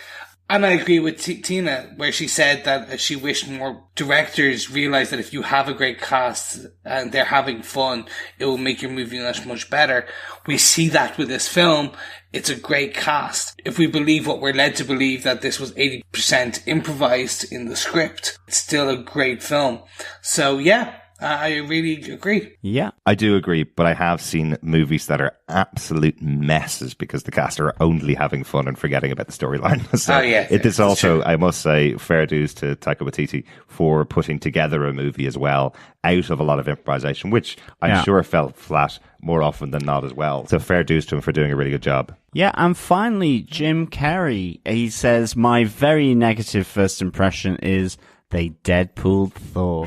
Speaker 3: And I agree with Tina, where she said that she wished more directors realize that if you have a great cast and they're having fun, it will make your movie much better. We see that with this film. It's a great cast. If we believe what we're led to believe, that this was 80% improvised in the script, it's still a great film. So yeah, I really agree.
Speaker 1: Yeah.
Speaker 2: I do agree, but I have seen movies that are absolute messes because the cast are only having fun and forgetting about the storyline. So it is also, true. I must say, fair dues to Taika Waititi for putting together a movie as well out of a lot of improvisation, which I'm sure felt flat more often than not as well. So fair dues to him for doing a really good job.
Speaker 1: Yeah, and finally, Jim Carrey, he says, my very negative first impression is they Deadpooled Thor.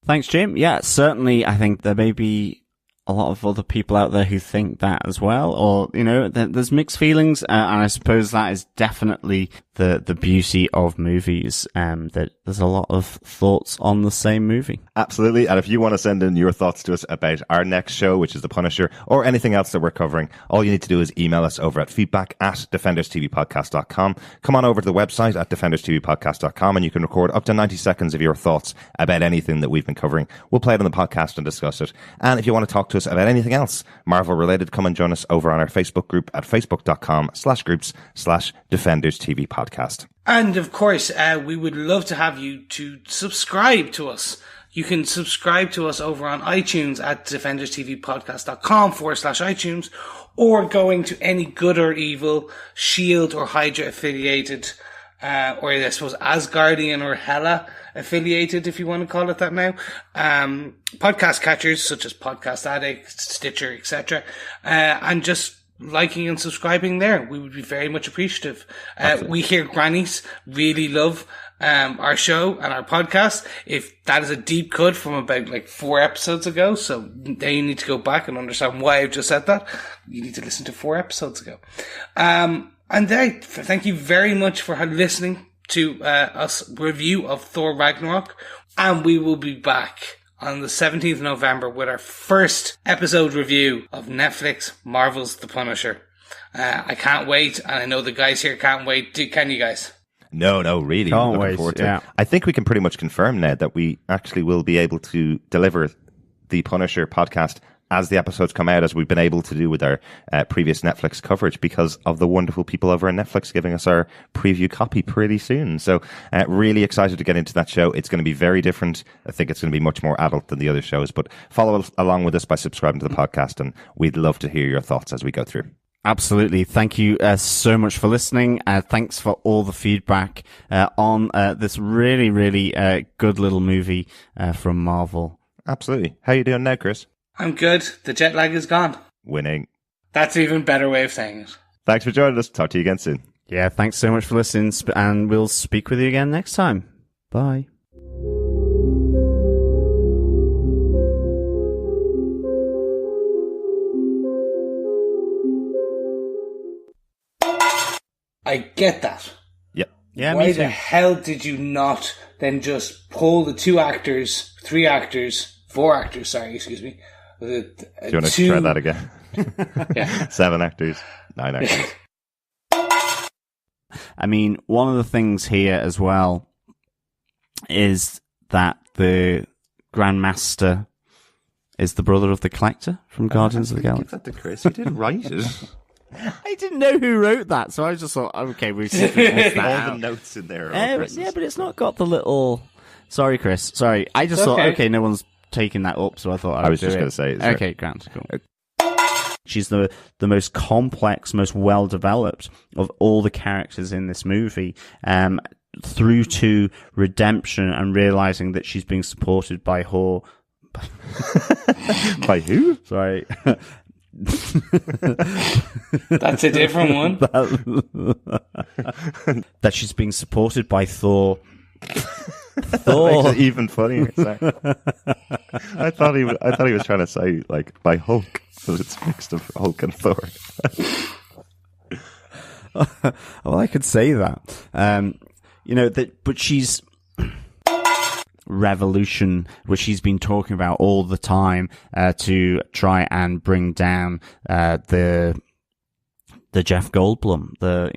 Speaker 1: Thanks, Jim. Yeah, certainly I think there may be a lot of other people out there who think that as well, or, you know, there's mixed feelings, and I suppose that is definitely the beauty of movies, that there's a lot of thoughts on the same movie.
Speaker 2: Absolutely, and if you want to send in your thoughts to us about our next show, which is The Punisher, or anything else that we're covering, all you need to do is email us over at feedback@defenderstvpodcast.com. Come on over to the website at defenderstvpodcast.com, and you can record up to 90 seconds of your thoughts about anything that we've been covering. We'll play it on the podcast and discuss it. And if you want to talk to us about anything else Marvel related, come and join us over on our Facebook group at facebook.com/groups/DefendersTVPodcast.
Speaker 3: And of course, we would love to have you to subscribe to us. You can subscribe to us over on iTunes at defenderstvpodcast.com/iTunes, or going to any Good or Evil, Shield or Hydra affiliated, or I suppose Asgardian or Hela affiliated, if you want to call it that now, podcast catchers such as Podcast Addict, Stitcher, etc., and just liking and subscribing there. We would be very much appreciative. We hear grannies really love our show and our podcast. If that is a deep cut from about like 4 episodes ago, so then you need to go back and understand why I've just said that. You need to listen to 4 episodes ago. And thank you very much for listening to us review of Thor Ragnarok, and we will be back on the 17th of November with our first episode review of Netflix Marvel's The Punisher. I can't wait, and I know the guys here can't wait. Can you guys?
Speaker 2: No, really.
Speaker 1: Can't
Speaker 2: looking
Speaker 1: wait,
Speaker 2: forward to it. I think we can pretty much confirm now that we actually will be able to deliver the Punisher podcast as the episodes come out, as we've been able to do with our previous Netflix coverage, because of the wonderful people over at Netflix giving us our preview copy pretty soon. So really excited to get into that show. It's going to be very different. I think it's going to be much more adult than the other shows, but follow along with us by subscribing to the podcast, and we'd love to hear your thoughts as we go through.
Speaker 1: Absolutely. Thank you so much for listening. Thanks for all the feedback on this really, really good little movie from Marvel.
Speaker 2: Absolutely. How you doing now, Chris?
Speaker 3: I'm good. The jet lag is gone.
Speaker 2: Winning.
Speaker 3: That's an even better way of saying it.
Speaker 2: Thanks for joining us. Talk to you again soon.
Speaker 1: Yeah, thanks so much for listening, and we'll speak with you again next time. Bye.
Speaker 3: I get that.
Speaker 2: Yep.
Speaker 1: Yeah,
Speaker 3: why the hell did you not then just pull the 4 actors, excuse me.
Speaker 2: Do you want to try that again?
Speaker 3: Yeah.
Speaker 2: 7 actors, 9 actors.
Speaker 1: I mean, one of the things here as well is that the Grandmaster is the brother of the Collector from Guardians of the Galaxy.
Speaker 2: Give that to Chris. He didn't write it.
Speaker 1: I didn't know who wrote that, so I just thought, okay, we've all
Speaker 2: the notes in there.
Speaker 1: Yeah, but it's not got the little. Sorry, Chris. Sorry, I just thought, okay, no one's taking that up, so I thought I was just
Speaker 2: going to say.
Speaker 1: Okay, Grant, cool. She's the most complex, most well developed of all the characters in this movie, through to redemption and realizing that she's being supported by her.
Speaker 2: By who?
Speaker 1: Sorry.
Speaker 3: That's a different one.
Speaker 1: That she's being supported by Thor.
Speaker 2: Thor. Makes it even funnier. I thought he was trying to say like by Hulk, but it's mixed of Hulk and Thor.
Speaker 1: Well, I could say that. But she's revolution, which she's been talking about all the time, to try and bring down the Jeff Goldblum, the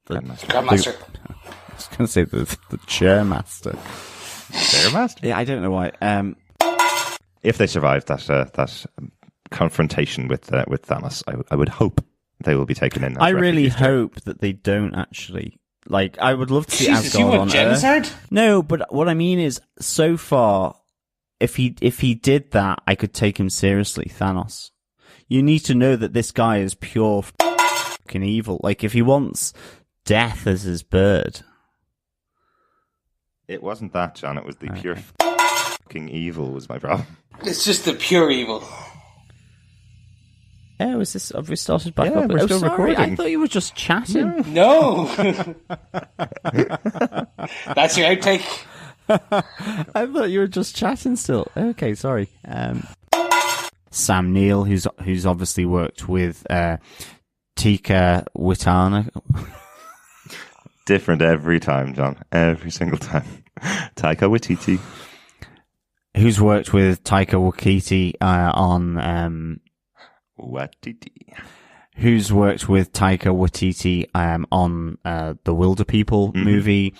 Speaker 3: Grandmaster.
Speaker 1: I was going to say the chairmaster.
Speaker 2: Chairmaster?
Speaker 1: Yeah, I don't know why.
Speaker 2: If they survive that confrontation with Thanos, I would hope they will be taken in.
Speaker 1: I really hope that they don't actually. Like, I would love to see
Speaker 3: Jesus, you
Speaker 1: Asgard
Speaker 3: want
Speaker 1: on
Speaker 3: genocide?
Speaker 1: Earth. No, but what I mean is, so far, if he did that, I could take him seriously, Thanos. You need to know that this guy is pure fucking evil. Like, if he wants death as his bird.
Speaker 2: It wasn't that, John. It was the pure fucking evil was my problem.
Speaker 3: It's just the pure evil.
Speaker 1: Oh, have we started back
Speaker 2: Yeah,
Speaker 1: up?
Speaker 2: we're still
Speaker 1: sorry,
Speaker 2: recording.
Speaker 1: I thought you were just chatting.
Speaker 3: No! That's your outtake.
Speaker 1: I thought you were just chatting still. Okay, sorry. Sam Neill, who's obviously worked with Taika Waititi.
Speaker 2: Different every time, John. Every single time. Taika Waititi.
Speaker 1: Who's worked with Taika Waititi on...
Speaker 2: Waititi.
Speaker 1: Who's worked with Taika Waititi on the Wilder People movie.